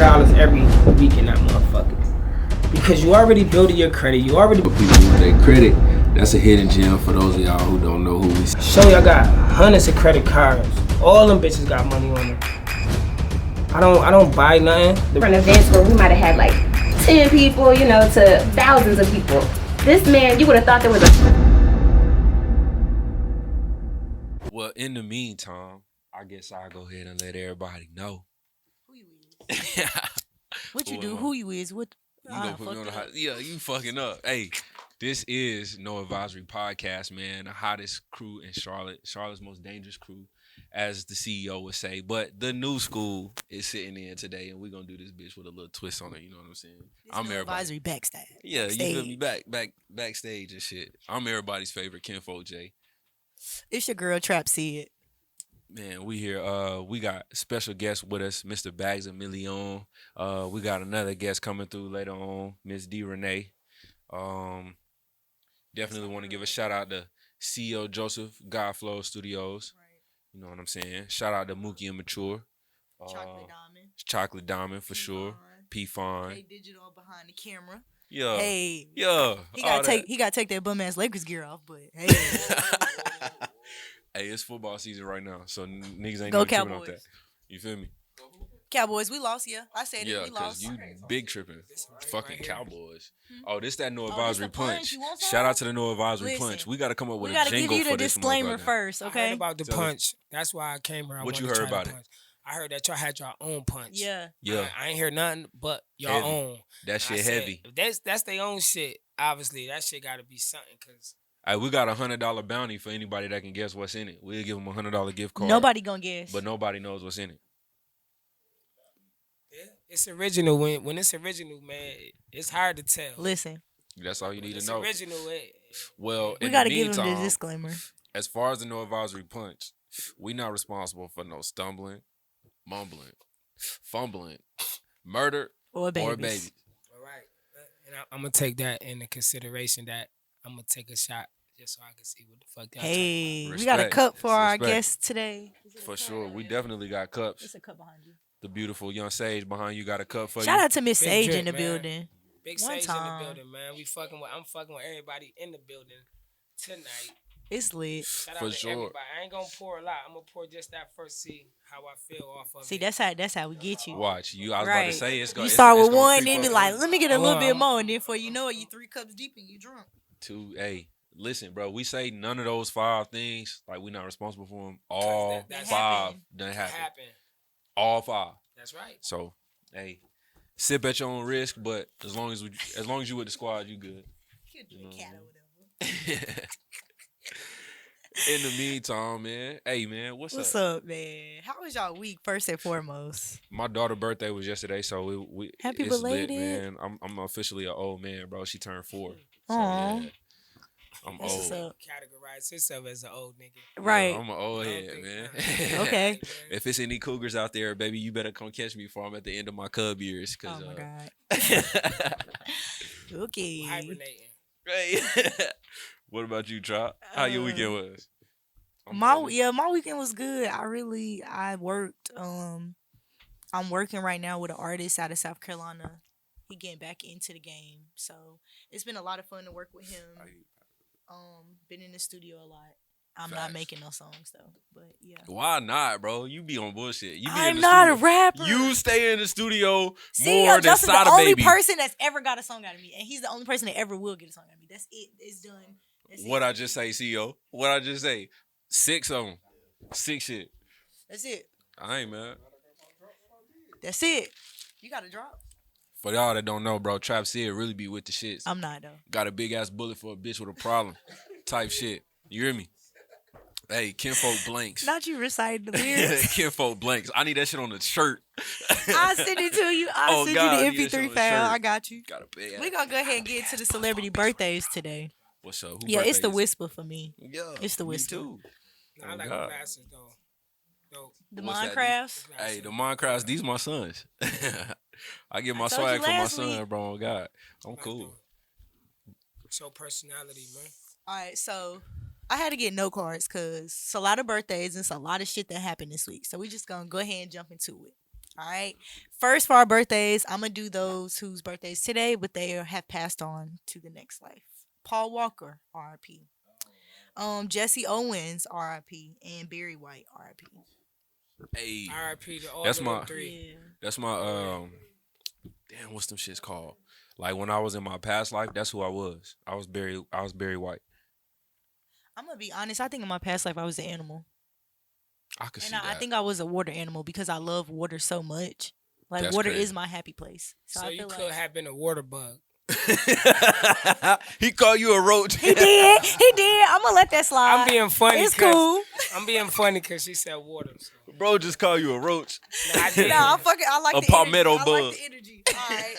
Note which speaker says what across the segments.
Speaker 1: $100 every week in that motherfucker. Because you already building your credit. You already
Speaker 2: people with their credit. That's a hidden gem for those of y'all who don't know who we.
Speaker 1: Show y'all got hundreds of credit cards. All them bitches got money on them. I don't buy nothing.
Speaker 3: Different events where we might have had like 10 people, you know, to thousands of people. This man, you would have thought there was a.
Speaker 2: Well, in the meantime, I guess I'll go ahead and let everybody know.
Speaker 4: Who you is? What you do? Who you is? What?
Speaker 2: You gonna put me on the hot? Yeah, you fucking up. Hey, this is No Advisory Podcast, man. The hottest crew in Charlotte. Charlotte's most dangerous crew, as the CEO would say. But the new school is sitting in today, and we're gonna do this bitch with a little twist on it. You know what I'm saying? I'm
Speaker 4: No Advisory backstage.
Speaker 2: Yeah, you feel me? Backstage and shit. I'm everybody's favorite kinfolk, Jay.
Speaker 4: It's your girl Trap Sid.
Speaker 2: Man, we here. We got special guest with us, Mr. Bagzamilleon. We got another guest coming through later on, Miss Drenee. Definitely want to give a shout out to CEO Joseph, Godflow Studios. Right. You know what I'm saying? Shout out to Mookie and Mature. Chocolate Diamond for sure. P-Fon.
Speaker 4: Hey, digital behind the camera.
Speaker 2: Yeah.
Speaker 4: Hey.
Speaker 2: Yeah.
Speaker 4: He gotta take that bum ass Lakers gear off, but hey.
Speaker 2: Hey, it's football season right now, so niggas ain't
Speaker 4: go
Speaker 2: even tripping
Speaker 4: Cowboys.
Speaker 2: off that. You feel me?
Speaker 4: Cowboys, we lost, yeah. I said
Speaker 2: yeah,
Speaker 4: it, we lost.
Speaker 2: Yeah, because you big tripping. Fucking Cowboys. Oh, this that No
Speaker 4: Oh,
Speaker 2: Advisory
Speaker 4: this the punch.
Speaker 2: Punch. Shout out to the No Advisory Punch. We got to come up with a jingle for this.
Speaker 4: We got to give you the
Speaker 2: this
Speaker 4: disclaimer first,
Speaker 1: I
Speaker 4: okay?
Speaker 1: heard about the punch. That's why I came here.
Speaker 2: What you heard about it?
Speaker 1: I heard that y'all had your own punch.
Speaker 4: Yeah.
Speaker 2: Yeah.
Speaker 1: I ain't hear nothing but your
Speaker 2: heavy.
Speaker 1: own.
Speaker 2: That shit heavy.
Speaker 1: If that's their own shit. Obviously, that shit got to be something, because...
Speaker 2: Hey, we got $100 bounty for anybody that can guess what's in it. We'll give them $100 gift card.
Speaker 4: Nobody gonna guess.
Speaker 2: But nobody knows what's in it.
Speaker 1: Yeah, it's original. When it's original, man, it's hard to tell.
Speaker 4: Listen.
Speaker 2: That's all you need to know.
Speaker 1: It's original.
Speaker 2: Well,
Speaker 4: we got to give them the disclaimer.
Speaker 2: As far as the No Advisory Punch, we not responsible for no stumbling, mumbling, fumbling, murder,
Speaker 4: or babies.
Speaker 1: All right. And I'm going to take that into consideration, that I'm going to take a shot just so I can see what the fuck y'all
Speaker 4: Hey,
Speaker 2: Respect.
Speaker 4: we got a cup for our guests today.
Speaker 2: For sure. We definitely got cups.
Speaker 4: It's a cup behind you.
Speaker 2: The beautiful young Sage behind you got a cup for you.
Speaker 4: Shout out to Miss Sage
Speaker 1: drip,
Speaker 4: in the
Speaker 1: man.
Speaker 4: building.
Speaker 1: Big
Speaker 4: One
Speaker 1: Sage
Speaker 4: time.
Speaker 1: in the building, man. I'm fucking with everybody in the building tonight.
Speaker 4: It's lit.
Speaker 1: Shout
Speaker 2: For
Speaker 1: out to
Speaker 2: sure.
Speaker 1: everybody. I ain't gonna pour a lot. I'm gonna pour just that first, see how I feel off of
Speaker 4: See,
Speaker 1: it.
Speaker 4: that's how we get you.
Speaker 2: Watch. I was about
Speaker 4: Right.
Speaker 2: to say it's going
Speaker 4: You
Speaker 2: to
Speaker 4: start with one, then be like, let me get a little bit more, and then for you know it, you 3 cups deep and you drunk.
Speaker 2: Hey, listen, bro. We say none of those 5 things, like we're not responsible for them. All
Speaker 1: that
Speaker 2: 5 done happen. All 5.
Speaker 1: That's right.
Speaker 2: So, hey, sip at your own risk, but as long as you with the squad, you good.
Speaker 4: You know? Cat or whatever.
Speaker 2: In the meantime, man. Hey, man, what's
Speaker 4: up, man? How was y'all week, first and foremost?
Speaker 2: My daughter's birthday was yesterday, so we
Speaker 4: Happy
Speaker 2: it's
Speaker 4: belated,
Speaker 2: lit, man. I'm officially an old man, bro. She turned 4.
Speaker 4: Aww.
Speaker 2: So, yeah, I'm
Speaker 4: That's what's
Speaker 2: old.
Speaker 4: up.
Speaker 1: Categorize yourself as an old nigga.
Speaker 4: Right.
Speaker 2: Yeah, I'm an old head, man.
Speaker 4: Okay.
Speaker 2: If it's any cougars out there, baby, you better come catch me before I'm at the end of my cub years.
Speaker 4: Oh my God. Okay.
Speaker 1: Hibernating.
Speaker 2: Right. What about you, Trop? How your weekend was?
Speaker 4: My weekend was good. I worked. I'm working right now with an artist out of South Carolina. He getting back into the game, so it's been a lot of fun to work with him. Been in the studio a lot. I'm not making no songs though, but yeah.
Speaker 2: Why not, bro? You be on bullshit. You be
Speaker 4: I'm
Speaker 2: in the
Speaker 4: not
Speaker 2: studio.
Speaker 4: a rapper.
Speaker 2: You stay in the studio
Speaker 4: CEO
Speaker 2: more than
Speaker 4: Justin's
Speaker 2: Sada
Speaker 4: the only
Speaker 2: Baby.
Speaker 4: person that's ever got a song out of me, and he's the only person that ever will get a song out of me. That's it. It's done.
Speaker 2: What I just say, CEO? What I just say? 6 of them. 6 shit.
Speaker 4: That's it.
Speaker 2: I ain't mad.
Speaker 4: That's it. You got to drop.
Speaker 2: For y'all that don't know, bro, Trap Sid really be with the shits.
Speaker 4: I'm not though.
Speaker 2: Got a big ass bullet for a bitch with a problem. Type shit. You hear me? Hey, Kinfolk Blanks.
Speaker 4: Not you reciting the lyrics.
Speaker 2: Kinfolk Blanks. I need that shit on the shirt.
Speaker 4: I'll send it to you. I'll send you the MP3 file. I got you.
Speaker 2: Got a big ass.
Speaker 4: We're going to go ahead and get to the celebrity birthdays today.
Speaker 2: What's up? Who
Speaker 4: Yeah, it's the
Speaker 2: birthdays?
Speaker 4: Whisper for me.
Speaker 2: Yeah,
Speaker 4: it's the Whisper.
Speaker 2: Me too.
Speaker 1: I like the classes though.
Speaker 4: The
Speaker 2: What's that?
Speaker 4: Minecrafts.
Speaker 2: Hey, the Minecrafts, these my sons. I get my
Speaker 4: told
Speaker 2: swag
Speaker 4: you
Speaker 2: from my
Speaker 4: last
Speaker 2: son,
Speaker 4: week.
Speaker 2: bro. Oh, God. I'm cool.
Speaker 1: Show personality, man.
Speaker 4: All right, so I had to get note cards because it's a lot of birthdays and it's a lot of shit that happened this week. So we just going to go ahead and jump into it. All right. First, for our birthdays, I'm gonna do those whose birthdays today, but they have passed on to the next life. Paul Walker, R.I.P. Jesse Owens, R.I.P. and Barry White, R.I.P.
Speaker 2: Hey,
Speaker 1: R.I.P. to all
Speaker 2: that's
Speaker 1: of
Speaker 2: my-
Speaker 1: them three.
Speaker 4: Yeah.
Speaker 2: that's my damn, what's them shits called? Like when I was in my past life, that's who I was. I was Barry White.
Speaker 4: I'm gonna be honest. I think in my past life I was an animal,
Speaker 2: I could see
Speaker 4: and I
Speaker 2: that.
Speaker 4: think I was a water animal because I love water so much. Like
Speaker 2: That's
Speaker 4: water
Speaker 2: crazy.
Speaker 4: is my happy place. So
Speaker 1: So
Speaker 4: I
Speaker 1: you
Speaker 4: feel
Speaker 1: could
Speaker 4: like
Speaker 1: have been a water bug.
Speaker 2: He called you a roach.
Speaker 4: he did. He did. I'm gonna let that slide.
Speaker 1: I'm being funny.
Speaker 4: It's
Speaker 1: 'cause-
Speaker 4: cool.
Speaker 1: I'm being funny because she said water. So.
Speaker 2: Bro just called you a roach.
Speaker 1: Nah, I didn't.
Speaker 4: No, I'm fucking. I like
Speaker 2: A
Speaker 4: the
Speaker 2: palmetto
Speaker 4: energy. I
Speaker 2: bug.
Speaker 4: like the energy. All right.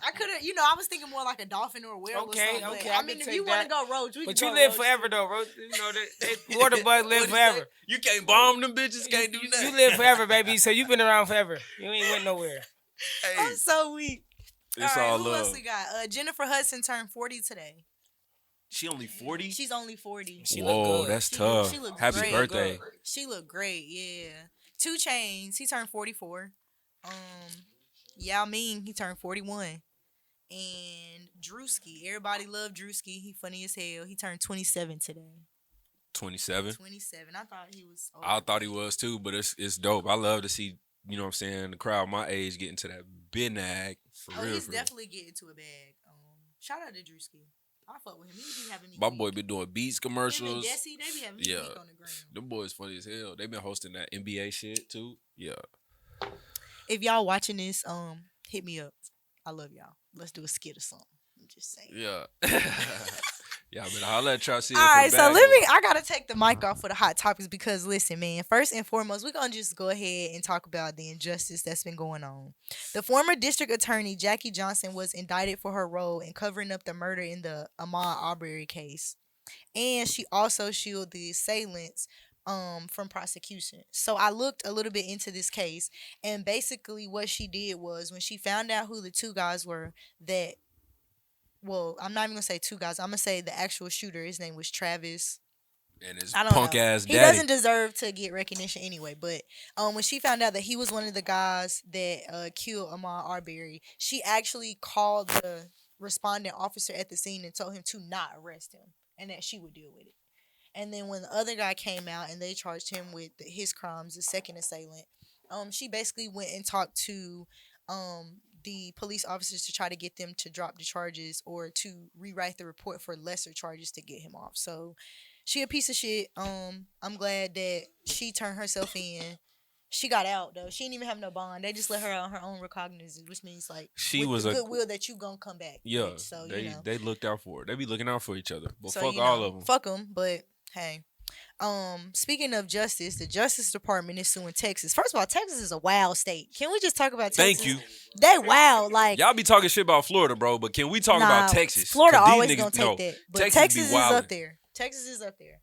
Speaker 4: I could have. I was thinking more like a dolphin or a whale or
Speaker 1: Okay,
Speaker 4: something. but,
Speaker 1: okay,
Speaker 4: I
Speaker 1: I
Speaker 4: mean,
Speaker 1: can
Speaker 4: if
Speaker 1: take
Speaker 4: you want to
Speaker 1: that.
Speaker 4: go roach, we
Speaker 1: But
Speaker 4: can
Speaker 1: you
Speaker 4: go
Speaker 1: live
Speaker 4: roach,
Speaker 1: forever
Speaker 4: too.
Speaker 1: though, bro. They water bugs live forever.
Speaker 2: You can't bomb them bitches. Can't do
Speaker 1: You
Speaker 2: nothing.
Speaker 1: live forever, baby. So you've been around forever. You ain't went nowhere.
Speaker 2: Hey,
Speaker 4: I'm so weak.
Speaker 2: it's
Speaker 4: all right,
Speaker 2: all
Speaker 4: who else
Speaker 2: love.
Speaker 4: we got? Jennifer Hudson turned 40 today.
Speaker 2: She only 40.
Speaker 4: She's only 40.
Speaker 1: She look
Speaker 2: Whoa,
Speaker 1: good.
Speaker 2: that's
Speaker 4: She
Speaker 2: tough.
Speaker 4: look
Speaker 2: Happy
Speaker 4: great.
Speaker 2: birthday.
Speaker 4: She looked great, yeah. 2 Chainz, he turned 44. Yao Ming, he turned 41. And Drewski, everybody loved Drewski. He funny as hell. He turned 27 today.
Speaker 2: 27.
Speaker 4: 27. I thought he was older.
Speaker 2: I thought he was too, but it's dope. I love to see, you know what I'm saying, the crowd my age getting to that binag for
Speaker 4: Oh,
Speaker 2: real.
Speaker 4: he's
Speaker 2: For real.
Speaker 4: definitely getting to a bag. Shout out to Drewski. I fuck with him. He be having me
Speaker 2: My
Speaker 4: weak.
Speaker 2: boy been doing beats
Speaker 4: Him and
Speaker 2: commercials.
Speaker 4: Desi, they be having me
Speaker 2: Yeah.
Speaker 4: weak on the ground.
Speaker 2: Them boys funny as hell. They been hosting that NBA shit too. Yeah.
Speaker 4: If y'all watching this, hit me up. I love y'all. Let's do a skit or something. I'm just saying.
Speaker 2: Yeah. Yeah, but I'll let y'all see.
Speaker 4: All right, so I gotta take the mic off for the hot topics because listen, man. First and foremost, we're gonna just go ahead and talk about the injustice that's been going on. The former district attorney Jackie Johnson was indicted for her role in covering up the murder in the Ahmaud Arbery case, and she also shielded the assailants from prosecution. So I looked a little bit into this case, and basically what she did was when she found out who the two guys were that. Well, I'm not even gonna say two guys. I'm gonna say the actual shooter. His name was Travis.
Speaker 2: and his
Speaker 4: I don't
Speaker 2: punk
Speaker 4: know.
Speaker 2: ass
Speaker 4: He
Speaker 2: daddy.
Speaker 4: doesn't deserve to get recognition anyway. But when she found out that he was one of the guys that killed Ahmaud Arbery, she actually called the responding officer at the scene and told him to not arrest him and that she would deal with it. And then when the other guy came out and they charged him with his crimes, the second assailant, she basically went and talked to the police officers to try to get them to drop the charges or to rewrite the report for lesser charges to get him off. So she a piece of shit. I'm glad that she turned herself in. She got out though. She didn't even have no bond. They just let her out on her own recognizance, which means like
Speaker 2: She
Speaker 4: with
Speaker 2: was
Speaker 4: the
Speaker 2: a-
Speaker 4: goodwill that you gonna come back.
Speaker 2: Yeah,
Speaker 4: bitch. So
Speaker 2: they looked out for her. They be looking out for each other. But
Speaker 4: So,
Speaker 2: fuck
Speaker 4: you
Speaker 2: all
Speaker 4: know,
Speaker 2: of them.
Speaker 4: Fuck them. But hey, speaking of justice, the Justice Department is suing Texas. First of all, Texas is a wild state. Can we just talk about Texas?
Speaker 2: Thank you.
Speaker 4: They wild. Like
Speaker 2: Y'all be talking shit about Florida, bro, but can we talk
Speaker 4: nah,
Speaker 2: about Texas?
Speaker 4: Florida
Speaker 2: 'Cause these
Speaker 4: always
Speaker 2: niggas-
Speaker 4: gonna take
Speaker 2: no,
Speaker 4: that. But
Speaker 2: Texas
Speaker 4: Texas,
Speaker 2: be
Speaker 4: is
Speaker 2: wildin'.
Speaker 4: up there. Texas is up there.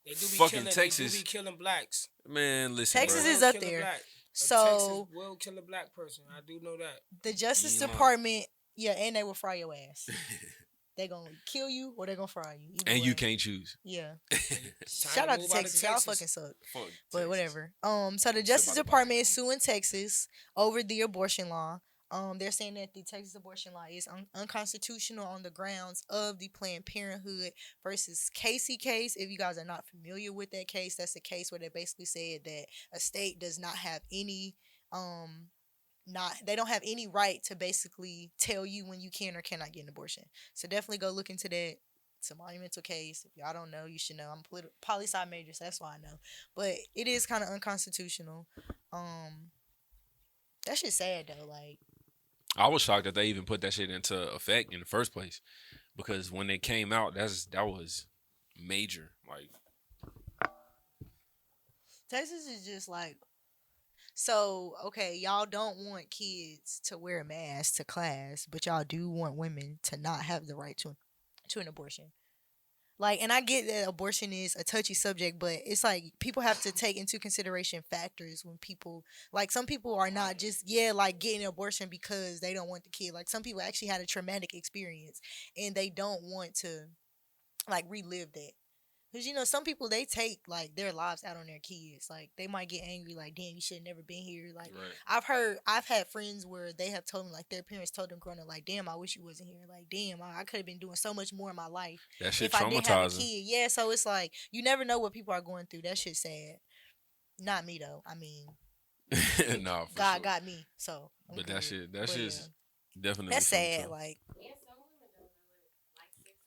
Speaker 1: They do be
Speaker 2: Fucking
Speaker 1: killing. They
Speaker 2: Texas.
Speaker 1: do be killing blacks.
Speaker 2: Man, listen,
Speaker 4: Texas
Speaker 2: bro.
Speaker 4: is
Speaker 1: Will
Speaker 4: up
Speaker 1: kill a
Speaker 4: there.
Speaker 1: black.
Speaker 4: So
Speaker 1: Texas will kill a black person. I do know that.
Speaker 4: the Justice
Speaker 2: Yeah.
Speaker 4: Department, yeah, and they will fry your ass. They gonna kill you or they gonna fry you. Either
Speaker 2: And you
Speaker 4: way.
Speaker 2: can't choose.
Speaker 4: Yeah.
Speaker 1: It's time
Speaker 4: Shout out to
Speaker 1: move out of
Speaker 4: Texas. Y'all fucking suck.
Speaker 2: Fuck
Speaker 4: But
Speaker 2: Texas.
Speaker 4: whatever. So the Justice
Speaker 2: about the
Speaker 4: Department is suing Texas over the abortion law. They're saying that the Texas abortion law is unconstitutional on the grounds of the Planned Parenthood versus Casey case. If you guys are not familiar with that case, that's a case where they basically said that a state does not have any they don't have any right to basically tell you when you can or cannot get an abortion. So definitely go look into that. It's a monumental case. If y'all don't know, you should know. I'm a poli-sci major, so that's why I know. But it is kind of unconstitutional. That shit's sad though. Like,
Speaker 2: I was shocked that they even put that shit into effect in the first place, because when they came out, that was major. Like,
Speaker 4: Texas is just like, so okay, y'all don't want kids to wear a mask to class, but y'all do want women to not have the right to an abortion. Like, and I get that abortion is a touchy subject, but it's like people have to take into consideration factors when people, like, some people are not just, like getting an abortion because they don't want the kid. Like, some people actually had a traumatic experience and they don't want to, like, relive that. Cause some people they take like their lives out on their kids. Like they might get angry, like damn, you should have never been here. Like
Speaker 2: Right.
Speaker 4: I've had friends where they have told me like their parents told them growing up, like damn, I wish you wasn't here. Like damn, I could have been doing so much more in my life
Speaker 2: That shit
Speaker 4: if I didn't have a
Speaker 2: traumatizing.
Speaker 4: kid. Yeah, so it's like you never know what people are going through. That shit's sad. Not me though. I mean,
Speaker 2: Nah, for
Speaker 4: God
Speaker 2: sure.
Speaker 4: got me, so I'm
Speaker 2: But
Speaker 4: good.
Speaker 2: that
Speaker 4: But,
Speaker 2: shit's definitely
Speaker 4: that's
Speaker 2: something
Speaker 4: sad.
Speaker 2: tough.
Speaker 4: Like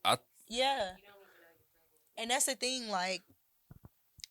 Speaker 2: I
Speaker 4: yeah, and that's the thing. Like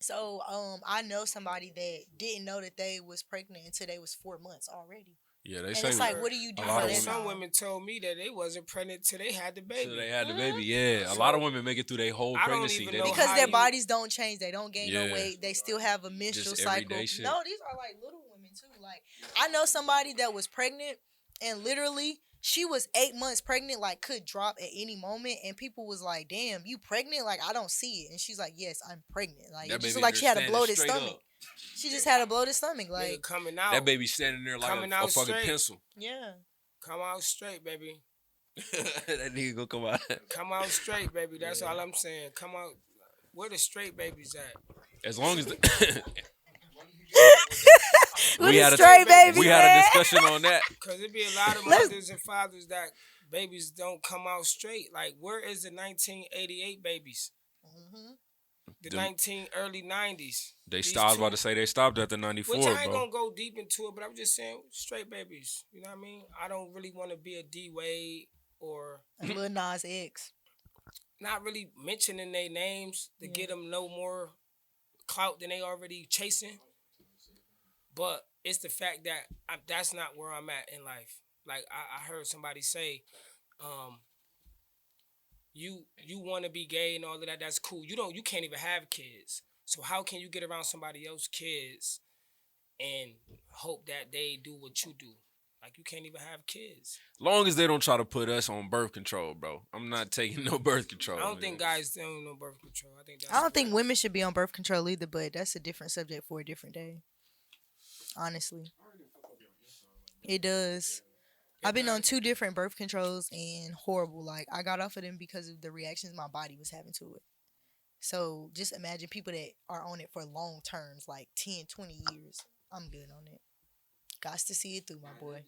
Speaker 4: so, I know somebody that didn't know that they was pregnant until they was 4 months already.
Speaker 2: yeah, they
Speaker 4: And
Speaker 2: say
Speaker 4: it's like, what do you do
Speaker 2: a
Speaker 4: for
Speaker 2: lot
Speaker 4: that
Speaker 2: of women.
Speaker 1: Some
Speaker 4: time?
Speaker 1: women told me that they wasn't pregnant till they had the baby.
Speaker 2: So they had the
Speaker 4: Mhm.
Speaker 2: baby. Yeah, a lot of women make it through their whole
Speaker 1: I don't
Speaker 2: pregnancy.
Speaker 1: even
Speaker 2: They
Speaker 1: know
Speaker 2: don't
Speaker 4: Because
Speaker 1: how
Speaker 4: their
Speaker 1: you-
Speaker 4: bodies don't change. They don't gain
Speaker 2: Yeah.
Speaker 4: no weight. They still have a menstrual
Speaker 2: Just
Speaker 4: cycle.
Speaker 2: everyday shit.
Speaker 4: No, these are like little women too. Like I know somebody that was pregnant and literally she was 8 months pregnant, like could drop at any moment, and people was like, "Damn, you pregnant?" Like I don't see it, and she's like, "Yes, I'm pregnant." Like
Speaker 2: That
Speaker 4: it just
Speaker 2: baby
Speaker 4: looked like
Speaker 2: there
Speaker 4: she had a
Speaker 2: standing
Speaker 4: bloated
Speaker 2: straight
Speaker 4: stomach.
Speaker 2: up.
Speaker 4: She just had a bloated stomach.
Speaker 1: Nigga
Speaker 4: Like
Speaker 1: coming out.
Speaker 2: That baby standing there like
Speaker 1: Coming
Speaker 2: a
Speaker 1: out
Speaker 2: fucking
Speaker 1: straight.
Speaker 2: pencil.
Speaker 4: yeah,
Speaker 1: Come out straight, baby.
Speaker 2: That nigga gonna come out.
Speaker 1: Come out straight, baby. That's all I'm saying. Come out. Where the straight babies at?
Speaker 2: As long as
Speaker 4: With
Speaker 2: we
Speaker 4: a
Speaker 2: had
Speaker 4: straight baby,
Speaker 2: we had a
Speaker 4: man.
Speaker 2: discussion on that.
Speaker 1: Cause it be a lot of
Speaker 4: Let's-
Speaker 1: mothers and fathers that babies don't come out straight. Like where is the 1988 babies?
Speaker 4: Mhm.
Speaker 1: The
Speaker 2: Them-
Speaker 1: early 90s.
Speaker 2: They
Speaker 1: These
Speaker 2: stopped.
Speaker 1: two-
Speaker 2: About to say they stopped at the 94,
Speaker 1: Which I ain't
Speaker 2: bro.
Speaker 1: gonna go deep into it, but I'm just saying straight babies. You know what I mean? I don't really want to be a D Wade or
Speaker 4: Lil Nas X.
Speaker 1: not really mentioning their names to get them no more clout than they already chasing. But it's the fact that that's not where I'm at in life. Like I heard somebody say, you want to be gay and all of that. That's cool. You can't even have kids. So how can you get around somebody else's kids and hope that they do what you do? Like you can't even have kids.
Speaker 2: Long as they don't try to put us on birth control, bro. I'm not taking no birth control.
Speaker 1: I don't
Speaker 2: man.
Speaker 1: think guys don't know birth control. I think that's
Speaker 4: I don't think women should be on birth control either, but that's a different subject for a different day. Honestly, it does. I've been on 2 different birth controls and horrible. Like I got off of them because of the reactions my body was having to it. So just imagine people that are on it for long terms, like 10, 20 years. I'm good on it. Got to see it through, my boy.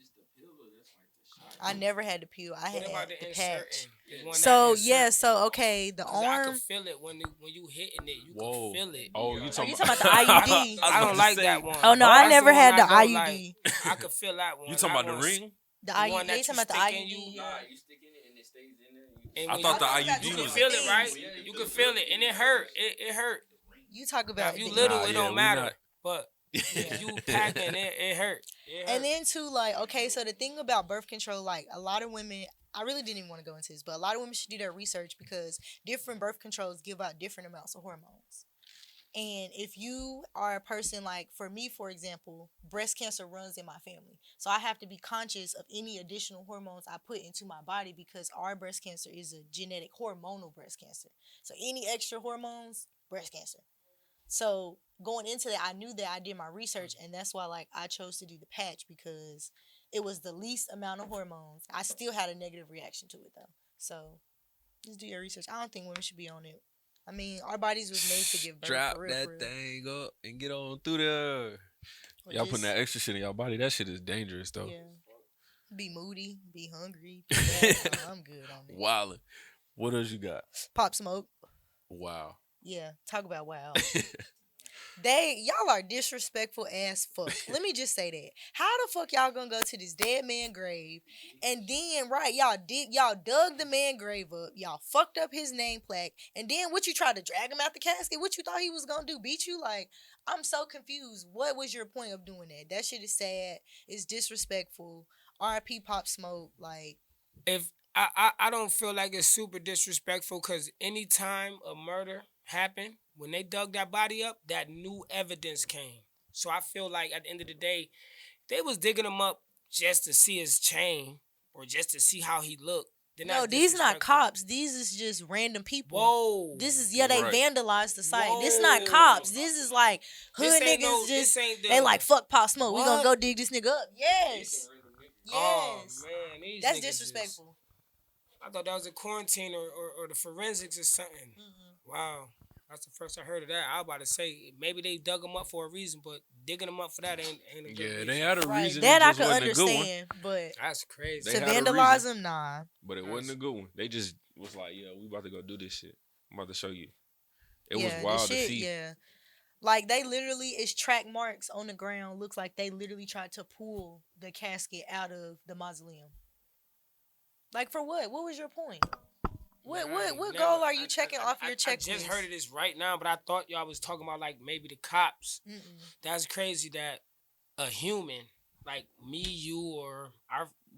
Speaker 4: I never had the pill. I had
Speaker 1: What about
Speaker 4: the
Speaker 1: the
Speaker 4: patch.
Speaker 1: inserting? The one that
Speaker 4: So
Speaker 1: insert?
Speaker 4: yeah, so okay, the
Speaker 1: 'Cause I
Speaker 4: arm.
Speaker 1: could feel it when you hitting it. You
Speaker 2: Whoa.
Speaker 1: can feel it.
Speaker 2: Oh, you
Speaker 4: Are
Speaker 2: talking
Speaker 4: you talking about the IUD?
Speaker 1: I don't like that one.
Speaker 4: Oh no,
Speaker 1: That's
Speaker 4: I
Speaker 1: the
Speaker 4: never
Speaker 1: one
Speaker 4: had the
Speaker 1: I don't
Speaker 4: IUD.
Speaker 1: like. I could feel that one.
Speaker 2: You talking
Speaker 1: That
Speaker 2: about the
Speaker 1: one's-
Speaker 2: ring?
Speaker 4: The
Speaker 1: The
Speaker 4: IUD.
Speaker 1: one that
Speaker 4: You
Speaker 1: you
Speaker 4: talking about the
Speaker 1: stick in
Speaker 4: IUD?
Speaker 1: you?
Speaker 4: Yeah.
Speaker 5: you stick in it and it stays in there.
Speaker 1: And
Speaker 2: I
Speaker 1: when
Speaker 2: thought the
Speaker 4: I thought
Speaker 2: IUD
Speaker 1: you
Speaker 4: that
Speaker 1: can
Speaker 2: was.
Speaker 1: feel it,
Speaker 4: things.
Speaker 1: right? You can feel it, and it hurt. It hurt.
Speaker 4: You talk
Speaker 1: Now,
Speaker 4: about
Speaker 1: if you
Speaker 4: the-
Speaker 1: little,
Speaker 2: Nah,
Speaker 1: it
Speaker 2: yeah,
Speaker 1: don't
Speaker 2: we
Speaker 1: matter.
Speaker 2: not-
Speaker 1: But if you packing it hurt. It hurt.
Speaker 4: And then too, like, okay, so the thing about birth control, like, a lot of women, I really didn't even want to go into this, but a lot of women should do their research because different birth controls give out different amounts of hormones. And if you are a person like, for me, for example, breast cancer runs in my family. So I have to be conscious of any additional hormones I put into my body because our breast cancer is a genetic hormonal breast cancer. So any extra hormones, breast cancer. So going into that, I knew that I did my research, and that's why like I chose to do the patch because it was the least amount of hormones. I still had a negative reaction to it though. So just do your research. I don't think women should be on it. I mean, our bodies was made to give birth.
Speaker 2: Drop
Speaker 4: for real,
Speaker 2: that
Speaker 4: for real.
Speaker 2: thing up and get on through there.
Speaker 4: Or
Speaker 2: Y'all
Speaker 4: just-
Speaker 2: putting that extra shit in y'all body. That shit is dangerous though.
Speaker 4: Yeah. Be moody, be hungry. do that. I'm good on it.
Speaker 2: Wildin'. What else you got?
Speaker 4: Pop Smoke.
Speaker 2: Wow.
Speaker 4: Yeah, talk about wow. Y'all are disrespectful as fuck. Let me just say that. How the fuck y'all gonna go to this dead man grave and then y'all dug the man grave up, y'all fucked up his name plaque, and then what you tried to drag him out the casket? What you thought he was gonna do? Beat you? Like, I'm so confused. What was your point of doing that? That shit is sad. It's disrespectful. R.I.P. Pop Smoke. Like,
Speaker 1: If I don't feel like it's super disrespectful because anytime a murder happened, when they dug that body up, that new evidence came. So I feel like at the end of the day, they was digging him up just to see his chain or just to see how he looked. Then
Speaker 4: no,
Speaker 1: that's
Speaker 4: these not
Speaker 1: disrespectful.
Speaker 4: cops. These is just random people.
Speaker 1: Whoa.
Speaker 4: This is, they
Speaker 2: Right.
Speaker 4: vandalized the site. This
Speaker 1: Whoa.
Speaker 4: not cops. This is like hood
Speaker 1: This ain't
Speaker 4: niggas
Speaker 1: no-
Speaker 4: just,
Speaker 1: this ain't the-
Speaker 4: they like, fuck Pop Smoke. We gonna
Speaker 1: What?
Speaker 4: go dig this nigga up. Yes.
Speaker 1: Oh,
Speaker 4: Yes.
Speaker 1: man. These
Speaker 4: That's
Speaker 1: niggas
Speaker 4: disrespectful.
Speaker 1: I thought that was a quarantine or the forensics or something. Wow. That's the first I heard of that. I was about to say maybe they dug them up for a reason, but digging them up for that ain't a good
Speaker 2: Yeah,
Speaker 1: reason.
Speaker 2: they had a
Speaker 4: Right.
Speaker 2: reason.
Speaker 4: That
Speaker 2: it
Speaker 4: I
Speaker 2: just
Speaker 4: could
Speaker 2: wasn't a good one.
Speaker 4: understand, but
Speaker 1: That's crazy.
Speaker 2: They
Speaker 4: to
Speaker 2: had a
Speaker 4: vandalize
Speaker 2: reason.
Speaker 4: them, nah.
Speaker 2: But it wasn't a good one. They just was like, yeah, we about to go do this shit. I'm about to show you. It was
Speaker 4: the
Speaker 2: wild
Speaker 4: shit,
Speaker 2: to see.
Speaker 4: Yeah. Like they literally it's track marks on the ground. Looks like they literally tried to pull the casket out of the mausoleum. Like for what? What was your point? What goal are you checking off your checklist?
Speaker 1: I just heard of this right now, but I thought y'all was talking about like maybe the cops.
Speaker 4: Mm-mm.
Speaker 1: That's crazy that a human like me, you, or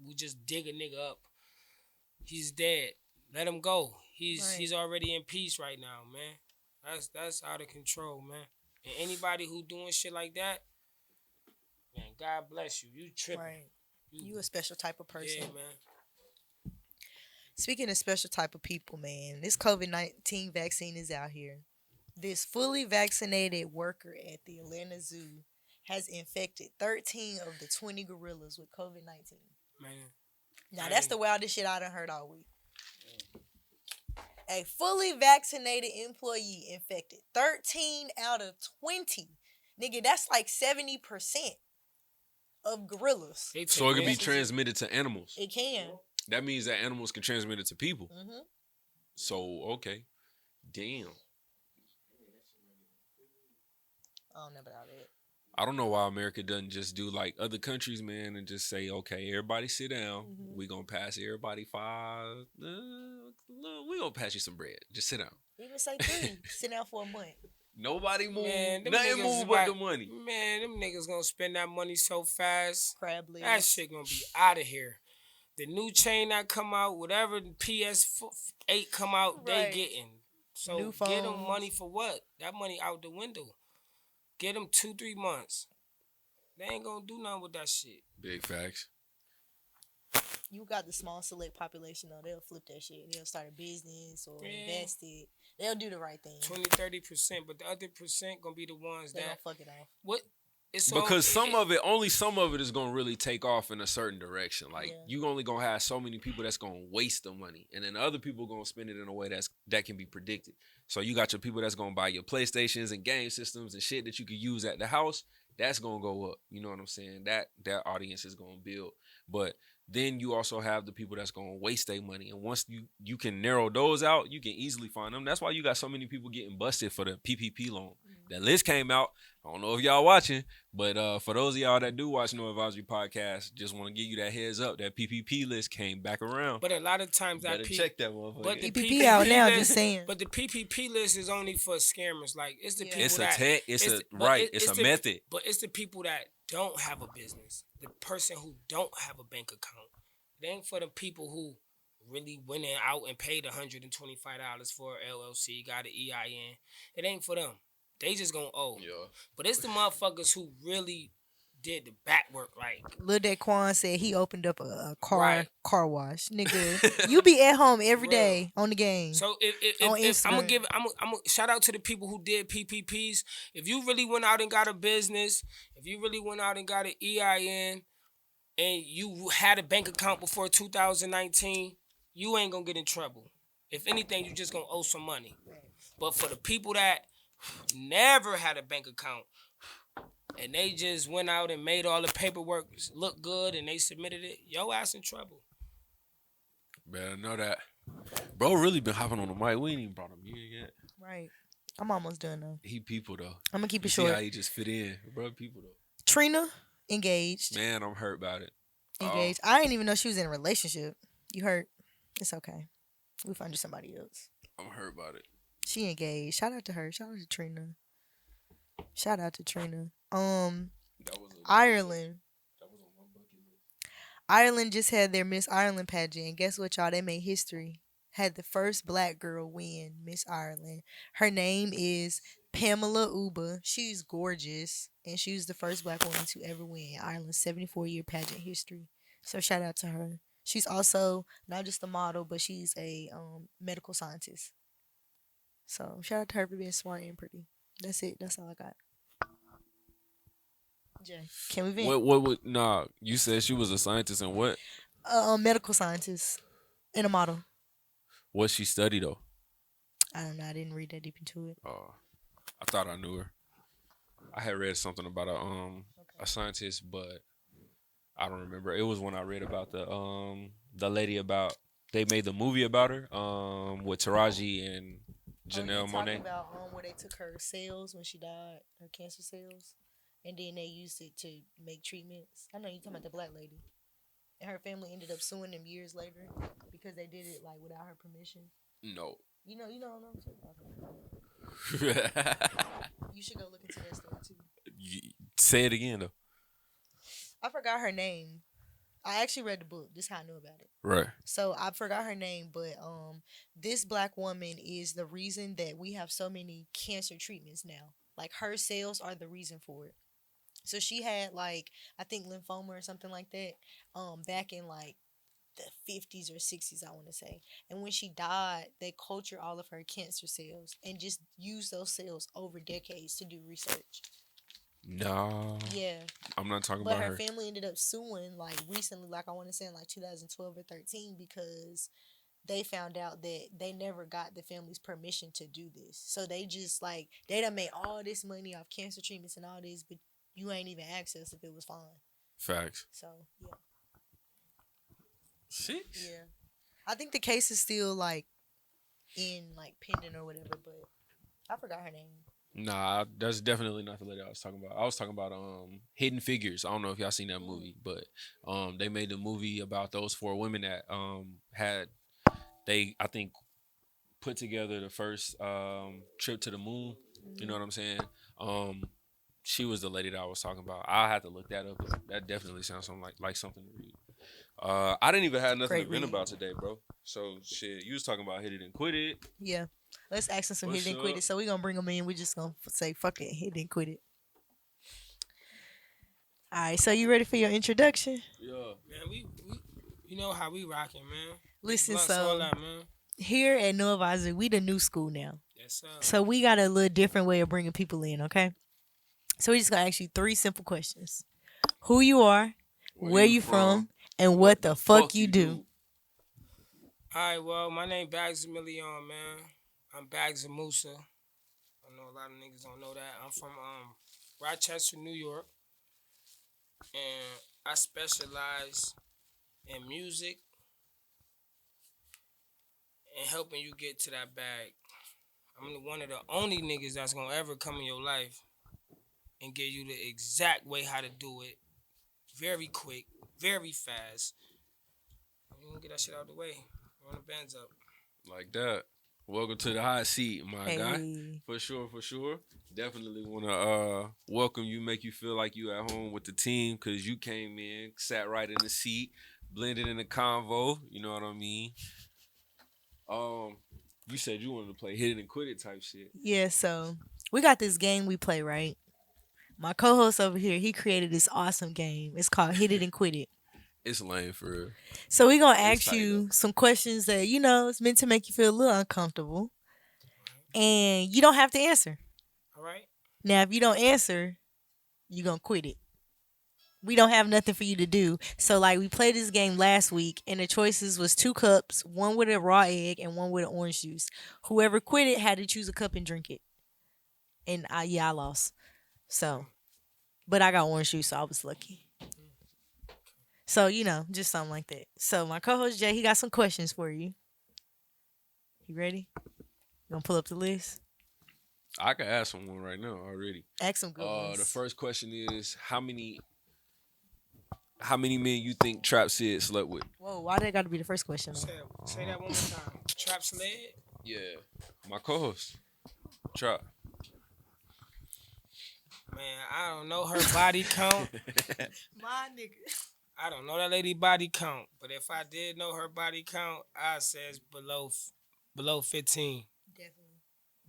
Speaker 1: we just dig a nigga up. He's dead. Let him go. He's already in peace right now, man. That's out of control, man. And anybody who doing shit like that, man, God bless you. You tripping.
Speaker 4: Right. You a special type of person.
Speaker 1: Yeah, man.
Speaker 4: Speaking of special type of people, man, this COVID-19 vaccine is out here. This fully vaccinated worker at the Atlanta Zoo has infected 13 of the 20 gorillas with COVID-19.
Speaker 1: Man.
Speaker 4: Now, that's the wildest shit I done heard all week. A fully vaccinated employee infected 13 out of 20. Nigga, that's like 70% of gorillas.
Speaker 2: So it can be transmitted to animals.
Speaker 4: It can.
Speaker 2: That means that animals can transmit it to people.
Speaker 4: Mm-hmm.
Speaker 2: So, okay. Damn.
Speaker 4: I don't know about it.
Speaker 2: I don't know why America doesn't just do like other countries, man, and just say, okay, everybody sit down.
Speaker 4: Mm-hmm.
Speaker 2: We gonna pass everybody $5. We gonna pass you some bread. Just sit down.
Speaker 4: Even say 3. Sit down for a month.
Speaker 2: Nobody move.
Speaker 1: Man, them
Speaker 2: Nothing
Speaker 1: niggas
Speaker 2: move
Speaker 1: is
Speaker 2: but
Speaker 1: like-
Speaker 2: the money.
Speaker 1: Man, them niggas gonna spend that money so fast.
Speaker 4: Crab legs.
Speaker 1: That shit gonna be out of here. The new chain that come out, whatever the PS8 come out,
Speaker 4: Right.
Speaker 1: they getting. So
Speaker 4: New
Speaker 1: get them
Speaker 4: phones.
Speaker 1: money for what? That money out the window. Get them 2-3 months. They ain't gonna do nothing with that shit.
Speaker 2: Big facts.
Speaker 4: You got the small select population though. They'll flip that shit. They'll start a business or
Speaker 1: Yeah.
Speaker 4: invest it. They'll do the right thing.
Speaker 1: 20-30%, but the other percent gonna be the ones
Speaker 4: They
Speaker 1: that
Speaker 4: don't fuck it off.
Speaker 1: what? It's
Speaker 2: Because some of it is gonna really take off in a certain direction. Like
Speaker 4: Yeah.
Speaker 2: you only gonna have so many people that's gonna waste the money, and then other people gonna spend it in a way that can be predicted. So you got your people that's gonna buy your PlayStations and game systems and shit that you could use at the house. That's gonna go up. You know what I'm saying? That audience is gonna build. But then you also have the people that's gonna waste their money. And once you can narrow those out, you can easily find them. That's why you got so many people getting busted for the PPP loan. That list came out. I don't know if y'all watching, but for those of y'all that do watch No Advisory Podcast, just want to give you that heads up. That PPP list came back around.
Speaker 1: But a lot of times
Speaker 2: Better check that motherfucker.
Speaker 1: But the
Speaker 4: PPP out now,
Speaker 1: list-
Speaker 4: just saying.
Speaker 1: But the PPP list is only for scammers. Like it's the
Speaker 4: Yeah.
Speaker 1: people
Speaker 2: it's a
Speaker 1: that
Speaker 2: tech. It's a
Speaker 1: the-
Speaker 2: method.
Speaker 1: But it's the people that don't have a business. The person who don't have a bank account. It ain't for the people who really went out and paid $125 for a LLC, got an EIN. It ain't for them. They just gonna owe.
Speaker 2: Yeah.
Speaker 1: But it's the motherfuckers who really did the back work. Like
Speaker 4: Lil Daquan said he opened up a car
Speaker 1: Right.
Speaker 4: car wash. Nigga, you be at home every
Speaker 1: Real.
Speaker 4: day on the game.
Speaker 1: So if
Speaker 4: On
Speaker 1: I'm gonna
Speaker 4: Instagram.
Speaker 1: I'm gonna shout out to the people who did PPPs. If you really went out and got a business, if you really went out and got an EIN, and you had a bank account before 2019, you ain't gonna get in trouble. If anything, you just gonna owe some money. But for the people that never had a bank account and they just went out and made all the paperwork look good and they submitted it, yo ass in trouble.
Speaker 2: Better know that. Bro really been hopping on the mic. We ain't even brought him in yet.
Speaker 4: Right. I'm almost done though.
Speaker 2: He people though.
Speaker 4: I'm gonna keep
Speaker 2: You
Speaker 4: it
Speaker 2: see
Speaker 4: short.
Speaker 2: how he just fit in. Bro, people though.
Speaker 4: Trina engaged.
Speaker 2: Man, I'm hurt about it.
Speaker 4: Engaged. I didn't even know she was in a relationship. You hurt? It's okay. We'll find you somebody else.
Speaker 2: I'm hurt about it.
Speaker 4: She engaged. Shout out to her. Shout out to Trina. Shout out to Trina.
Speaker 2: That was
Speaker 4: Ireland.
Speaker 2: That was on my bucket list.
Speaker 4: Ireland just had their Miss Ireland pageant. And guess what, y'all? They made history. Had the first black girl win Miss Ireland. Her name is Pamela Uba. She's gorgeous. And she was the first black woman to ever win Ireland's 74-year pageant history. So shout out to her. She's also not just a model, but she's a medical scientist. So shout out to her for being smart and pretty. That's it. That's all I got. Jay, can we vent?
Speaker 2: What nah, you said she was a scientist and what?
Speaker 4: Medical scientist and a model.
Speaker 2: What she studied though?
Speaker 4: I don't know. I didn't read that deep into it.
Speaker 2: I thought I knew her. I had read something about a scientist, but I don't remember. It was when I read about the lady about they made the movie about her with Taraji and Janelle Monáe.
Speaker 4: Talking about where they took her cells when she died, her cancer cells, and then they used it to make treatments. I know you're talking about the black lady, and her family ended up suing them years later because they did it like without her permission.
Speaker 2: No.
Speaker 4: You know what I'm talking about. You should go look into that story too.
Speaker 2: Say it again though.
Speaker 4: I forgot her name. I actually read the book. This is how I knew about it.
Speaker 2: Right.
Speaker 4: So I forgot her name, but this black woman is the reason that we have so many cancer treatments now. Like her cells are the reason for it. So she had like I think lymphoma or something like that. Back in like the 50s or 60s, I want to say. And when she died, they cultured all of her cancer cells and just used those cells over decades to do research.
Speaker 2: No.
Speaker 4: Yeah.
Speaker 2: I'm not talking
Speaker 4: But
Speaker 2: about her.
Speaker 4: her family ended up suing like recently, like I want to say in like 2012 or 13, because they found out that they never got the family's permission to do this. So they just like they done made all this money off cancer treatments and all this, but you ain't even asked us if it was fine.
Speaker 2: Facts.
Speaker 4: So yeah.
Speaker 2: 6?
Speaker 4: Yeah. I think the case is still like in like pending or whatever, but I forgot her name.
Speaker 2: Nah, that's definitely not the lady I was talking about. I was talking about Hidden Figures. I don't know if y'all seen that movie, but they made the movie about those 4 women that I think put together the first trip to the moon. You know what I'm saying? She was the lady that I was talking about. I'll have to look that up. That definitely sounds like something to read. I didn't even have nothing
Speaker 4: Great
Speaker 2: to vent
Speaker 4: read.
Speaker 2: about today, bro. So shit, you was talking about hit it and quit it.
Speaker 4: Yeah. Let's ask them some
Speaker 2: What's
Speaker 4: hit and quit
Speaker 2: up?
Speaker 4: it. So we're going to bring them in. We're just going to say, fuck it, hit and quit it. All right. So you ready for your introduction?
Speaker 2: Yeah.
Speaker 1: Man, we you know how we rocking, man.
Speaker 4: Listen,
Speaker 1: Blunts,
Speaker 4: so
Speaker 1: all that, man.
Speaker 4: here at NoAdvisory, we the new school now.
Speaker 1: Yes, sir.
Speaker 4: So we got a little different way of bringing people in, okay? So we just going to ask you 3 simple questions. Who you are, where you from, and what the fuck you do.
Speaker 1: All right, well, my name Bagzamilleon, man. I'm Bagzamusa. I know a lot of niggas don't know that. I'm from Rochester, New York, and I specialize in music and helping you get to that bag. I'm one of the only niggas that's gonna ever come in your life and give you the exact way how to do it, very quick, very fast. You gonna get that shit out of the way. Run the bands up.
Speaker 2: Like that. Welcome to the hot seat, my guy.
Speaker 4: Hey.
Speaker 2: For sure. Definitely want to welcome you, make you feel like you at home with the team because you came in, sat right in the seat, blended in the convo. You know what I mean? You said you wanted to play hit it and quit it type shit.
Speaker 4: Yeah, so we got this game we play, right? My co-host over here, he created this awesome game. It's called Hit It and Quit It.
Speaker 2: It's lame for real.
Speaker 4: So we're going to
Speaker 2: It's
Speaker 4: ask
Speaker 2: tight,
Speaker 4: you
Speaker 2: though.
Speaker 4: some questions that, it's meant to make you feel a little uncomfortable. And you don't have to answer.
Speaker 1: All right?
Speaker 4: Now, if you don't answer, you're going to quit it. We don't have nothing for you to do. So, like, we played this game last week, and the choices was 2 cups, one with a raw egg and one with an orange juice. Whoever quit it had to choose a cup and drink it. And, I lost. So, but I got orange juice, so I was lucky. So, just something like that. So, my co-host, Jay, he got some questions for you. You ready? You gonna pull up the list?
Speaker 2: I can ask someone right now already.
Speaker 4: Ask some good ones.
Speaker 2: The first question is how many men you think Trap Sid slept with?
Speaker 4: Whoa, why that got to be the first question? Though?
Speaker 1: Say that one more time. Trap Sled?
Speaker 2: Yeah. My co-host. Trap.
Speaker 1: Man, I don't know her body count.
Speaker 4: My nigga.
Speaker 1: I don't know that lady body count. But if I did know her body count, I says below 15.
Speaker 4: Definitely.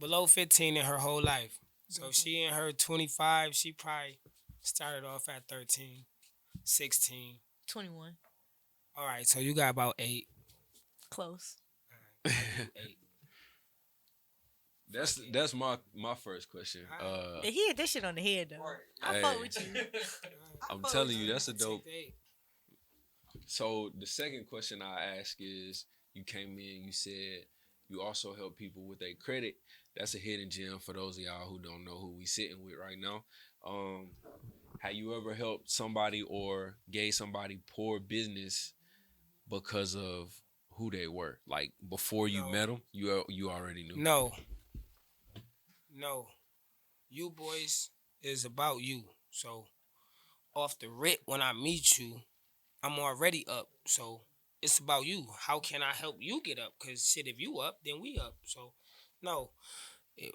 Speaker 1: Below 15 in her whole life. So if she in her 25, she probably started off at 13, 16.
Speaker 4: 21.
Speaker 1: All right, so you got about 8.
Speaker 4: Close.
Speaker 1: 8.
Speaker 2: That's my first question.
Speaker 4: He hit this shit on the head, though. I fuck with you.
Speaker 2: I'm telling you, that's a
Speaker 1: Take
Speaker 2: dope.
Speaker 1: the 8.
Speaker 2: So the second question I ask is, you came in, you said You also help people with their credit. That's a hidden gem for those of y'all who don't know who we sitting with right now. Have you ever helped somebody or gave somebody poor business because of who they were? Like before you
Speaker 1: No.
Speaker 2: met them, you already knew.
Speaker 1: No. You boys is about you. So off the rip, when I meet you, I'm already up. So it's about you. How can I help you get up? Cause shit, if you up, then we up. So no. It-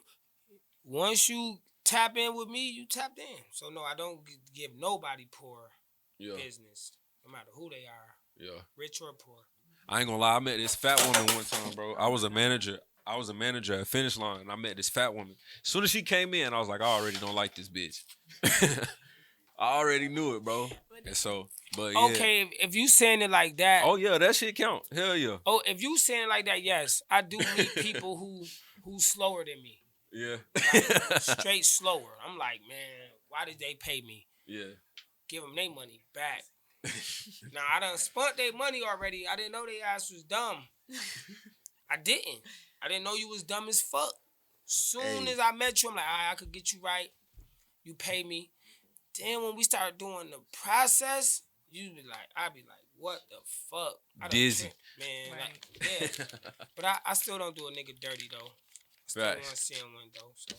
Speaker 1: Once you tap in with me, you tapped in. So no, I don't give nobody poor
Speaker 2: Yeah,
Speaker 1: business, no matter who they are,
Speaker 2: yeah.
Speaker 1: rich or poor.
Speaker 2: I ain't gonna lie. I met this fat woman one time, bro. I was a manager at Finish Line, and I met this fat woman. As soon as she came in, I was like, I already don't like this bitch. I already knew it, bro. And so, but yeah.
Speaker 1: Okay, if you saying it like that,
Speaker 2: Oh yeah, that shit count. Hell yeah.
Speaker 1: oh, if you saying it like that, yes, I do meet people who slower than me,
Speaker 2: Yeah.
Speaker 1: like, straight slower. I'm like, man, why did they pay me?
Speaker 2: Yeah.
Speaker 1: Give them their money back. Now I done spent their money already. I didn't know they ass was dumb. I didn't know you was dumb as fuck. Soon
Speaker 2: Hey.
Speaker 1: as I met you, I'm like, all right, I could get you right. You pay me. Then when we start doing the process, you be like, I be like, what the fuck? I done
Speaker 2: Dizzy.
Speaker 1: man.
Speaker 4: Right.
Speaker 1: Like, yeah. But I still don't do a nigga dirty though. I still
Speaker 2: Right.
Speaker 1: want to see him win though. So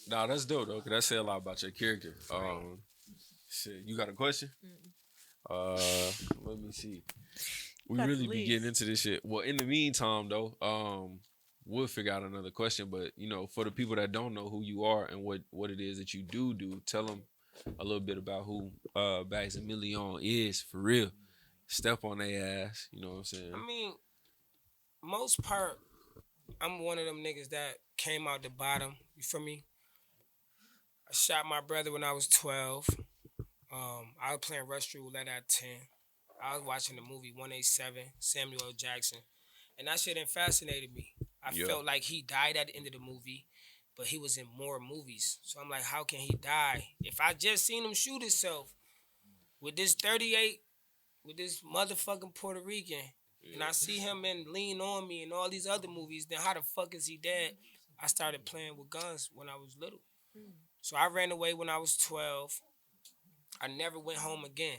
Speaker 2: Nah, that's dope though, cause that say a lot about your character. Shit, you got a question? Let me see. We
Speaker 4: Got the
Speaker 2: really be
Speaker 4: list.
Speaker 2: getting into this shit. Well, in the meantime though, we'll figure out another question. But you know, for the people that don't know who you are and what it is that you do, tell them a little bit about who Bagzamilleon is for real. Step on their ass. You know what I'm saying?
Speaker 1: I mean, most part, I'm one of them niggas that came out the bottom. You feel me? I shot my brother when I was 12. I was playing Russian roulette at 10. I was watching the movie 187, Samuel L. Jackson. And that shit fascinated me. I
Speaker 2: Yeah.
Speaker 1: felt like he died at the end of the movie, but he was in more movies. So I'm like, how can he die? If I just seen him shoot himself with this 38, with this motherfucking Puerto Rican, and I see him in Lean On Me and all these other movies, then how the fuck is he dead? I started playing with guns when I was little. So I ran away when I was 12. I never went home again.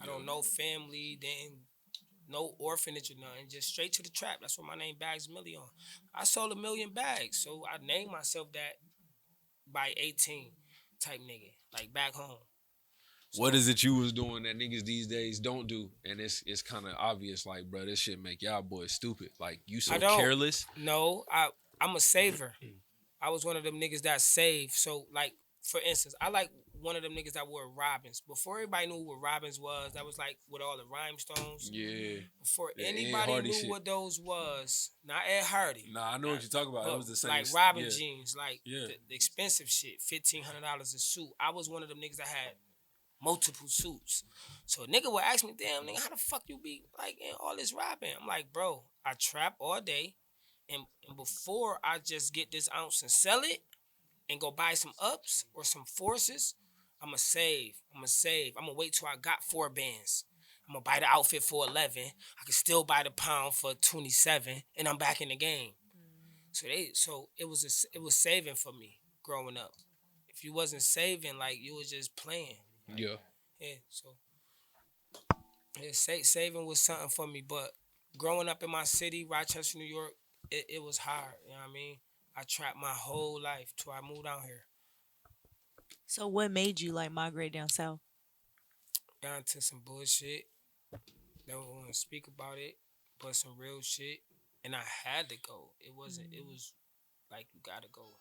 Speaker 1: I don't know family, then no orphanage or nothing, just straight to the trap. That's what my name Bagzamilleon. I sold 1 million bags, so I named myself that by 18 type nigga, like back home.
Speaker 2: What is it you was doing that niggas these days don't do? And it's kind of obvious, like, bro, this shit make y'all boys stupid. Like, you so
Speaker 1: I don't.
Speaker 2: careless.
Speaker 1: No, I'm a saver. I was one of them niggas that saved. So, like, for instance, I like one of them niggas that wore Robins. Before everybody knew what Robins was, that was like with all the rhinestones.
Speaker 2: Yeah.
Speaker 1: Before
Speaker 2: That Ed
Speaker 1: anybody
Speaker 2: Hardy
Speaker 1: knew
Speaker 2: shit.
Speaker 1: what those was, not Ed Hardy.
Speaker 2: Nah, I know what you're talking about.
Speaker 1: But
Speaker 2: It was the same.
Speaker 1: like Robin
Speaker 2: yeah.
Speaker 1: jeans, like
Speaker 2: Yeah.
Speaker 1: the expensive shit, $1,500 a suit. I was one of them niggas that had multiple suits. So a nigga would ask me, damn, nigga, how the fuck you be like in all this rapping? I'm like, bro, I trap all day. And before I just get this ounce and sell it and go buy some ups or some forces, I'ma save. I'm gonna wait till I got 4 bands. I'm gonna buy the outfit for 11. I can still buy the pound for 27, and I'm back in the game. So it was saving for me growing up. If you wasn't saving, like you was just playing.
Speaker 2: Yeah.
Speaker 1: Yeah, so yeah, saving was something for me. But growing up in my city, Rochester, New York, it was hard. You know what I mean? I trapped my whole life till I moved out here.
Speaker 4: So what made you like migrate down south?
Speaker 1: Got into some bullshit. Never want to speak about it, but some real shit. And I had to go. It wasn't. It was like you gotta go.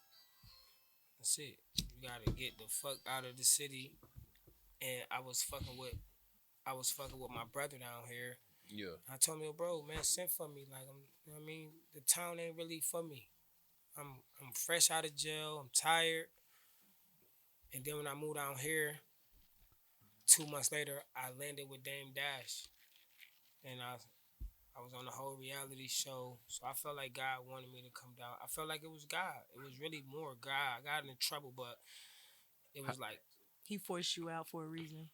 Speaker 1: That's it. You gotta get the fuck out of the city. And I was fucking with my brother down here.
Speaker 2: Yeah.
Speaker 1: I told him, yo, bro, man, send for me. Like, you know what I mean? The town ain't really for me. I'm fresh out of jail. I'm tired. And then when I moved down here, 2 months later, I landed with Dame Dash. And I was on the whole reality show. So I felt like God wanted me to come down. I felt like it was God. It was really more God. I got into trouble, but it was like,
Speaker 4: He forced you out for a reason.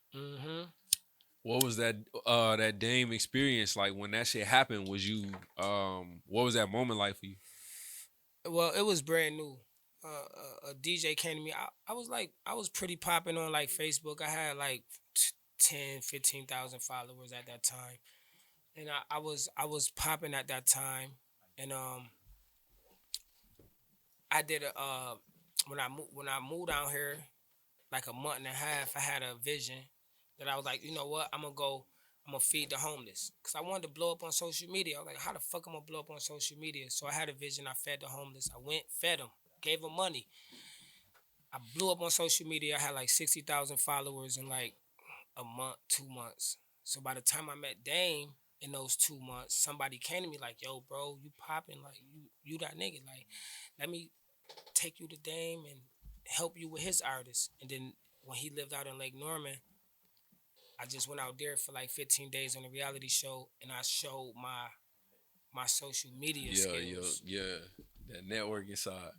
Speaker 2: What was that Dame experience like when that shit happened? Was you what was that moment like for you?
Speaker 1: Well, it was brand new. A DJ came to me. I was pretty popping on like Facebook. I had like 10, 15,000 followers at that time, and I was popping at that time, and I did a when I moved down here like a month and a half. I had a vision that I was like, you know what, I'm gonna feed the homeless because I wanted to blow up on social media. I was like, how the fuck I'm gonna blow up on social media? So I had a vision. I fed the homeless. I went, fed them, gave them money. I blew up on social media. I had like 60,000 followers in like a month, 2 months. So by the time I met Dame in those 2 months, somebody came to me like, yo, bro, you popping, like you that nigga. Like, let me take you to Dame and help you with his artists. And then when he lived out in Lake Norman, I just went out there for like 15 days on a reality show, and I showed my social media skills.
Speaker 2: Yeah. That networking side,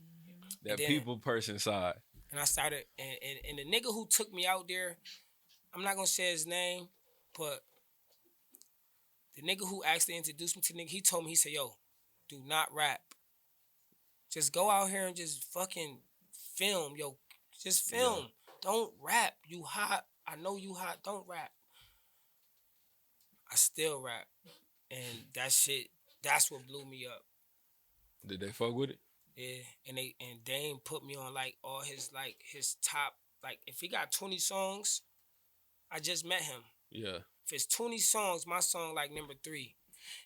Speaker 2: that
Speaker 1: And then-
Speaker 2: people person side.
Speaker 1: And I started, and the nigga who took me out there, I'm not gonna say his name, but the nigga who actually introduced me to the nigga, he told me, he said, yo, do not rap. Just go out here and just fucking film, yo. Just film. Don't rap. You hot. I know you hot. Don't rap. I still rap. And that shit, that's what blew me up.
Speaker 2: Did they fuck with it?
Speaker 1: Yeah. And Dame put me on like all his top, like if he got 20 songs, I just met him.
Speaker 2: Yeah.
Speaker 1: If it's 20 songs, my song like number 3.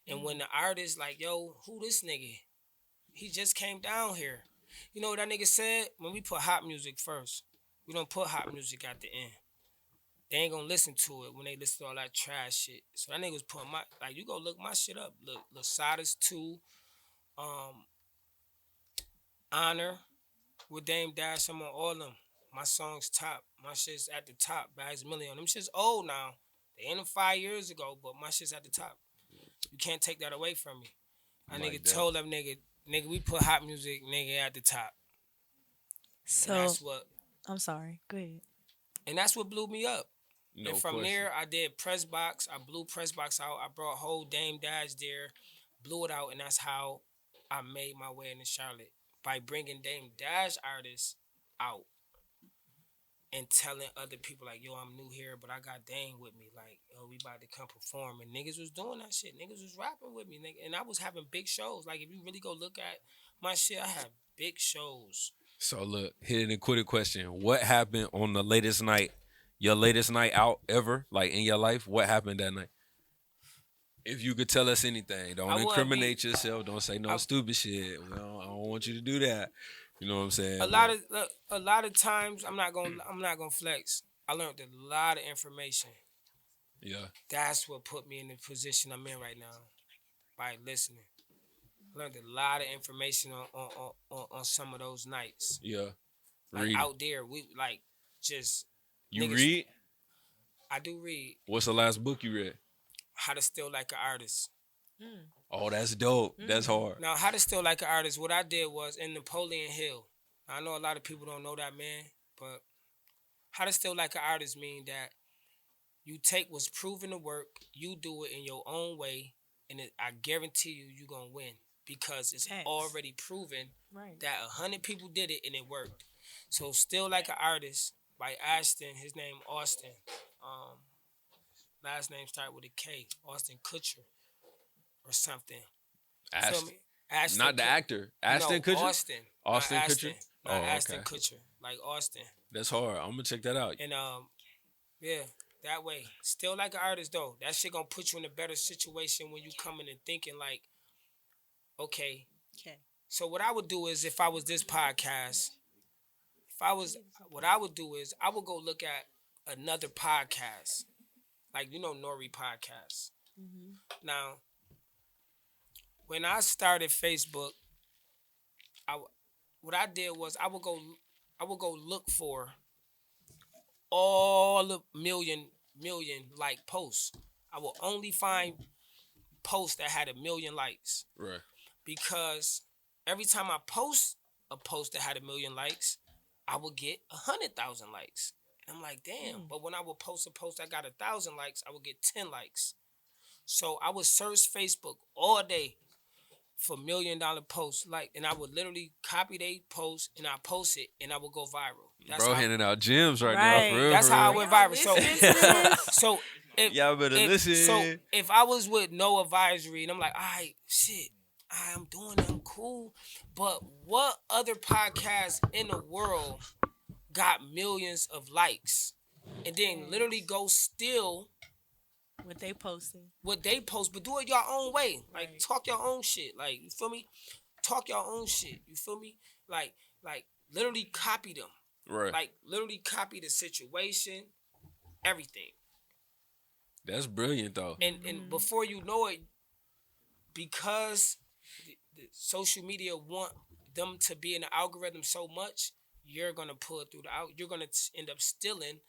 Speaker 1: And when the artist like, yo, who this nigga? He just came down here. You know what that nigga said? When we put hot music first, we don't put hot music at the end. They ain't gonna listen to it when they listen to all that trash shit. So that nigga was putting my, like, you go look my shit up. Look, Lasadas 2, Honor with Dame Dash. I'm on all them. My songs top. My shit's at the top. Bagzamilleon. Them shit's old now. They ain't them 5 years ago, but my shit's at the top. You can't take that away from me. That
Speaker 2: Like
Speaker 1: nigga
Speaker 2: that.
Speaker 1: told them nigga, we put hot music, nigga, at the top.
Speaker 4: So
Speaker 1: And that's what,
Speaker 4: I'm sorry. Go ahead.
Speaker 1: and that's what blew me up.
Speaker 2: No
Speaker 1: And from
Speaker 2: question.
Speaker 1: there, I did press box. I blew press box out. I brought whole Dame Dash there, blew it out, and that's how I made my way into Charlotte, by bringing Dame Dash artists out and telling other people like, yo, I'm new here, but I got Dame with me. Like, yo, we about to come perform. And niggas was doing that shit. Niggas was rapping with me. And I was having big shows. Like, if you really go look at my shit, I had big shows.
Speaker 2: So look, hit an inquiry question. What happened on the latest night? Your latest night out ever? Like in your life? What happened that night? If you could tell us anything, don't
Speaker 1: I wouldn't
Speaker 2: incriminate yourself. Don't say no stupid shit. Well, I don't want you to do that. You know what I'm saying?
Speaker 1: A lot of times, I'm not gonna flex. I learned a lot of information.
Speaker 2: Yeah.
Speaker 1: That's what put me in the position I'm in right now, by listening. I learned a lot of information on some of those nights.
Speaker 2: Yeah.
Speaker 1: Like
Speaker 2: Read.
Speaker 1: out there, we like just
Speaker 2: You
Speaker 1: niggas-
Speaker 2: read?
Speaker 1: I do read.
Speaker 2: What's the last book you read?
Speaker 1: How to Steal Like an Artist.
Speaker 2: Oh, that's dope. That's hard.
Speaker 1: Now, How to Steal Like an Artist, what I did was in Napoleon Hill. I know a lot of people don't know that man, but How to Steal Like an Artist mean that you take what's proven to work, you do it in your own way, and I guarantee you're going to win, because it's
Speaker 4: Facts.
Speaker 1: already proven
Speaker 4: Right.
Speaker 1: that 100 people did it and it worked. So Still Like an Artist by Ashton, his name Austin. Last name start with a K, Austin Kutcher or something. Feel
Speaker 2: Ashton.
Speaker 1: me? Ashton
Speaker 2: Not the
Speaker 1: Kut-
Speaker 2: actor. Ashton
Speaker 1: no,
Speaker 2: Kutcher?
Speaker 1: Austin.
Speaker 2: Austin
Speaker 1: not
Speaker 2: Kutcher?
Speaker 1: Ashton, not
Speaker 2: Oh,
Speaker 1: Ashton
Speaker 2: okay.
Speaker 1: Kutcher, like Austin.
Speaker 2: That's hard. I'm gonna check that out.
Speaker 1: And yeah, that way. Still Like an Artist though. That shit gonna put you in a better situation when you coming and thinking like, okay.
Speaker 4: Okay.
Speaker 1: So what I would do is, if I was this podcast, what I would do is I would go look at another podcast, like Nori podcast. Now, when I started Facebook, what I did was I would go look for all the million like posts. I will only find posts that had 1 million likes,
Speaker 2: Right.
Speaker 1: because every time I post a post that had 1 million likes, I would get 100,000 likes. And I'm like, damn. But when I would post a post that got 1,000 likes, I would get 10 likes. So I would search Facebook all day for $1 million posts, like, and I would literally copy they post and I post it and I would go viral. That's
Speaker 2: Bro
Speaker 1: how,
Speaker 2: handing out gems right, now,
Speaker 4: Right.
Speaker 2: for real.
Speaker 1: that's
Speaker 2: for
Speaker 1: how I
Speaker 2: real.
Speaker 1: went
Speaker 4: Y'all
Speaker 1: viral. So,
Speaker 4: listening to this?
Speaker 1: so if
Speaker 2: Y'all better listen.
Speaker 1: So if I was with No Advisory and I'm like, all right, shit, I'm doing it, I'm cool. But what other podcast in the world got millions of likes and then literally go steal
Speaker 4: What they posting?
Speaker 1: what they post, but do it your own way. Like,
Speaker 4: Right.
Speaker 1: talk your own shit. Like, you feel me? Talk your own shit. You feel me? Like literally copy them.
Speaker 2: Right.
Speaker 1: Like, literally copy the situation, everything.
Speaker 2: That's brilliant though.
Speaker 1: And before you know it, because the social media want them to be in the algorithm so much, you're gonna pull it through you're gonna end up stealing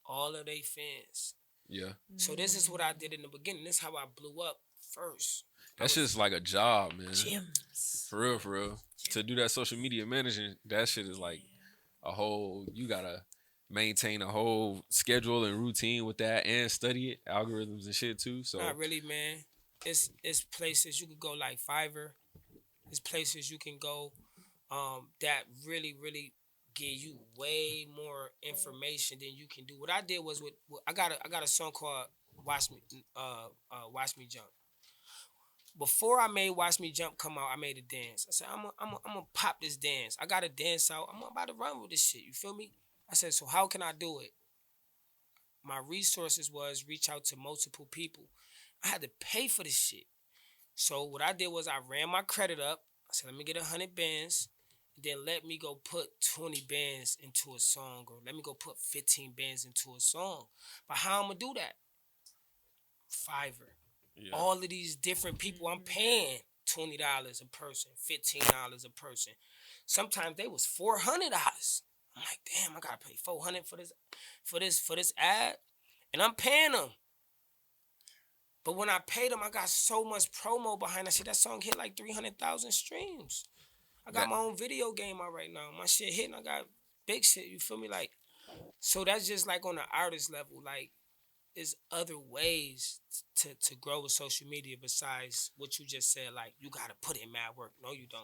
Speaker 1: all of their fans.
Speaker 2: Yeah.
Speaker 1: So this is what I did in the beginning. This is how I blew up first.
Speaker 2: That's just like a job, man.
Speaker 4: Gems.
Speaker 2: For real, for real. To do that social media managing, that shit is like a whole. You gotta maintain a whole schedule and routine with that, and study it, algorithms and shit too. So
Speaker 1: Not really, man. It's places you could go like Fiverr. It's places you can go that really give you way more information than you can do. What I did was I got a song called Watch Me Jump. Before I made Watch Me Jump come out, I made a dance. I said, I'm gonna pop this dance. I got a dance out. I'm about to run with this shit. You feel me? I said, so how can I do it? My resources was reach out to multiple people. I had to pay for this shit. So what I did was I ran my credit up. I said, let me get 100 bands. Then let me go put 20 bands into a song, or let me go put 15 bands into a song. But how I'm gonna do that? Fiverr.
Speaker 2: yeah.
Speaker 1: All of these different people, I'm paying $20 a person, $15 a person. Sometimes they was $400. I'm like, damn, I gotta pay $400 for this ad, and I'm paying them. But when I paid them, I got so much promo behind that shit. That song hit like 300,000 streams. I got my own video game out right now. My shit hitting. I got big shit. You feel me? Like, so that's just like on the artist level. Like, there's other ways to grow with social media besides what you just said. Like, you gotta put in mad work. No, you don't.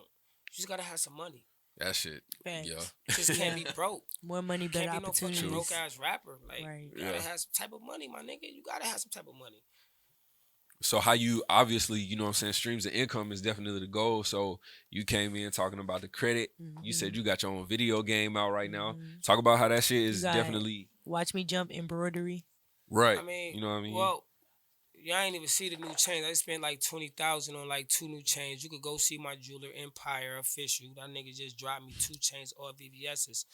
Speaker 1: You just gotta have some money.
Speaker 2: That shit.
Speaker 4: Facts.
Speaker 2: Yeah.
Speaker 1: You just can't be broke.
Speaker 4: More money, better
Speaker 1: Can't be no fucking
Speaker 4: opportunities.
Speaker 1: broke ass rapper. Like,
Speaker 4: Right.
Speaker 1: you gotta
Speaker 2: Yeah.
Speaker 1: have some type of money, my nigga. You gotta have some type of money.
Speaker 2: So how you obviously, you know what I'm saying, streams of income is definitely the goal. So you came in talking about the credit. You said you got your own video game out right now. Talk about how that shit is
Speaker 4: got
Speaker 2: definitely
Speaker 4: Watch Me Jump embroidery.
Speaker 2: right.
Speaker 1: I mean,
Speaker 2: you know what I mean?
Speaker 1: Well, y'all ain't even see the new chains. I spent like 20,000 on like 2 new chains. You could go see my jeweler Empire official. That nigga just dropped me 2 chains, all VVS's.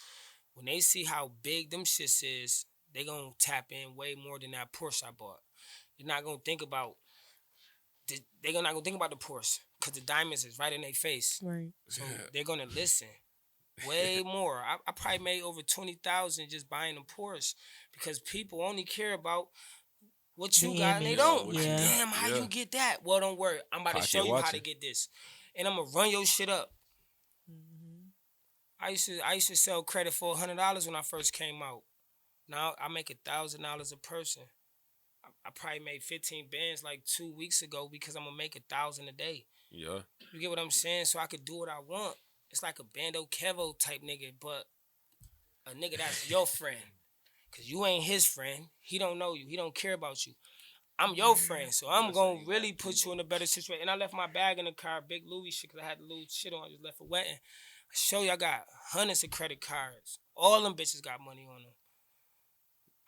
Speaker 1: When they see how big them shits is, they gonna tap in way more than that Porsche I bought. They're not gonna think about. They're not gonna think about the Porsche because the diamonds is right in their face.
Speaker 4: Right.
Speaker 1: So they're gonna listen way more. I probably made over 20,000 just buying a Porsche because people only care about what you
Speaker 4: The
Speaker 1: got and they
Speaker 4: image.
Speaker 1: don't.
Speaker 2: What
Speaker 1: Like,
Speaker 2: you got.
Speaker 1: damn, how
Speaker 2: Yeah.
Speaker 1: you get that? Well, don't worry. I'm about to
Speaker 2: Pocket
Speaker 1: show you how to
Speaker 2: watching.
Speaker 1: get this, and I'm gonna run your shit up. I used to sell credit for $100 when I first came out. Now I make $1,000 a person. I probably made 15 bands like 2 weeks ago because I'm gonna make 1,000 a day.
Speaker 2: Yeah.
Speaker 1: You get what I'm saying? So I could do what I want. It's like a Bando Kevo type nigga, but a nigga that's your friend. Cause you ain't his friend. He don't know you. He don't care about you. I'm your friend, so I'm gonna really put you in a better situation. And I left my bag in the car, big Louis shit, cause I had the Louis shit on. I just left it wetting. I show you I got hundreds of credit cards. All them bitches got money on them.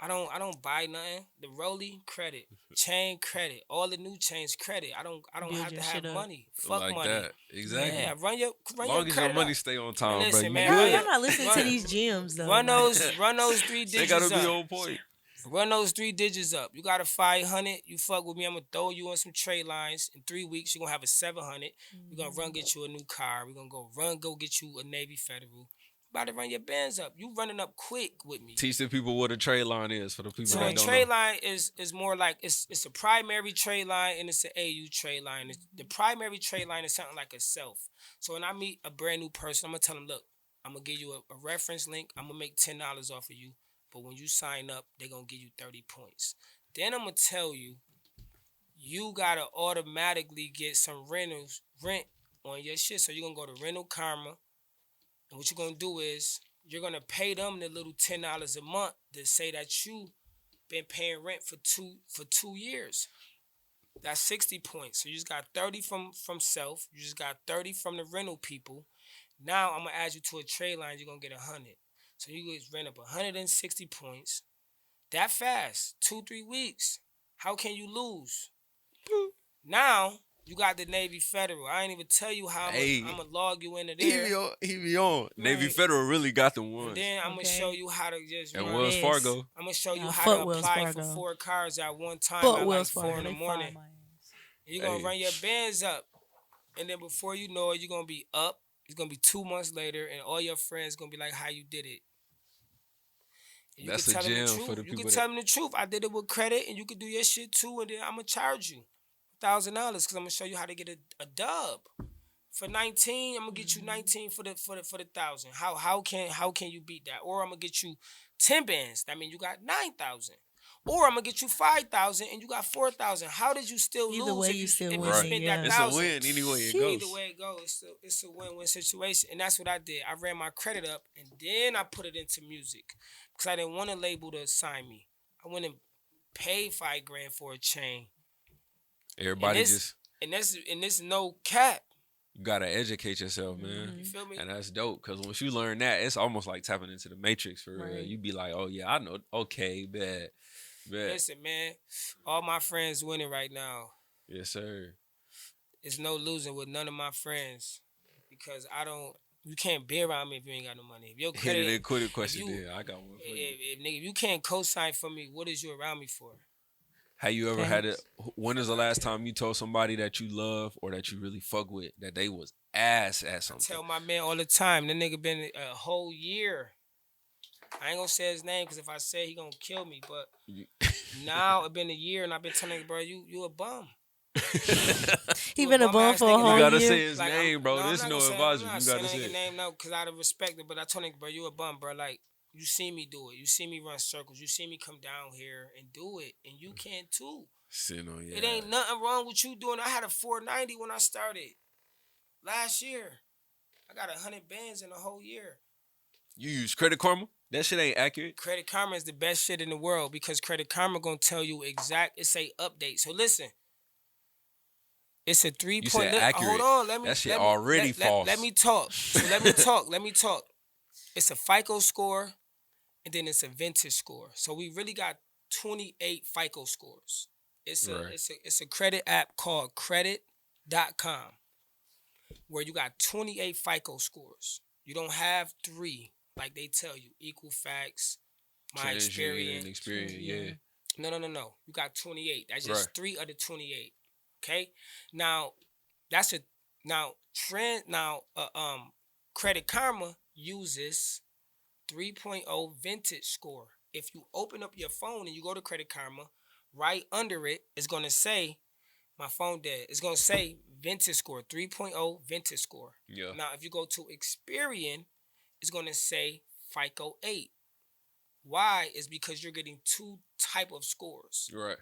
Speaker 1: I don't buy nothing. The Rolly credit, chain credit, all the new chains credit. I don't
Speaker 4: Build
Speaker 1: have to
Speaker 4: your
Speaker 1: have
Speaker 4: shit up.
Speaker 1: money. Fuck
Speaker 2: like
Speaker 1: money.
Speaker 2: that. Exactly.
Speaker 1: Yeah, run your
Speaker 2: As long as your
Speaker 1: credit
Speaker 2: money
Speaker 1: up.
Speaker 2: stay on time,
Speaker 1: Listen,
Speaker 2: bro. You
Speaker 1: man,
Speaker 2: good?
Speaker 4: Y'all not listening to
Speaker 1: Run-
Speaker 4: these gems though.
Speaker 1: Run
Speaker 4: like-
Speaker 1: those 3
Speaker 2: They
Speaker 1: digits
Speaker 2: gotta be
Speaker 1: up.
Speaker 2: on point.
Speaker 1: Run those 3 digits up. You got a 500. You fuck with me, I'm gonna throw you on some trade lines. In 3 weeks, you're gonna have a 700. We're gonna run get you a new car. We're gonna go get you a Navy Federal. About to run your bands up. You running up quick with me.
Speaker 2: Teach the people what a trade line is for the people
Speaker 1: So
Speaker 2: that
Speaker 1: a
Speaker 2: don't
Speaker 1: trade
Speaker 2: know.
Speaker 1: line is more like it's a primary trade line and it's an AU trade line. The primary trade line is something like a self. So when I meet a brand new person, I'm gonna tell them, look, I'm gonna give you a reference link. I'm gonna make $10 off of you, but when you sign up, they're gonna give you 30 points. Then I'm gonna tell you, you gotta automatically get some rent on your shit. So you're gonna go to Rental Karma, and what you're gonna do is you're gonna pay them the little $10 a month to say that you been paying rent for 2 years. That's 60 points. So you just got 30 from self. You just got 30 from the rental people. Now I'm gonna add you to a trade line. You're gonna get 100. So you guys rent up 160 points. That fast, 2-3 weeks. How can you lose? Now you got the Navy Federal. I ain't even tell you how I'm gonna log you into there.
Speaker 2: He be on. Navy Federal really got the one.
Speaker 1: And then I'm gonna show you how to just
Speaker 2: and
Speaker 1: run.
Speaker 2: Wells Fargo.
Speaker 1: I'm gonna show you
Speaker 4: Nah,
Speaker 1: how to
Speaker 4: fuck
Speaker 1: apply
Speaker 4: Wells
Speaker 1: for
Speaker 4: Fargo.
Speaker 1: 4 cars at one time
Speaker 4: Fuck
Speaker 1: at like
Speaker 4: Wells
Speaker 1: 4
Speaker 4: Fargo.
Speaker 1: in the
Speaker 4: They
Speaker 1: morning.
Speaker 4: fried my ass.
Speaker 1: And you're gonna
Speaker 2: Hey.
Speaker 1: run your bands up. And then before you know it, you're gonna be up. It's gonna be 2 months later, and all your friends gonna be like, "How you did it?" And you
Speaker 2: That's
Speaker 1: can
Speaker 2: a
Speaker 1: tell them the
Speaker 2: gem
Speaker 1: truth.
Speaker 2: for the
Speaker 1: You
Speaker 2: people
Speaker 1: can
Speaker 2: that-
Speaker 1: tell them the truth. I did it with credit, and you can do your shit too. And then I'm gonna charge you $1,000 because I'm gonna show you how to get a dub. For 19, I'm gonna get you 19 for the 1,000. How can you beat that? Or I'm gonna get you 10 bands. That means you got 9,000. Or I'm gonna get you 5,000 and you got 4,000. How did you still
Speaker 4: Either
Speaker 1: lose
Speaker 4: way,
Speaker 1: if
Speaker 4: you
Speaker 1: you
Speaker 4: still
Speaker 1: if
Speaker 4: winning,
Speaker 1: you spent
Speaker 4: yeah.
Speaker 1: that
Speaker 2: It's a
Speaker 1: 1,000?
Speaker 2: win anyway it
Speaker 4: Shit.
Speaker 2: goes.
Speaker 1: Either way it goes, it's a win-win situation, and that's what I did. I ran my credit up, and then I put it into music because I didn't want a label to sign me. I went and paid $5,000 for a chain.
Speaker 2: Everybody
Speaker 1: and
Speaker 2: just
Speaker 1: this no cap.
Speaker 2: you gotta educate yourself, man.
Speaker 1: You feel me?
Speaker 2: And that's dope because once you learn that, it's almost like tapping into the matrix for real.
Speaker 4: Right.
Speaker 2: You be like, oh yeah, I know. Okay, bet.
Speaker 1: Listen, man, all my friends winning right now.
Speaker 2: Yes, sir.
Speaker 1: It's no losing with none of my friends because you can't be around me if you ain't got no money. If your
Speaker 2: Hit
Speaker 1: credit,
Speaker 2: it and quit it question.
Speaker 1: you-
Speaker 2: Then I got one for you.
Speaker 1: if nigga, if you can't co-sign for me, what is you around me for?
Speaker 2: Have you ever had it?
Speaker 4: Thanks.
Speaker 2: When is the last time you told somebody that you love or that you really fuck with that they was ass at something?
Speaker 1: Tell my man all the time. That nigga been a whole year. I ain't gonna say his name because if I say he gonna kill me. But now it been a year and I've been telling him, bro, you a bum.
Speaker 4: He
Speaker 1: You
Speaker 4: been a
Speaker 1: bum
Speaker 4: bum
Speaker 1: ass
Speaker 4: for a
Speaker 1: nigga.
Speaker 4: whole
Speaker 2: You gotta
Speaker 4: year.
Speaker 2: say his
Speaker 1: Like,
Speaker 2: name, bro.
Speaker 1: I'm
Speaker 2: This
Speaker 1: not
Speaker 2: no
Speaker 1: gonna say-
Speaker 2: advisory.
Speaker 1: I'm not
Speaker 2: You gotta
Speaker 1: saying
Speaker 2: say
Speaker 1: that
Speaker 2: it.
Speaker 1: nigga name no because out of respect it. But I told him, bro, you a bum, bro. Like you see me do it. You see me run circles. You see me come down here and do it, and you can too.
Speaker 2: Sitting on your
Speaker 1: It ain't
Speaker 2: ass.
Speaker 1: nothing wrong with you doing. I had a 490 when I started last year. I got 100 bands in a whole year.
Speaker 2: You use Credit Karma? That shit ain't accurate.
Speaker 1: Credit Karma is the best shit in the world because Credit Karma gonna tell you exact. It's a update. So listen, it's a 3
Speaker 2: You
Speaker 1: point.
Speaker 2: said accurate.
Speaker 1: Hold on, let me.
Speaker 2: That shit
Speaker 1: let me-
Speaker 2: already
Speaker 1: let-
Speaker 2: false.
Speaker 1: Let me talk. So let me talk. Let me talk. It's a FICO score, and then it's a vintage score. So we really got 28 FICO scores. It's a
Speaker 2: Right.
Speaker 1: it's a credit app called Credit.com, where you got 28 FICO scores. You don't have 3 like they tell you. Equifax, my
Speaker 2: TransUnion
Speaker 1: experience.
Speaker 2: yeah.
Speaker 1: No. You got 28. That's just
Speaker 2: Right.
Speaker 1: 3 of the 28. Okay. Now, that's a now trend. Now, Credit Karma uses 3.0 vintage score. If you open up your phone and you go to Credit Karma, right under it is gonna say, my phone dead. It's gonna say vintage score 3.0 vintage score.
Speaker 2: Yeah.
Speaker 1: Now, if you go to Experian, it's gonna say FICO 8. Why? Is because you're getting 2 type of scores.
Speaker 2: Right.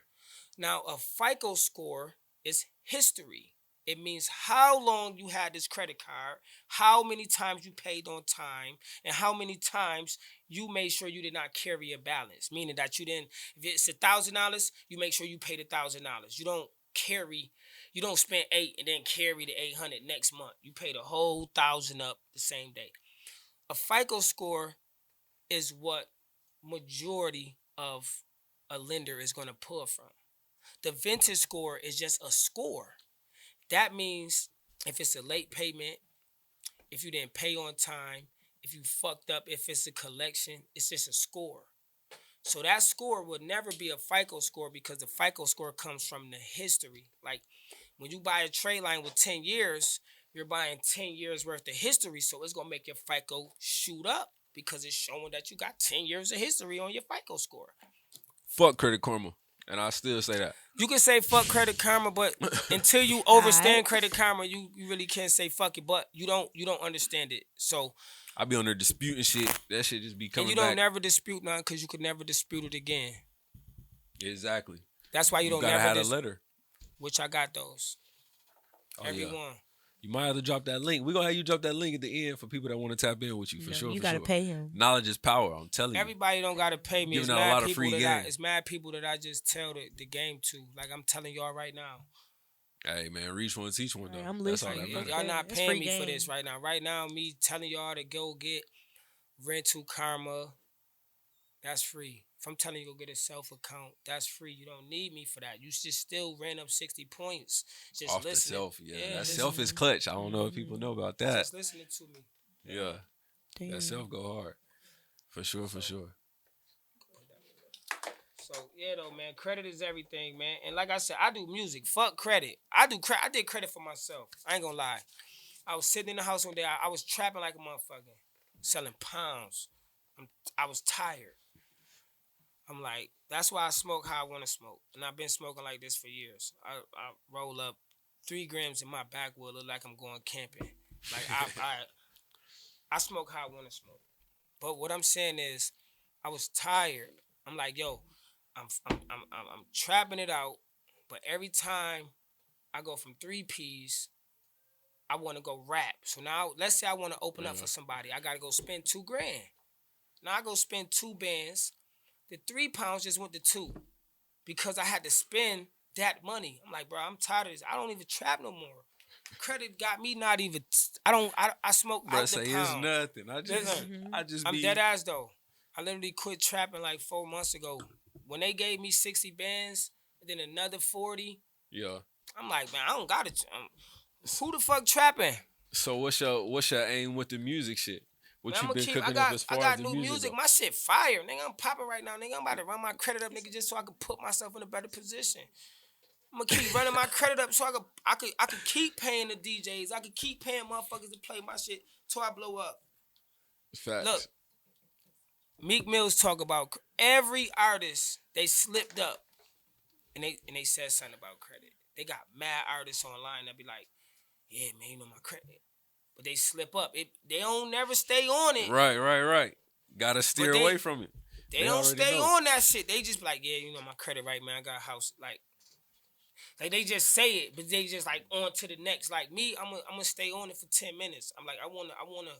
Speaker 1: Now, a FICO score is history. It means how long you had this credit card, how many times you paid on time, and how many times you made sure you did not carry a balance. Meaning that you didn't, if it's $1,000, you make sure you paid $1,000. You don't spend 8 and then carry the 800 next month. You pay the whole 1,000 up the same day. A FICO score is what majority of a lender is going to pull from. The vintage score is just a score. That means if it's a late payment, if you didn't pay on time, if you fucked up, if it's a collection, it's just a score. So that score would never be a FICO score because the FICO score comes from the history. Like when you buy a trade line with 10 years, you're buying 10 years worth of history. So it's going to make your FICO shoot up because it's showing that you got 10 years of history on your FICO score.
Speaker 2: Fuck Credit Karma. And I still say that.
Speaker 1: You can say fuck Credit Karma, but until you understand Credit Karma, you really can't say fuck it. But you don't understand it. So
Speaker 2: I be on there disputing shit. That shit just be
Speaker 1: and
Speaker 2: coming
Speaker 1: you don't
Speaker 2: back.
Speaker 1: never dispute none because you could never dispute it again.
Speaker 2: Exactly.
Speaker 1: That's why you don't
Speaker 2: gotta
Speaker 1: never
Speaker 2: have a letter.
Speaker 1: which I got those.
Speaker 2: Oh,
Speaker 1: Every
Speaker 2: yeah.
Speaker 1: one.
Speaker 2: You might have to drop that link. We're gonna have you drop that link at the end for people that want to tap in with you for sure.
Speaker 4: You
Speaker 2: for
Speaker 4: gotta
Speaker 2: sure.
Speaker 4: pay him.
Speaker 2: Knowledge is power. I'm telling you.
Speaker 1: Everybody don't gotta pay me.
Speaker 2: Giving
Speaker 1: It's
Speaker 2: out a
Speaker 1: mad
Speaker 2: lot of
Speaker 1: people
Speaker 2: free
Speaker 1: that
Speaker 2: game.
Speaker 1: it's mad people that I just tell the game to. Like I'm telling y'all right now.
Speaker 2: Hey man, reach one, teach one though.
Speaker 4: Hey, I'm
Speaker 2: That's all
Speaker 4: listening.
Speaker 2: that
Speaker 1: Y'all
Speaker 2: matters.
Speaker 1: not
Speaker 4: It's
Speaker 1: paying
Speaker 4: free
Speaker 1: me for
Speaker 4: game.
Speaker 1: this right now. Right now, me telling y'all to go get rental karma, that's free. If I'm telling you go get a self account, that's free. You don't need me for that. You just still ran up 60 points. Just
Speaker 2: Off
Speaker 1: listening.
Speaker 2: the self, yeah. That
Speaker 1: listening.
Speaker 2: self is clutch. I don't know if people know about that.
Speaker 1: Just listening to me.
Speaker 2: Yeah,
Speaker 4: Damn.
Speaker 2: that self go hard. For sure, for sure.
Speaker 1: So yeah, though, man, credit is everything, man. And like I said, I do music. Fuck credit. I did credit for myself. I ain't gonna lie. I was sitting in the house one day. I was trapping like a motherfucker, selling pounds. I was tired. I'm like, that's why I smoke how I want to smoke, and I've been smoking like this for years. I roll up 3 grams in my backwood, look like I'm going camping. Like I smoke how I want to smoke. But what I'm saying is, I was tired. I'm like, yo, I'm trapping it out, but every time I go from 3 P's, I want to go rap. So now, let's say I want to open up for somebody. I got to go spend 2 grand. Now I go spend 2 bands. The 3 pounds just went to 2 because I had to spend that money. I'm like, bro, I'm tired of this. I don't even trap no more. Credit got me not even. I smoke
Speaker 2: Bro,
Speaker 1: out the
Speaker 2: say
Speaker 1: pound.
Speaker 2: it's nothing. I just
Speaker 1: I'm
Speaker 2: be
Speaker 1: dead ass though. I literally quit trapping like 4 months ago. When they gave me 60 bands, and then another 40,
Speaker 2: Yeah.
Speaker 1: I'm like, man, I don't got it. Who the fuck trapping?
Speaker 2: So what's your aim with the music shit? What
Speaker 1: Man,
Speaker 2: you
Speaker 1: I'ma
Speaker 2: been
Speaker 1: keep.
Speaker 2: cooking
Speaker 1: I
Speaker 2: up as far
Speaker 1: got
Speaker 2: as the
Speaker 1: new music.
Speaker 2: go?
Speaker 1: My shit fire, nigga. I'm popping right now, nigga. I'm about to run my credit up, nigga, just so I can put myself in a better position. I'm gonna keep running my credit up so I could keep paying the DJs. I could keep paying motherfuckers to play my shit till I blow up.
Speaker 2: Facts.
Speaker 1: Look, Meek Mill's talk about every artist they slipped up, and they said something about credit. They got mad artists online that be like, yeah, man, you know my credit, but they slip up. They don't never stay on it.
Speaker 2: Right. Gotta steer
Speaker 1: they-
Speaker 2: away from it.
Speaker 1: They don't
Speaker 2: already
Speaker 1: stay
Speaker 2: know.
Speaker 1: on that shit. They just be like, yeah, you know my credit right, man. I got a house. Like they just say it, but they just like on to the next. Like me, I'm gonna stay on it for 10 minutes. I'm like, I wanna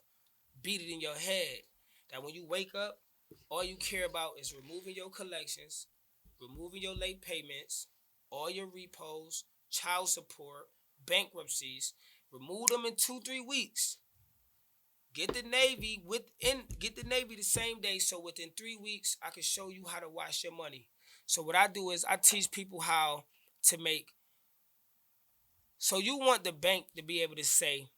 Speaker 1: beat it in your head that when you wake up, all you care about is removing your collections, removing your late payments, all your repos, child support, bankruptcies. Remove them in 2-3 weeks. Get the Navy the same day, so within 3 weeks I can show you how to wash your money. So what I do is I teach people how to make. So you want the bank to be able to say,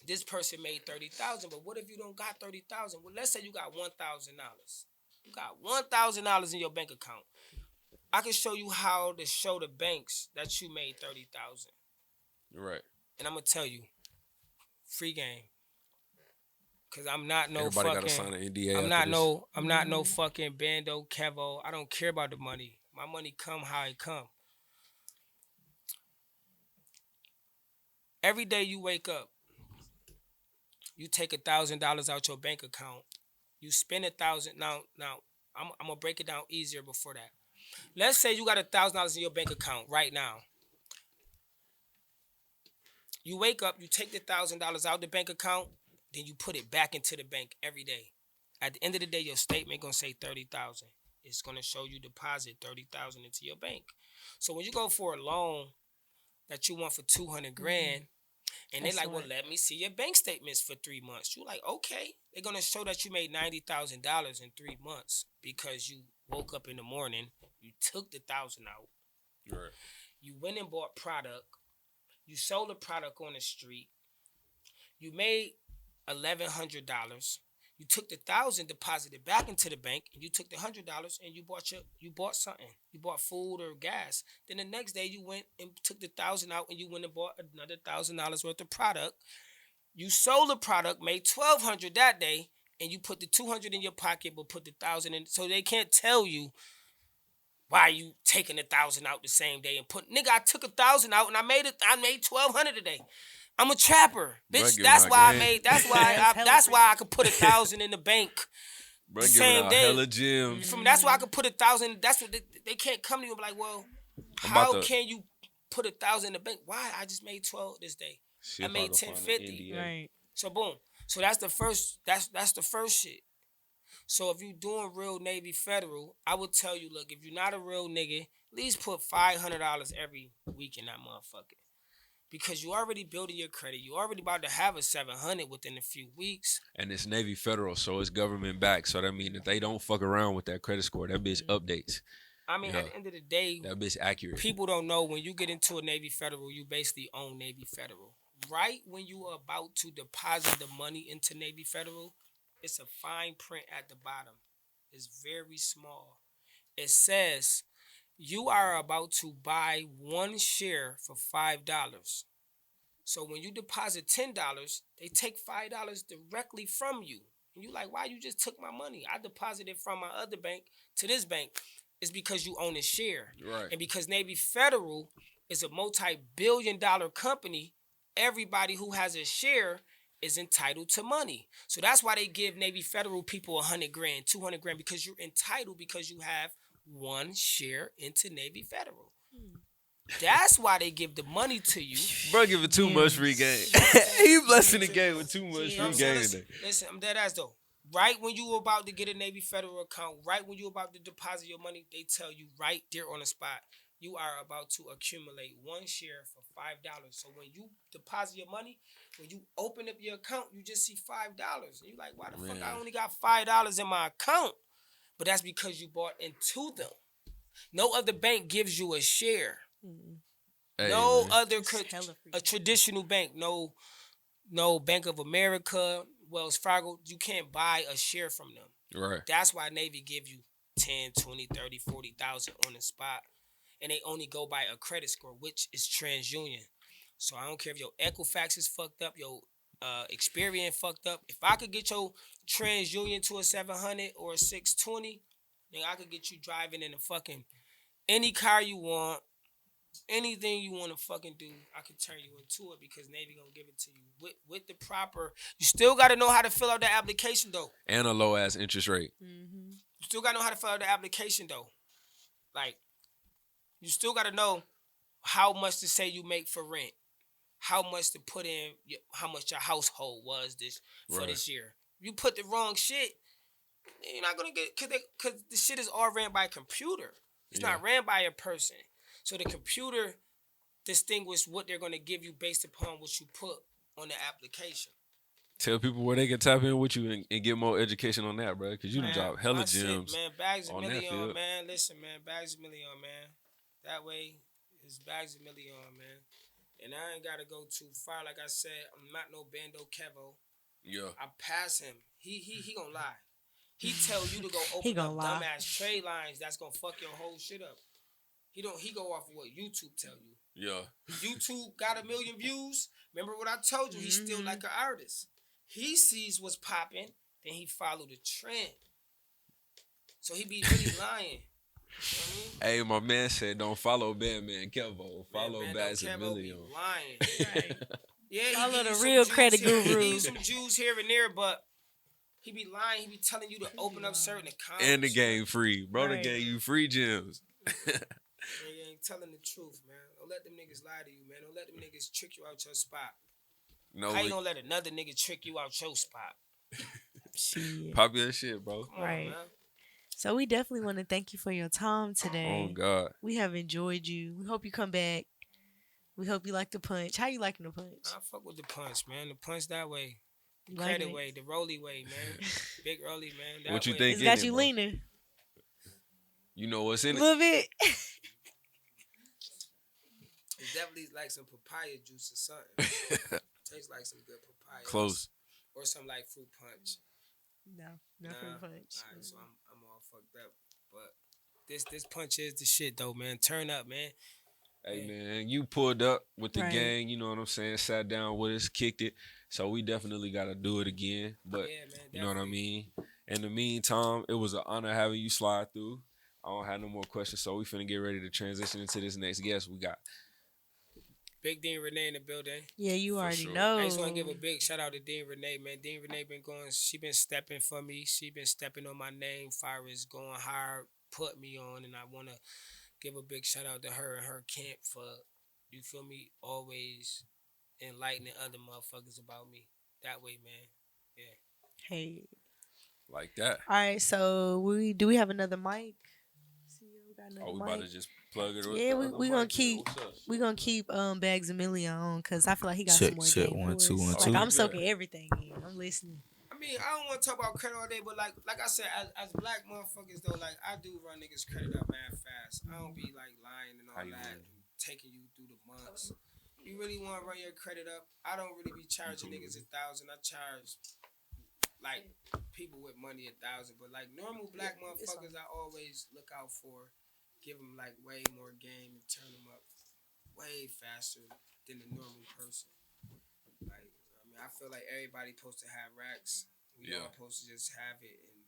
Speaker 1: this person made $30,000, but what if you don't got $30,000? Well, let's say you got $1,000. You got $1,000 in your bank account. I can show you how to show the banks that you made $30,000,
Speaker 2: Right.
Speaker 1: and I'm gonna tell you, free game. Cause I'm not no
Speaker 2: Everybody
Speaker 1: fucking.
Speaker 2: gotta sign an NDA.
Speaker 1: I'm
Speaker 2: after
Speaker 1: not
Speaker 2: this.
Speaker 1: no. I'm not no fucking Bando Kevo. I don't care about the money. My money come how it come. Every day you wake up, you take $1,000 out your bank account. You spend $1,000. Now I'm gonna break it down easier before that. Let's say you got $1,000 in your bank account right now. You wake up, you take the $1,000 out the bank account, then you put it back into the bank every day. At the end of the day, your statement gonna say 30,000. It's gonna show you deposit 30,000 into your bank. So when you go for a loan that you want for 200 grand, and they're
Speaker 4: That's
Speaker 1: like, well,
Speaker 4: smart.
Speaker 1: let me see your bank statements for 3 months. You're like, okay. They're gonna show that you made $90,000 in 3 months because you woke up in the morning, you took the 1,000 out,
Speaker 2: Right.
Speaker 1: you went and bought product, you sold the product on the street, you made $1,100. You took the 1,000, deposited back into the bank, and you took the $100 and you bought something. You bought food or gas. Then the next day you went and took the 1,000 out and you went and bought another $1,000 worth of product. You sold the product, made $1,200 that day, and you put the 200 in your pocket, but put the 1,000 in. So they can't tell you why you taking the 1,000 out the same day and put. Nigga, I took 1,000 out and I made 1,200 today. I'm a trapper, bitch.
Speaker 2: Bruh,
Speaker 1: That's
Speaker 2: giving
Speaker 1: why
Speaker 2: out
Speaker 1: I
Speaker 2: game.
Speaker 1: made. That's
Speaker 4: That's
Speaker 1: why I could put 1,000 in the bank.
Speaker 2: Bro,
Speaker 1: The
Speaker 2: giving
Speaker 1: same
Speaker 2: out
Speaker 1: day.
Speaker 2: hella gems.
Speaker 1: From that's why I could put 1,000. That's what they can't come to you and be like, well,
Speaker 2: I'm
Speaker 1: how
Speaker 2: about to-
Speaker 1: can you put 1,000 in the bank. Why? I just made 12 this day.
Speaker 2: See
Speaker 1: I
Speaker 2: if
Speaker 1: made
Speaker 2: can find an
Speaker 1: 1050.
Speaker 2: NDA.
Speaker 4: Right.
Speaker 1: So boom. So that's the first. That's the first shit. So if you doing real Navy Federal, I would tell you, look, if you're not a real nigga, at least put $500 every week in that motherfucker. Because you already building your credit. You already about to have a 700 within a few weeks.
Speaker 2: And it's Navy Federal, so it's government backed. So that means that they don't fuck around with that credit score. That bitch updates.
Speaker 1: I mean,
Speaker 2: Yeah.
Speaker 1: at the end of the day,
Speaker 2: That bitch accurate.
Speaker 1: people don't know when you get into a Navy Federal, you basically own Navy Federal. Right when you are about to deposit the money into Navy Federal, it's a fine print at the bottom. It's very small. It says you are about to buy one share for $5. So when you deposit $10, they take $5 directly from you. And you like, why you just took my money? I deposited from my other bank to this bank. It's because you own a share.
Speaker 2: Right.
Speaker 1: And because Navy Federal is a multi-billion-dollar company, everybody who has a share is entitled to money. So that's why they give Navy Federal people 100 grand, 200 grand, because you're entitled because you have one share into Navy Federal. That's why they give the money to you.
Speaker 2: Bro, give it too much free game. He blessing the game with too much free game.
Speaker 1: Listen, I'm dead ass though. Right when you were about to get a Navy Federal account, right when you were about to deposit your money, they tell you right there on the spot, you are about to accumulate one share for $5. So when you deposit your money, when you open up your account, you just see $5. And you're like, why the fuck I only got $5 in my account? But that's because you bought into them. No other bank gives you a share.
Speaker 2: Hey,
Speaker 1: No
Speaker 2: man.
Speaker 1: other
Speaker 4: It's hella free.
Speaker 1: a traditional bank, no Bank of America, Wells Fargo, you can't buy a share from them.
Speaker 2: Right.
Speaker 1: That's why Navy give you 10, 20, 30, 40,000 on the spot. And they only go by a credit score, which is TransUnion. So I don't care if your Equifax is fucked up, your Experian fucked up. If I could get your TransUnion to a 700 or a 620, then I could get you driving in a fucking any car you want. Anything you want to fucking do, I can turn you into it because Navy gonna give it to you with the proper. You still gotta know how to fill out the application though.
Speaker 2: And a low ass interest rate.
Speaker 1: You still gotta know how to fill out the application though. Like, you still gotta know how much to say you make for rent, how much to put in, how much your household was for this year. You put the wrong shit, you're not gonna get because the shit is all ran by a computer. It's not ran by a person. So the computer distinguishes what they're going to give you based upon what you put on the application.
Speaker 2: Tell people where they can tap in with you and get more education on that, bro. Because you done
Speaker 1: Man,
Speaker 2: drop hella
Speaker 1: that's it,
Speaker 2: gems.
Speaker 1: man,
Speaker 2: on that
Speaker 1: Bagzamilleon,
Speaker 2: field.
Speaker 1: man. Listen, man, Bagzamilleon, man. That way, it's Bagzamilleon, man. And I ain't got to go too far. Like I said, I'm not no Bando Kevo.
Speaker 2: Yeah.
Speaker 1: I pass him. He gonna lie. He tell you to go
Speaker 4: He
Speaker 1: open
Speaker 4: gonna
Speaker 1: up
Speaker 4: lie.
Speaker 1: dumbass trade lines that's gonna fuck your whole shit up. He go off of what YouTube tell you.
Speaker 2: Yeah.
Speaker 1: YouTube got 1 million views. Remember what I told you? He's still like an artist. He sees what's popping, then he follow the trend. So he be really lying. You know what
Speaker 2: Hey, my man said don't follow Bandman Kevo. Follow
Speaker 1: I mean? Man, Kevo be
Speaker 2: Bagzamilleon.
Speaker 1: lying. Yeah, he
Speaker 4: Follow
Speaker 1: give
Speaker 4: the
Speaker 1: you some
Speaker 4: real
Speaker 1: Jews
Speaker 4: credit
Speaker 1: here- He
Speaker 4: guru.
Speaker 1: give you some Jews here and there, but he be lying. He be telling you to open up certain accounts.
Speaker 2: And the game free. Bro, the
Speaker 4: Right.
Speaker 2: game you free gems.
Speaker 1: Man, you ain't telling the truth, man. Don't let them niggas lie to you, man. Don't let them niggas trick you out your spot.
Speaker 2: No,
Speaker 1: How you gonna let another nigga trick you out your spot?
Speaker 4: Shit.
Speaker 2: popular shit, bro.
Speaker 1: Come on,
Speaker 4: Right.
Speaker 1: man.
Speaker 4: So we definitely want to thank you for your time today.
Speaker 2: Oh, God.
Speaker 4: We have enjoyed you. We hope you come back. We hope you like the punch. How you liking the punch?
Speaker 1: I fuck with the punch, man. The punch that way. The
Speaker 4: You like
Speaker 1: credit
Speaker 4: it?
Speaker 1: way. The rolly way, man. Big rolly, man. That
Speaker 2: What you
Speaker 1: way.
Speaker 2: think?
Speaker 4: It's got
Speaker 2: in it,
Speaker 4: you
Speaker 2: bro.
Speaker 4: leaning
Speaker 2: You know what's in
Speaker 4: a
Speaker 2: it?
Speaker 4: little bit.
Speaker 1: It's definitely like some papaya juice or something. Tastes like some good papaya.
Speaker 2: Close.
Speaker 1: Or some like fruit punch.
Speaker 4: No, no fruit punch.
Speaker 1: Alright, so I'm all fucked up. But this punch is the shit though, man. Turn up, man.
Speaker 2: Hey, man, you pulled up with the
Speaker 4: Right.
Speaker 2: gang, you know what I'm saying? Sat down with us, kicked it. So we definitely got to do it again. But
Speaker 1: Yeah, man.
Speaker 2: you know what I
Speaker 1: definitely.
Speaker 2: mean? In the meantime, it was an honor having you slide through. I don't have no more questions, so we finna get ready to transition into this next guest we got.
Speaker 1: Big Dean Renee in the building.
Speaker 4: Yeah, you
Speaker 2: For
Speaker 4: already
Speaker 2: sure.
Speaker 4: know.
Speaker 1: I just want to give a big shout out to Dean Renee, man. Dean Renee been going, she been stepping for me. She been stepping on my name. Fire is going hard, put me on, and I want to give a big shout out to her and her camp for you feel me, always enlightening other motherfuckers about me. That way, man. Yeah.
Speaker 4: Hey.
Speaker 2: Like that.
Speaker 4: All right, so we have another mic? See, we got another
Speaker 2: Oh, we
Speaker 4: mic.
Speaker 2: about to just plug it with
Speaker 4: Yeah,
Speaker 2: the
Speaker 4: we
Speaker 2: other
Speaker 4: we
Speaker 2: mic,
Speaker 4: gonna
Speaker 2: man.
Speaker 4: keep
Speaker 2: What's up?
Speaker 4: we gonna keep Bagzamilleon on because I feel like he got
Speaker 6: Check,
Speaker 4: some more
Speaker 6: check,
Speaker 4: game
Speaker 6: 1,
Speaker 4: for
Speaker 6: 2,
Speaker 4: us.
Speaker 6: 1,
Speaker 4: Like
Speaker 6: 2.
Speaker 4: I'm
Speaker 2: Yeah.
Speaker 4: soaking everything in. I'm listening.
Speaker 1: I mean, I don't want to talk about credit all day, but like I said, as black motherfuckers though, like I do run niggas credit up mad fast. I don't be like lying and all
Speaker 2: How you
Speaker 1: that,
Speaker 2: doing?
Speaker 1: and taking you through the months. You really want to run your credit up? I don't really be charging niggas 1,000. I charge like people with money 1,000, but like normal black motherfuckers, I always look out for, give them like way more game and turn them up way faster than the normal person. Like, I mean, I feel like everybody supposed to have racks. We
Speaker 2: Yeah.
Speaker 1: all supposed to just have it, and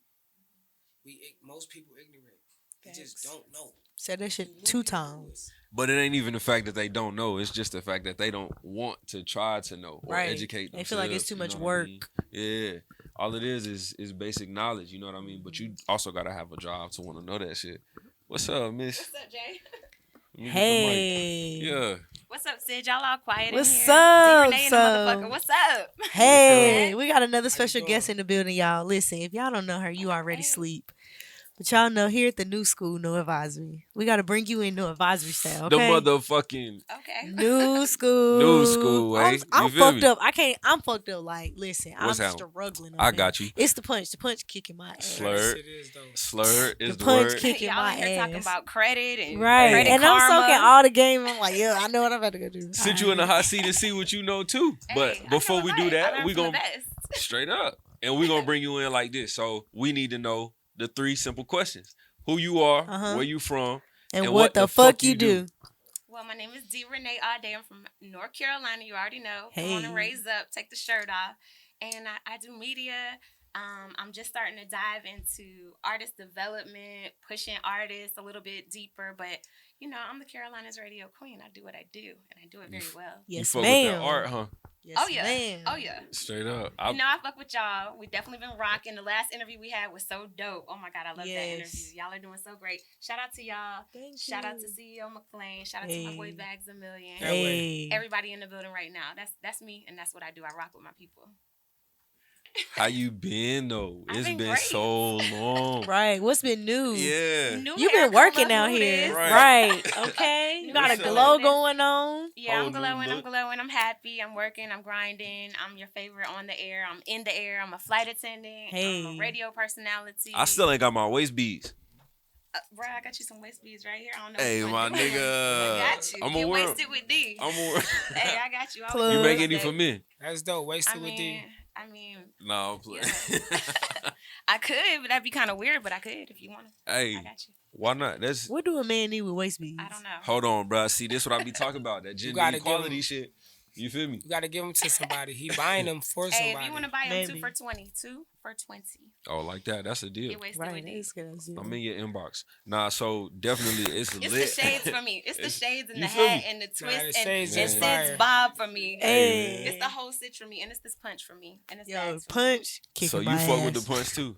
Speaker 1: most people ignorant. They just
Speaker 4: Facts.
Speaker 1: don't know.
Speaker 4: Said that
Speaker 1: You
Speaker 4: shit
Speaker 1: knew
Speaker 4: 2
Speaker 1: you knew
Speaker 4: times.
Speaker 2: But it ain't even the fact that they don't know. It's just the fact that they don't want to try to know or
Speaker 4: Right.
Speaker 2: educate
Speaker 4: They feel like it's
Speaker 2: themselves,
Speaker 4: too
Speaker 2: you
Speaker 4: much
Speaker 2: know what I mean?
Speaker 4: work.
Speaker 2: Yeah. All it is basic knowledge, you know what I mean? But you also got to have a job to want to know that shit. What's up, miss?
Speaker 7: What's up, Jay?
Speaker 2: Let me get the mic.
Speaker 4: Hey.
Speaker 2: Yeah.
Speaker 7: What's up, Sid? Y'all all quiet
Speaker 4: What's
Speaker 7: in here.
Speaker 4: up,
Speaker 7: Drenee and the motherfucker. What's up?
Speaker 4: Hey, we got another
Speaker 1: How you
Speaker 4: special guest
Speaker 1: doing?
Speaker 4: in the building, y'all. Listen, if y'all don't know her, you already
Speaker 7: Hey.
Speaker 4: sleep. But y'all know here at the new school, No Advisory, we got to bring you in No Advisory style,
Speaker 2: The
Speaker 4: okay?
Speaker 2: motherfucking
Speaker 7: Okay.
Speaker 4: New school.
Speaker 2: New school, eh?
Speaker 4: I'm
Speaker 2: You feel
Speaker 4: fucked
Speaker 2: me?
Speaker 4: up. I'm fucked up. Like, listen,
Speaker 2: What's
Speaker 4: I'm
Speaker 2: happening?
Speaker 4: struggling.
Speaker 2: I
Speaker 4: up
Speaker 2: got
Speaker 4: here.
Speaker 2: you.
Speaker 4: It's the punch. The punch kicking my ass.
Speaker 2: Slur.
Speaker 1: Yes, it is though.
Speaker 2: Slur is the
Speaker 4: punch
Speaker 2: word.
Speaker 4: kick-
Speaker 7: Y'all
Speaker 4: my
Speaker 7: in here talking
Speaker 4: ass.
Speaker 7: about credit and
Speaker 4: Right.
Speaker 7: credit
Speaker 4: And
Speaker 7: karma.
Speaker 4: I'm soaking all the game. I'm like, yeah, I know what I'm about to go do.
Speaker 2: Sit you in the hot seat and see what you know too. But
Speaker 7: Hey, I
Speaker 2: before
Speaker 7: know
Speaker 2: we
Speaker 7: a
Speaker 2: do
Speaker 7: lot. I
Speaker 2: that,
Speaker 7: learned
Speaker 2: we
Speaker 7: from the
Speaker 2: gonna
Speaker 7: best.
Speaker 2: straight up. And we're gonna bring you in like this. So we need to know the 3 simple questions. Who you are,
Speaker 4: Uh-huh.
Speaker 2: where you from,
Speaker 4: And what the fuck you do?
Speaker 7: Well, my name is Dreneeallday. I'm from North Carolina. You already know. Come on and
Speaker 4: Hey.
Speaker 7: raise up. Take the shirt off. And I do media. I'm just starting to dive into artist development, pushing artists a little bit deeper. But, you know, I'm the Carolinas radio queen. I do what I do, and I do it very well.
Speaker 2: You
Speaker 4: Yes,
Speaker 2: fuck
Speaker 4: ma'am.
Speaker 2: with that art, huh?
Speaker 4: Yes,
Speaker 7: Oh, yeah.
Speaker 4: ma'am.
Speaker 7: Oh, yeah.
Speaker 2: Straight up.
Speaker 7: You know, I fuck with y'all. We definitely been rocking. The last interview we had was so dope. Oh my God, I love that
Speaker 4: Yes.
Speaker 7: interview. Y'all are doing so great. Shout out to y'all.
Speaker 4: Thank
Speaker 7: Shout out to
Speaker 4: you.
Speaker 7: CEO McLean. Shout out to my boy
Speaker 4: Hey.
Speaker 7: Bagzamilleon.
Speaker 1: That way.
Speaker 4: Hey.
Speaker 7: Everybody in the building right now. That's me, and that's what I do. I rock with my people.
Speaker 2: How you been though?
Speaker 7: I've
Speaker 2: It's
Speaker 7: been
Speaker 2: been
Speaker 7: great.
Speaker 2: so long.
Speaker 4: Right. What's been new?
Speaker 2: Yeah.
Speaker 7: New
Speaker 4: You've
Speaker 7: hair
Speaker 4: been working
Speaker 7: color,
Speaker 4: out
Speaker 7: who
Speaker 4: here.
Speaker 7: this?
Speaker 4: Right. Okay. You
Speaker 7: New
Speaker 4: got a
Speaker 7: hair
Speaker 4: glow
Speaker 7: color.
Speaker 4: going on.
Speaker 7: Yeah,
Speaker 2: Whole
Speaker 7: I'm
Speaker 2: new
Speaker 7: glowing. I'm
Speaker 2: look.
Speaker 7: glowing. I'm happy. I'm working. I'm grinding. I'm your favorite on the air. I'm in the air. I'm a flight attendant. I'm
Speaker 4: Hey.
Speaker 7: a radio personality.
Speaker 2: I still ain't got my waist beads.
Speaker 7: Bro, I got you some waist beads right here. I don't know.
Speaker 2: Hey,
Speaker 7: what you
Speaker 2: my
Speaker 7: wanna do.
Speaker 2: nigga.
Speaker 7: I got you.
Speaker 2: I'm
Speaker 7: Get
Speaker 2: a worm.
Speaker 7: wasted with D.
Speaker 2: I'm a
Speaker 7: Hey, I got you. I
Speaker 4: Plug.
Speaker 7: was
Speaker 2: You
Speaker 7: doing
Speaker 2: make
Speaker 7: my
Speaker 2: any for
Speaker 7: thing.
Speaker 2: men?
Speaker 1: That's dope. Wasted
Speaker 7: I
Speaker 1: with D.
Speaker 7: mean,
Speaker 2: No, I'm playing.
Speaker 7: I could, but that'd be kind of weird. But I could if you want to.
Speaker 2: Hey,
Speaker 7: I got you.
Speaker 2: why not? That's
Speaker 4: What do a man need with waist beads?
Speaker 7: I don't know.
Speaker 2: hold on, bro. See, this what I be talking about. That gender
Speaker 1: gotta give
Speaker 2: equality
Speaker 1: him-
Speaker 2: shit. You feel me?
Speaker 1: You gotta give them to somebody. He buying them for
Speaker 7: Hey,
Speaker 1: somebody.
Speaker 7: if you want to buy them
Speaker 4: Maybe.
Speaker 7: 2 for 20, 2 for 20.
Speaker 2: Oh, like that. That's a deal.
Speaker 7: Get wasted
Speaker 4: Right.
Speaker 7: with D.
Speaker 4: That's good. That's good.
Speaker 2: I'm in your inbox. Nah, so definitely it's
Speaker 7: It's
Speaker 2: lit.
Speaker 7: the shades for me. It's the shades and
Speaker 2: you
Speaker 7: the
Speaker 2: feel
Speaker 7: hat
Speaker 2: me?
Speaker 7: and the
Speaker 1: Nah,
Speaker 7: twist
Speaker 1: the
Speaker 7: and
Speaker 1: shades
Speaker 2: is
Speaker 7: Sid's
Speaker 1: fire.
Speaker 7: bob for me.
Speaker 4: Hey.
Speaker 7: It's the whole sit for me, and it's this punch for me, and it's
Speaker 4: Yo,
Speaker 7: bags for me.
Speaker 4: punch.
Speaker 2: So
Speaker 4: Kicking
Speaker 2: you
Speaker 4: my
Speaker 2: fuck
Speaker 4: ass.
Speaker 2: with the punch too.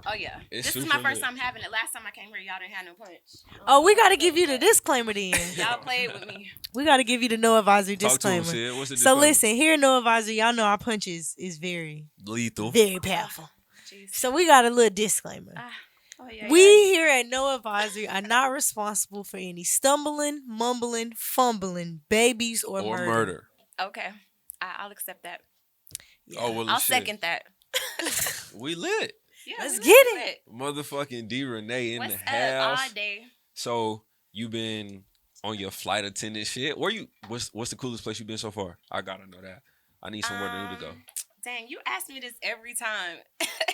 Speaker 7: Oh yeah,
Speaker 2: It's
Speaker 7: this is
Speaker 2: super
Speaker 7: my first
Speaker 2: lit.
Speaker 7: time having it. Last time I came here, y'all didn't have no punch.
Speaker 4: Oh, we got to give you the disclaimer then.
Speaker 7: Y'all played with me.
Speaker 4: We got to give you the no advisory
Speaker 2: Talk to him,
Speaker 4: disclaimer.
Speaker 2: Sid. What's the
Speaker 4: So
Speaker 2: disclaimer?
Speaker 4: listen, here at No Advisory, y'all know our punches is very,
Speaker 2: Lethal.
Speaker 4: very powerful.
Speaker 7: Jeez.
Speaker 4: So we got a little disclaimer.
Speaker 7: Oh yeah.
Speaker 4: We here at No Advisory are not responsible for any stumbling, mumbling, fumbling, babies, or murder.
Speaker 7: Yeah. Okay, I'll accept that.
Speaker 4: Yeah.
Speaker 2: Oh well,
Speaker 7: I'll
Speaker 2: shit.
Speaker 7: second that.
Speaker 2: We lit.
Speaker 7: Yeah,
Speaker 4: Let's
Speaker 7: we
Speaker 4: get
Speaker 7: lit.
Speaker 4: it.
Speaker 2: Motherfucking Drenee in
Speaker 7: What's
Speaker 2: the
Speaker 7: up
Speaker 2: house.
Speaker 7: all day?
Speaker 2: So you been on your flight attendant shit? Where you? What's the coolest place you been so far? I gotta know that. I need somewhere new to go.
Speaker 7: Dang, you ask me this every time,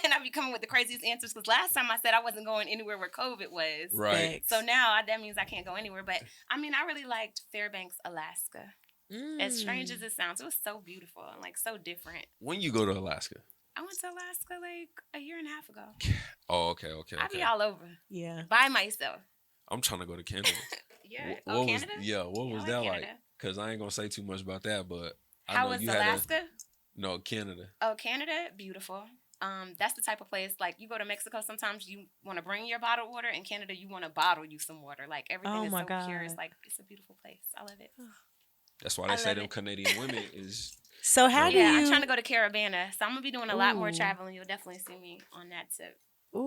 Speaker 7: and I be coming with the craziest answers. Because last time I said I wasn't going anywhere where COVID was.
Speaker 2: Right.
Speaker 4: Facts.
Speaker 7: So now that means I can't go anywhere. But I mean, I really liked Fairbanks, Alaska. As strange as it sounds, it was so beautiful and like so different.
Speaker 2: When you go to Alaska?
Speaker 7: I went to Alaska like a year and a half ago.
Speaker 2: Oh, okay.
Speaker 7: I be all over
Speaker 4: Yeah.
Speaker 7: by myself.
Speaker 2: I'm trying to go to Canada.
Speaker 7: Yeah.
Speaker 2: What
Speaker 7: Oh,
Speaker 2: was
Speaker 7: Canada?
Speaker 2: what
Speaker 7: Yeah,
Speaker 2: was
Speaker 7: I
Speaker 2: that
Speaker 7: like
Speaker 2: like?
Speaker 7: Canada.
Speaker 2: Cause I ain't gonna say too much about that, but I
Speaker 7: How
Speaker 2: know
Speaker 7: was
Speaker 2: you had
Speaker 7: Alaska?
Speaker 2: no Canada.
Speaker 7: Oh, Canada, beautiful. That's the type of place like you go to Mexico. Sometimes you want to bring your bottled water. In Canada, you want to bottle you some water. Like everything
Speaker 4: Oh
Speaker 7: is
Speaker 4: my
Speaker 7: so pure. It's
Speaker 4: God.
Speaker 7: like it's a beautiful place. I love it.
Speaker 2: That's why
Speaker 7: I
Speaker 2: they say
Speaker 7: love
Speaker 2: them
Speaker 7: it.
Speaker 2: Canadian women is.
Speaker 4: So how do
Speaker 7: Yeah,
Speaker 4: you?
Speaker 7: I'm trying to go to Caravana, so I'm gonna be doing a lot more
Speaker 4: Ooh.
Speaker 7: traveling. You'll definitely see me on that tip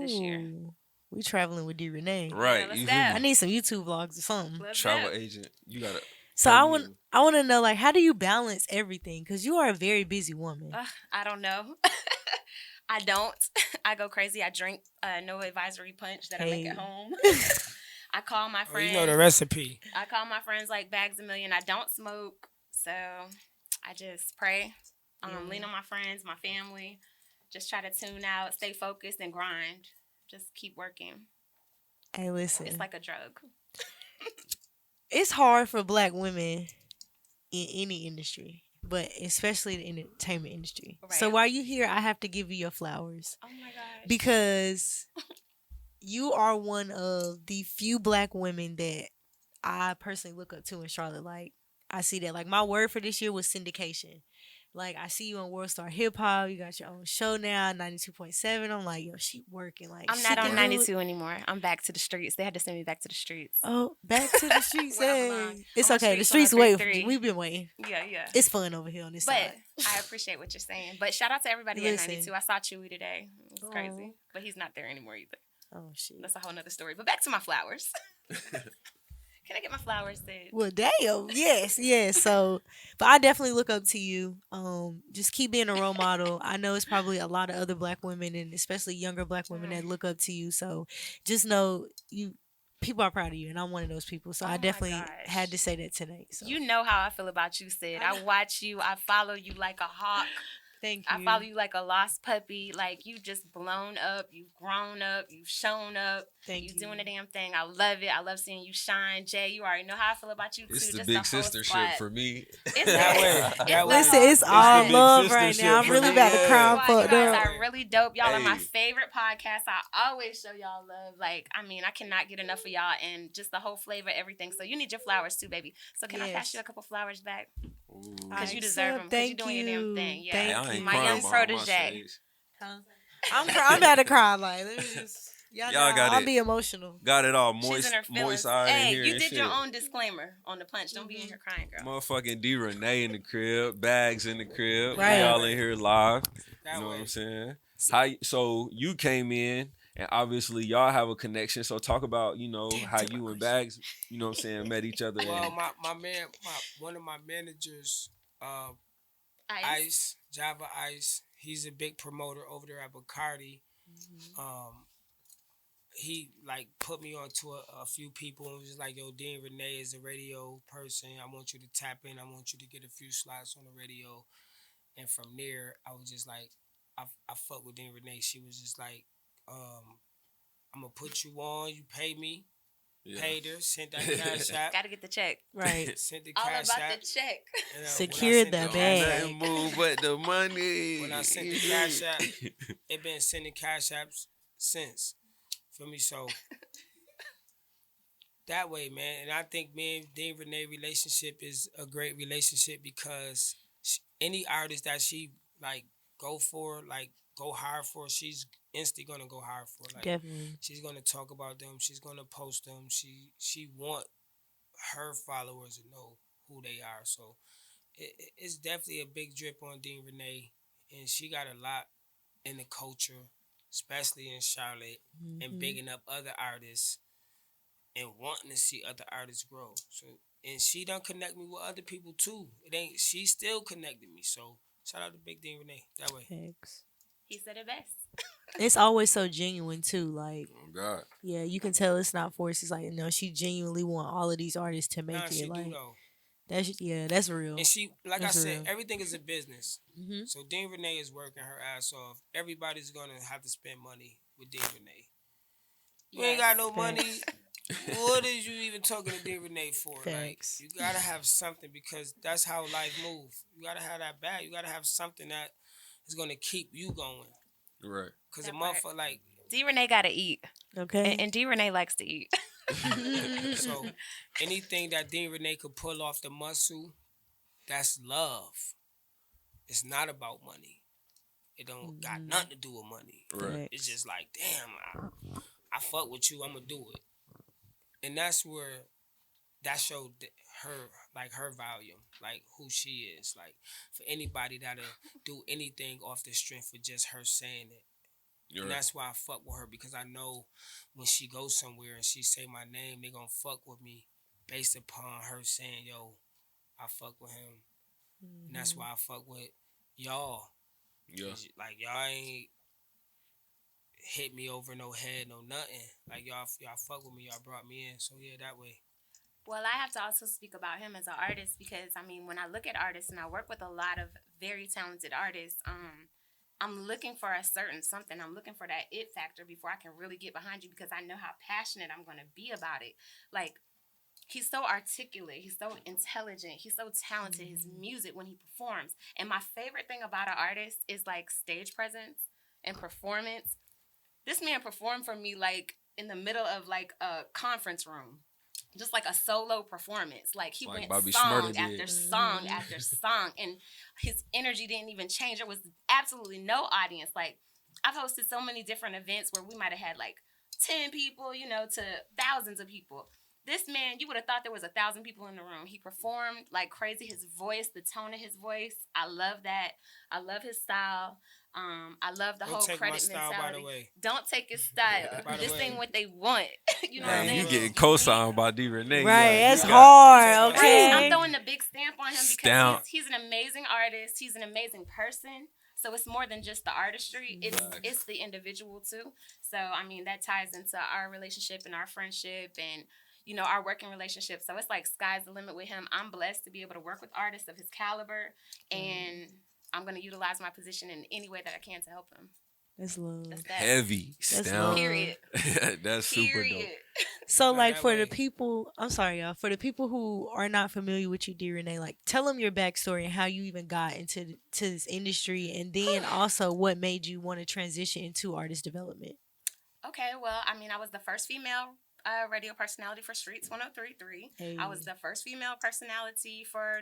Speaker 7: this year.
Speaker 4: Ooh, we traveling with Drenee.
Speaker 2: Right,
Speaker 7: let's
Speaker 2: you
Speaker 7: go.
Speaker 2: feel
Speaker 4: I
Speaker 2: me?
Speaker 4: need some YouTube vlogs or something.
Speaker 7: Let's
Speaker 2: Travel
Speaker 7: go.
Speaker 2: agent, you gotta.
Speaker 4: So
Speaker 2: plug me in.
Speaker 4: I want to know like how do you balance everything? Because you are a very busy woman.
Speaker 7: I don't know. I don't. I go crazy. I drink no advisory punch that I make at
Speaker 4: Hey.
Speaker 7: home. I call my
Speaker 1: Oh,
Speaker 7: friends.
Speaker 1: you know the recipe.
Speaker 7: I call my friends like Bagzamilleon. I don't smoke, so I just pray. Lean on my friends, my family. Just try to tune out, stay focused, and grind. Just keep working.
Speaker 4: Hey, listen,
Speaker 7: It's like a drug.
Speaker 4: it's hard for Black women in any industry, but especially the entertainment industry. So
Speaker 7: Right.
Speaker 4: while you here, I have to give you your flowers
Speaker 7: Oh my gosh.
Speaker 4: because you are one of the few Black women that I personally look up to in Charlotte. Like I see that. Like my word for this year was syndication. Like I see you on World Star Hip Hop. You got your own show now, 92.7. I'm like, yo, she working. Like
Speaker 7: I'm
Speaker 4: she
Speaker 7: not
Speaker 4: can
Speaker 7: on
Speaker 4: do it.
Speaker 7: 92 anymore. I'm back to the streets. They had to send me back to the streets.
Speaker 4: Oh, back to the streets.
Speaker 7: Where I
Speaker 4: Hey.
Speaker 7: belong.
Speaker 4: It's
Speaker 7: On my
Speaker 4: okay. The
Speaker 7: streets
Speaker 4: streets
Speaker 7: on
Speaker 4: waiting for
Speaker 7: 33.
Speaker 4: you. We've been waiting.
Speaker 7: Yeah.
Speaker 4: It's fun over here on this
Speaker 7: But
Speaker 4: side.
Speaker 7: I appreciate what you're saying. But shout out to everybody
Speaker 4: Listen.
Speaker 7: at 92. I saw Chewy today. It was
Speaker 4: Aw.
Speaker 7: crazy. But he's not there anymore either.
Speaker 4: Oh shit.
Speaker 7: That's a whole nother story. But back to my flowers. Can I get my flowers, Sid?
Speaker 4: Well, damn. Yes. So, but I definitely look up to you. Just keep being a role model. I know it's probably a lot of other Black women and especially younger Black women that look up to you. So, just know you. People are proud of you, and I'm one of those people. So
Speaker 7: Oh
Speaker 4: I
Speaker 7: my
Speaker 4: definitely
Speaker 7: gosh.
Speaker 4: had to say that tonight. So
Speaker 7: You know how I feel about you, Sid. I watch you. I follow you like a hawk.
Speaker 4: thank you.
Speaker 7: I follow you like a lost puppy. Like you just blown up. You've grown up. You've shown up.
Speaker 4: Thank
Speaker 7: you
Speaker 4: you.
Speaker 7: doing the damn thing. I love it. I love seeing you shine. Jay, you already know how I feel about you too.
Speaker 2: It's the
Speaker 7: just
Speaker 2: big
Speaker 7: whole
Speaker 2: sistership
Speaker 7: squad.
Speaker 2: for me.
Speaker 7: It's
Speaker 1: That
Speaker 7: it.
Speaker 1: way.
Speaker 7: It's
Speaker 1: That
Speaker 7: the
Speaker 1: way.
Speaker 4: Listen,
Speaker 7: whole
Speaker 4: it's all
Speaker 2: big
Speaker 4: love right
Speaker 2: sistership
Speaker 4: now. I'm
Speaker 2: for
Speaker 4: really
Speaker 2: me,
Speaker 4: about to
Speaker 2: yeah.
Speaker 4: cry. I'm
Speaker 7: Squad, you
Speaker 4: fucked
Speaker 7: guys
Speaker 4: up.
Speaker 7: are really dope. Y'all are my
Speaker 2: Hey.
Speaker 7: favorite podcast. I always show y'all love. Like, I mean, I cannot get enough of y'all and just the whole flavor, everything. So you need your flowers too, baby. So can I pass
Speaker 4: Yes.
Speaker 7: you a couple flowers back?
Speaker 2: Ooh.
Speaker 7: Because
Speaker 4: I
Speaker 7: you deserve them.
Speaker 4: accept.
Speaker 7: Because you're
Speaker 4: Thank
Speaker 7: doing your damn
Speaker 4: you.
Speaker 7: thing. Yeah.
Speaker 4: Thank
Speaker 2: I ain't
Speaker 4: you.
Speaker 7: My
Speaker 2: crying
Speaker 7: young
Speaker 2: about my
Speaker 7: protege.
Speaker 2: shades.
Speaker 4: Huh? I'm about to cry. Like, let me just. Y'all
Speaker 2: Y'all
Speaker 4: know,
Speaker 2: got
Speaker 4: I'll
Speaker 2: it.
Speaker 4: be emotional.
Speaker 2: Got it all
Speaker 7: She's
Speaker 2: moist,
Speaker 7: in her feelings.
Speaker 2: moist eyed
Speaker 7: Hey,
Speaker 2: in here.
Speaker 7: you
Speaker 2: and
Speaker 7: did
Speaker 2: shit.
Speaker 7: your own disclaimer on the punch. Don't be in here crying, girl.
Speaker 2: Motherfucking Drenee in the crib, Bags in the crib.
Speaker 4: Right.
Speaker 2: We all in here live.
Speaker 1: That
Speaker 2: You know
Speaker 1: way.
Speaker 2: what I'm saying? So you came in, and obviously y'all have a connection. So talk about how you and Bags, what I'm saying, met each other.
Speaker 1: Well,
Speaker 2: and,
Speaker 1: my man, one of my managers,
Speaker 7: Ice.
Speaker 1: Ice, Java Ice, he's a big promoter over there at Bacardi. He like put me on to a few people and was just like, yo, Dean Renee is a radio person. I want you to tap in. I want you to get a few slots on the radio. And from there, I was just like, I fuck with Dean Renee. She was just like, I'm gonna put you on. You pay me.
Speaker 2: yeah.
Speaker 1: Paid her. Sent that cash app.
Speaker 7: Gotta get the check.
Speaker 4: Right.
Speaker 1: Sent the
Speaker 7: All
Speaker 1: cash
Speaker 7: about
Speaker 1: app.
Speaker 7: the check.
Speaker 1: And,
Speaker 4: Secured
Speaker 1: when I
Speaker 4: the
Speaker 1: sent
Speaker 4: bag.
Speaker 2: Nothing move but the money.
Speaker 1: When I sent the cash app, it been sending cash apps since. Feel me? So that way, man. And I think me and Dean Renee relationship is a great relationship because any artist that she like go hard for, she's instantly gonna go hard for. Like
Speaker 4: Definitely.
Speaker 1: she's gonna talk about them. She's gonna post them. She want her followers to know who they are. So it's definitely a big drip on Dean Renee, and she got a lot in the culture, especially in Charlotte, and bigging up other artists and wanting to see other artists grow. So, and she done connect me with other people too. She still connected me. So shout out to Big Dean Renee that way.
Speaker 4: Thanks.
Speaker 7: He said it best.
Speaker 4: It's always so genuine too. Like,
Speaker 2: Oh God.
Speaker 4: yeah, you can tell it's not forced. It's like, no, she genuinely want all of these artists to make
Speaker 1: Nah,
Speaker 4: it.
Speaker 1: she
Speaker 4: Like,
Speaker 1: do though.
Speaker 4: that's real.
Speaker 1: And she, like
Speaker 4: That's
Speaker 1: I said,
Speaker 4: real.
Speaker 1: everything is a business.
Speaker 4: Mhm.
Speaker 1: So Dean Renee is working her ass off. Everybody's gonna have to spend money with Dean Renee. You ain't got no money. What is you even talking to Dean Renee for? Like,
Speaker 4: Facts.
Speaker 1: you gotta have something because that's how life moves. You gotta have that bag. You gotta have something that is gonna keep you going.
Speaker 2: Right.
Speaker 1: Cause
Speaker 7: That
Speaker 1: a
Speaker 7: part.
Speaker 1: motherfucker like
Speaker 7: D. Renee gotta eat.
Speaker 4: Okay.
Speaker 7: And D. Renee likes to eat.
Speaker 1: so anything that Dean Renee could pull off the muscle, that's love. It's not about money. It don't got nothing to do with money.
Speaker 2: Right.
Speaker 1: It's just like, damn, I fuck with you, I'm gonna do it. And that's where that showed her volume, like who she is. Like for anybody that'll do anything off the strength of just her saying it.
Speaker 2: You're
Speaker 1: And
Speaker 2: right.
Speaker 1: that's why I fuck with her, because I know when she goes somewhere and she say my name, they gonna fuck with me based upon her saying, yo, I fuck with him. And that's why I fuck with y'all.
Speaker 2: Yeah.
Speaker 1: Like y'all ain't hit me over no head, no nothing. Like y'all fuck with me, y'all brought me in. So yeah, that way.
Speaker 7: Well, I have to also speak about him as an artist because, I mean, when I look at artists and I work with a lot of very talented artists, I'm looking for a certain something. I'm looking for that it factor before I can really get behind you because I know how passionate I'm going to be about it. Like, he's so articulate. He's so intelligent. He's so talented. His music when he performs. And my favorite thing about an artist is, like, stage presence and performance. This man performed for me, like, in the middle of, like, a conference room. Just like a solo performance. Like he
Speaker 2: Like
Speaker 7: went
Speaker 2: Bobby
Speaker 7: song
Speaker 2: Shmurda
Speaker 7: after
Speaker 2: did.
Speaker 7: song after song. And his energy didn't even change. There was absolutely no audience. Like I've hosted so many different events where we might have had like 10 people, you know, to thousands of people. This man, you would have thought there was 1,000 people in the room. He performed like crazy. His voice, the tone of his voice, I love that. I love his style. I love the
Speaker 1: Don't
Speaker 7: whole
Speaker 1: take
Speaker 7: credit
Speaker 1: my style,
Speaker 7: mentality.
Speaker 1: by the way.
Speaker 7: Don't take his style.
Speaker 1: By the
Speaker 7: This
Speaker 1: way.
Speaker 7: ain't what they want. You know what I'm
Speaker 2: Man,
Speaker 7: saying?
Speaker 2: you getting co-signed by Drenee.
Speaker 4: Right,
Speaker 2: Yeah,
Speaker 4: that's
Speaker 2: you got-
Speaker 4: hard.
Speaker 1: Right,
Speaker 4: Okay.
Speaker 7: I'm throwing a big stamp on him because
Speaker 2: Stamp.
Speaker 7: he's an amazing artist. He's an amazing person. So it's more than just the artistry. It's the individual too. So I mean that ties into our relationship and our friendship and you know our working relationship. So it's like sky's the limit with him. I'm blessed to be able to work with artists of his caliber, and I'm gonna utilize my position in any way that I can to help him.
Speaker 4: That's love.
Speaker 7: That's that.
Speaker 2: Heavy
Speaker 4: That's
Speaker 2: stamp.
Speaker 4: love.
Speaker 7: Period.
Speaker 2: That's super
Speaker 7: Period.
Speaker 2: dope.
Speaker 4: So,
Speaker 1: Nah,
Speaker 4: like,
Speaker 1: that
Speaker 4: for the
Speaker 1: way.
Speaker 4: people, I'm sorry, y'all. For the people who are not familiar with you, dear Renee, like, tell them your backstory and how you even got into to this industry, and then also what made you want to transition into artist development.
Speaker 7: Okay, well, I mean, I was the first female radio personality for Streets 103.3.
Speaker 4: Hey.
Speaker 7: I was the first female personality for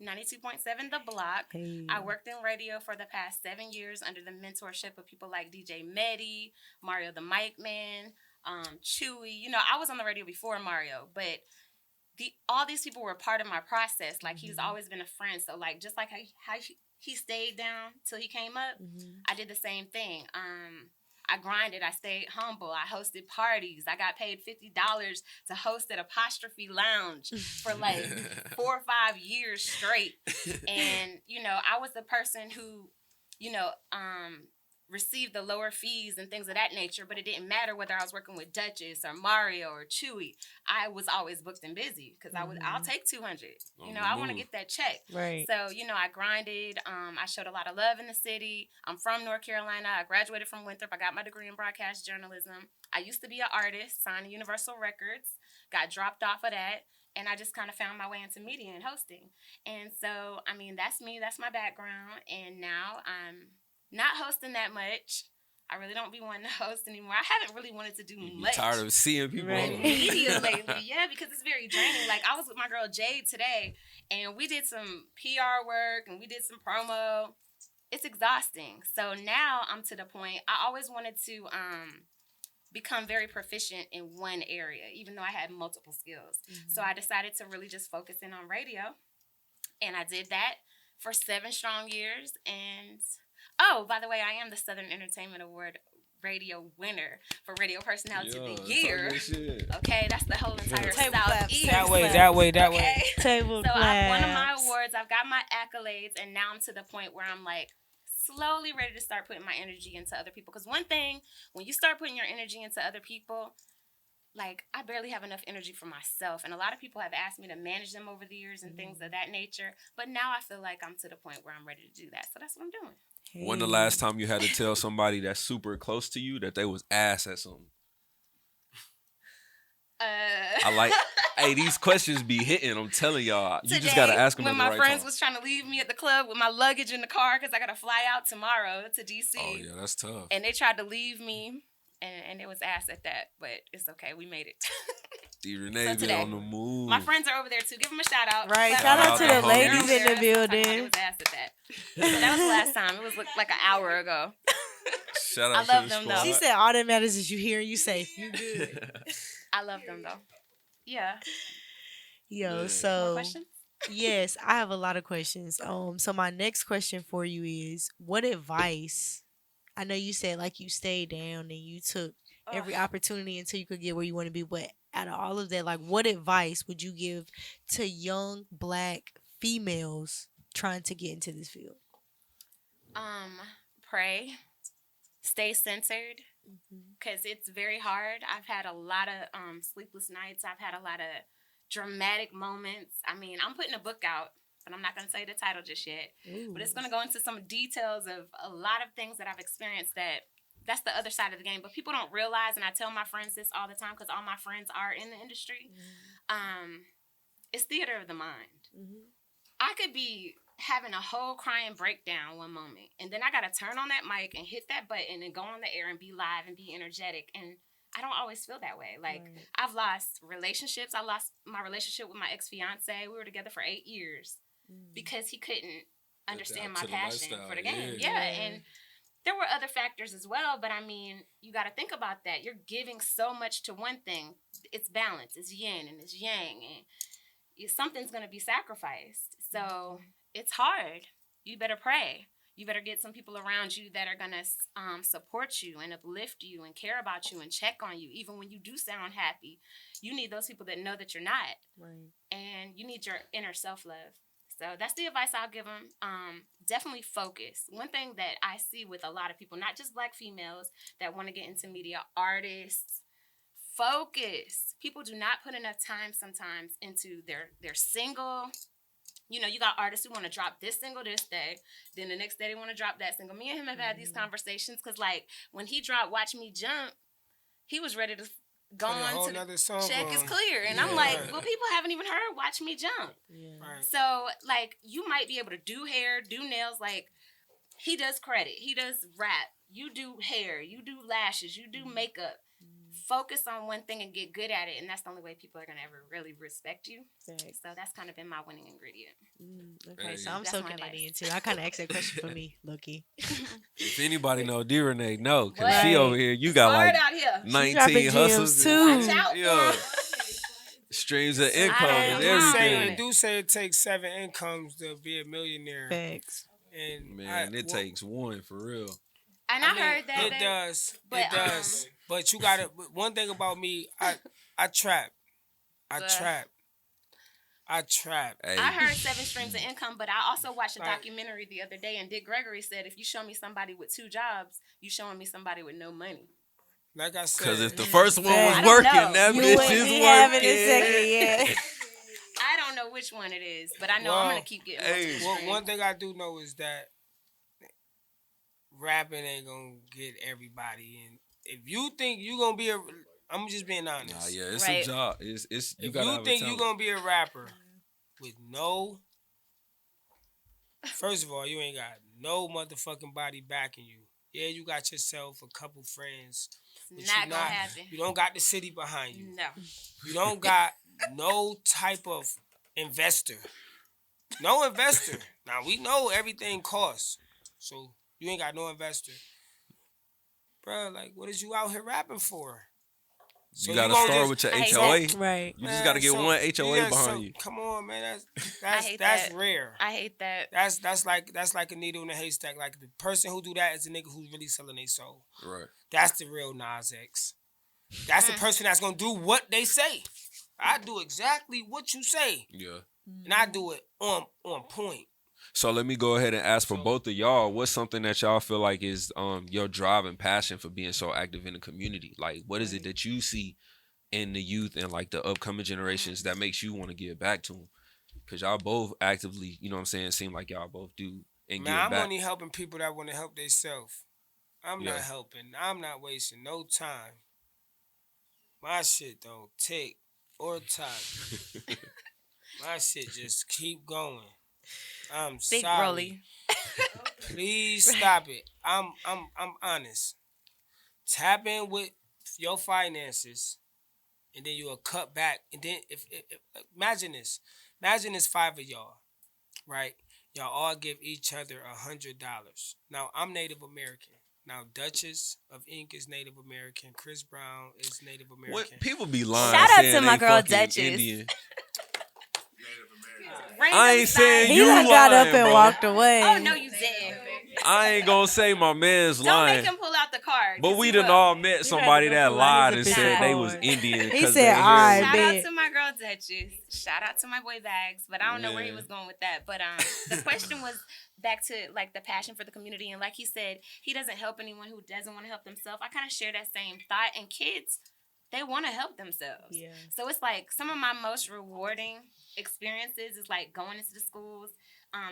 Speaker 7: 92.7 The Block.
Speaker 4: Hey.
Speaker 7: I worked in radio for the past 7 years under the mentorship of people like DJ Medi, Mario the Mic Man, Chewy. You know, I was on the radio before Mario, but all these people were part of my process. Like, he's always been a friend. So, like, just like how he stayed down till he came up, I did the same thing. I grinded. I stayed humble. I hosted parties. I got paid $50 to host at Apostrophe Lounge for like 4 or 5 years straight. And, you know, I was the person who, you know, received the lower fees and things of that nature, but it didn't matter whether I was working with Duchess or Mario or Chewy. I was always booked and busy because I'll take 200. You know, I want to get that check.
Speaker 4: Right.
Speaker 7: So, you know, I grinded. I showed a lot of love in the city. I'm from North Carolina. I graduated from Winthrop. I got my degree in broadcast journalism. I used to be an artist, signed to Universal Records, got dropped off of that, and I just kind of found my way into media and hosting. And so, I mean, that's me. That's my background. And now I'm not hosting that much. I really don't be wanting to host anymore. I haven't really wanted to do much.
Speaker 2: Tired of seeing people
Speaker 4: Right.
Speaker 2: on
Speaker 7: Media lately, yeah, because it's very draining. Like I was with my girl Jade today, and we did some PR work and we did some promo. It's exhausting. So now I'm to the point. I always wanted to become very proficient in one area, even though I had multiple skills. So I decided to really just focus in on radio, and I did that for 7 strong years. And oh, by the way, I am the Southern Entertainment Award radio winner for Radio Personality of the Year. Okay, that's the whole entire
Speaker 4: Table claps.
Speaker 7: Southeast.
Speaker 1: That way.
Speaker 7: Okay.
Speaker 4: Table
Speaker 7: So I've won my
Speaker 4: claps.
Speaker 7: awards, I've got my accolades, and now I'm to the point where I'm like slowly ready to start putting my energy into other people. Because one thing, when you start putting your energy into other people, like I barely have enough energy for myself. And a lot of people have asked me to manage them over the years and things of that nature. But now I feel like I'm to the point where I'm ready to do that. So that's what I'm doing.
Speaker 2: When the last time you had to tell somebody that's super close to you that they was ass at something? I like, hey, these questions be hitting. I'm telling y'all, you just gotta ask them at
Speaker 7: when
Speaker 2: the
Speaker 7: my
Speaker 2: right
Speaker 7: friends
Speaker 2: time.
Speaker 7: was trying to leave me at the club with my luggage in the car because I gotta fly out tomorrow to DC.
Speaker 2: Oh yeah, that's tough.
Speaker 7: And they tried to leave me, and it was ass at that, but it's okay. We made it.
Speaker 2: Drenee
Speaker 7: So
Speaker 2: been
Speaker 7: today,
Speaker 2: on the move.
Speaker 7: My friends are over there too. Give them a shout out.
Speaker 4: Right,
Speaker 7: Clap
Speaker 4: shout out
Speaker 2: to
Speaker 7: them
Speaker 2: the
Speaker 7: up.
Speaker 2: ladies
Speaker 7: They're
Speaker 4: in the
Speaker 7: over there.
Speaker 4: building.
Speaker 7: It was ass at that. So that was the last time. It was like an hour ago.
Speaker 2: Shout out
Speaker 7: I
Speaker 2: to
Speaker 7: love
Speaker 2: the
Speaker 7: them, though.
Speaker 2: squad.
Speaker 4: She said all that matters is you hear and you safe. You good.
Speaker 7: I love them though. Yeah.
Speaker 4: Yo,
Speaker 2: Yeah.
Speaker 7: More
Speaker 4: so
Speaker 7: questions?
Speaker 4: yes, I have a lot of questions. So my next question for you is, what advice? I know you said like you stayed down and you took every
Speaker 7: Ugh.
Speaker 4: opportunity until you could get where you want to be, but out of all of that, like what advice would you give to young black females trying to get into this field?
Speaker 7: Pray, stay centered, because it's very hard. I've had a lot of sleepless nights. I've had a lot of dramatic moments. I mean, I'm putting a book out, but I'm not going to say the title just yet. But it's going to go into some details of a lot of things that I've experienced that's the other side of the game. But people don't realize, and I tell my friends this all the time because all my friends are in the industry, it's theater of the mind. I could be having a whole crying breakdown one moment, and then I got to turn on that mic and hit that button and go on the air and be live and be energetic. And I don't always feel that way. Like, I've lost relationships. I lost my relationship with my ex-fiance. We were together for 8 years because he couldn't understand my
Speaker 2: to the
Speaker 7: passion
Speaker 2: lifestyle,
Speaker 7: for the game.
Speaker 2: yeah.
Speaker 7: And there were other factors as well, but I mean, you got to think about that. You're giving so much to one thing. It's balance. It's yin and it's yang, and something's going to be sacrificed. So it's hard. You better pray. You better get some people around you that are going to support you and uplift you and care about you and check on you. Even when you do sound happy, you need those people that know that you're not.
Speaker 4: Right.
Speaker 7: And you need your inner self-love. So that's the advice I'll give them. Definitely focus. One thing that I see with a lot of people, not just black females that want to get into media, artists, focus. People do not put enough time sometimes into their single. You know, you got artists who want to drop this single this day, then the next day they want to drop that single. Me and him have had these conversations because, like, when he dropped Watch Me Jump, he was ready to go
Speaker 1: Put a whole
Speaker 7: on to
Speaker 1: nother song
Speaker 7: Check
Speaker 1: on.
Speaker 7: is Clear. And I'm
Speaker 1: Yeah,
Speaker 7: like,
Speaker 1: right.
Speaker 7: well, people haven't even heard Watch Me Jump.
Speaker 4: Yeah.
Speaker 1: Right.
Speaker 7: So, like, you might be able to do hair, do nails. Like, he does credit. He does rap. You do hair. You do lashes. You do makeup. Focus on one thing and get good at it. And that's the only way people are going to ever really respect you.
Speaker 4: Thanks.
Speaker 7: So that's kind of been my winning ingredient.
Speaker 4: Okay, so
Speaker 2: Hey.
Speaker 4: I'm
Speaker 7: That's my
Speaker 4: soaking that
Speaker 7: advice.
Speaker 4: in too. I kind of asked that question for me, Loki.
Speaker 2: If anybody know Drenee, know, because
Speaker 7: What?
Speaker 2: she over here, you got
Speaker 7: Hard
Speaker 2: like
Speaker 7: out here.
Speaker 2: 19
Speaker 4: dropping
Speaker 2: hustles.
Speaker 4: gems, too.
Speaker 7: Watch out for
Speaker 2: Yeah.
Speaker 7: 'em.
Speaker 2: Streams of
Speaker 7: I
Speaker 2: income and
Speaker 7: am
Speaker 2: everything.
Speaker 7: on
Speaker 1: It do say it takes 7 incomes to be a millionaire.
Speaker 4: Facts.
Speaker 1: And
Speaker 2: Man, it takes one for real.
Speaker 7: And I heard that.
Speaker 1: It does.
Speaker 7: but,
Speaker 1: It does. But you gotta. One thing about me, I trap. I
Speaker 7: But-
Speaker 1: trap. I trap.
Speaker 2: Hey,
Speaker 7: I heard 7 streams of income, but I also watched a
Speaker 1: Right.
Speaker 7: documentary the other day, and Dick Gregory said, if you show me somebody with 2 jobs, you showing me somebody with no money.
Speaker 1: Like I said.
Speaker 2: because if the first one
Speaker 4: I
Speaker 2: was
Speaker 7: don't
Speaker 2: working,
Speaker 7: know.
Speaker 2: that
Speaker 4: You
Speaker 2: bitch
Speaker 4: wouldn't
Speaker 2: is
Speaker 4: be having a
Speaker 2: working.
Speaker 4: second, yeah.
Speaker 7: I don't know which one it is, but I know I'm
Speaker 1: Well,
Speaker 7: going to keep getting
Speaker 2: hey.
Speaker 7: multiple
Speaker 1: Well,
Speaker 7: streams.
Speaker 1: one thing I do know is that rapping ain't gonna get everybody. And if you think you gonna be I'm just being honest.
Speaker 2: Nah, yeah, it's
Speaker 7: Right.
Speaker 2: a job. It's you
Speaker 1: If
Speaker 2: gotta
Speaker 1: you
Speaker 2: have
Speaker 1: think
Speaker 2: a
Speaker 1: you
Speaker 2: talent.
Speaker 1: gonna be a rapper with no, first of all, you ain't got no motherfucking body backing you. Yeah, you got yourself a couple friends. but
Speaker 7: It's not
Speaker 1: you
Speaker 7: going to happen.
Speaker 1: You don't got the city behind you.
Speaker 7: No.
Speaker 1: You don't got no type of investor. No investor. Now we know everything costs. So you ain't got no investor. Bruh, like what is you out here rapping for? So
Speaker 2: You gotta
Speaker 1: gonna
Speaker 2: start
Speaker 1: just-
Speaker 2: with your
Speaker 7: I hate
Speaker 2: HOA.
Speaker 4: Right.
Speaker 2: You just gotta get one HOA behind you.
Speaker 1: Come on, man.
Speaker 7: I hate
Speaker 1: That's
Speaker 7: that.
Speaker 1: rare.
Speaker 7: I hate that.
Speaker 1: That's like a needle in a haystack. Like the person who do that is a nigga who's really selling their soul.
Speaker 2: Right.
Speaker 1: That's the real Nas X. That's the person that's gonna do what they say. I do exactly what you say,
Speaker 2: Yeah.
Speaker 1: and I do it on point.
Speaker 2: So let me go ahead and ask for both of y'all. What's something that y'all feel like is your drive and passion for being so active in the community? Like, what is it that you see in the youth and like the upcoming generations that makes you want to give back to them? Because y'all both actively, you know what I'm saying, seem like y'all both do and
Speaker 1: Man,
Speaker 2: give
Speaker 1: I'm
Speaker 2: back.
Speaker 1: only helping people that want to help themselves. I'm
Speaker 2: Yeah.
Speaker 1: not helping. I'm not wasting no time. My shit don't tick or type. My shit just keep going. I'm
Speaker 7: Think,
Speaker 1: sorry.
Speaker 7: Rolly.
Speaker 1: Please stop it. I'm honest. Tap in with your finances, and then you'll cut back. And then if imagine this. Imagine it's 5 of y'all, right? Y'all all give each other $100. Now I'm Native American. Now Duchess of Ink is Native American. Chris Brown is Native American.
Speaker 2: What people be lying?
Speaker 7: Shout out
Speaker 2: saying
Speaker 7: to my
Speaker 2: they
Speaker 7: girl
Speaker 2: fucking
Speaker 7: Duchess.
Speaker 2: Indian. I ain't saying
Speaker 4: He
Speaker 2: you
Speaker 4: done got up
Speaker 2: lying,
Speaker 4: and
Speaker 2: bro.
Speaker 4: walked away.
Speaker 7: Oh no, you didn't.
Speaker 2: I ain't gonna say my man's
Speaker 7: Don't
Speaker 2: lying.
Speaker 7: make him pull out the card.
Speaker 2: But
Speaker 7: 'cause
Speaker 2: we
Speaker 7: he
Speaker 2: done
Speaker 7: will.
Speaker 2: all met somebody
Speaker 4: go
Speaker 2: that
Speaker 4: pull out
Speaker 2: lied
Speaker 4: his
Speaker 2: and said they was
Speaker 4: card.
Speaker 2: Indian
Speaker 4: He
Speaker 2: because
Speaker 4: said,
Speaker 2: they
Speaker 4: "All
Speaker 2: hair.
Speaker 4: right,
Speaker 7: Shout
Speaker 4: bet."
Speaker 7: out to my girl Duchess. Shout out to my boy Bags. But I don't know where he
Speaker 2: Yeah.
Speaker 7: was going with that. But the question was back to like the passion for the community, and like he said, he doesn't help anyone who doesn't want to help themselves. I kind of share that same thought. And kids, they want to help themselves.
Speaker 4: Yeah.
Speaker 7: So it's like some of my most rewarding experiences is like going into the schools,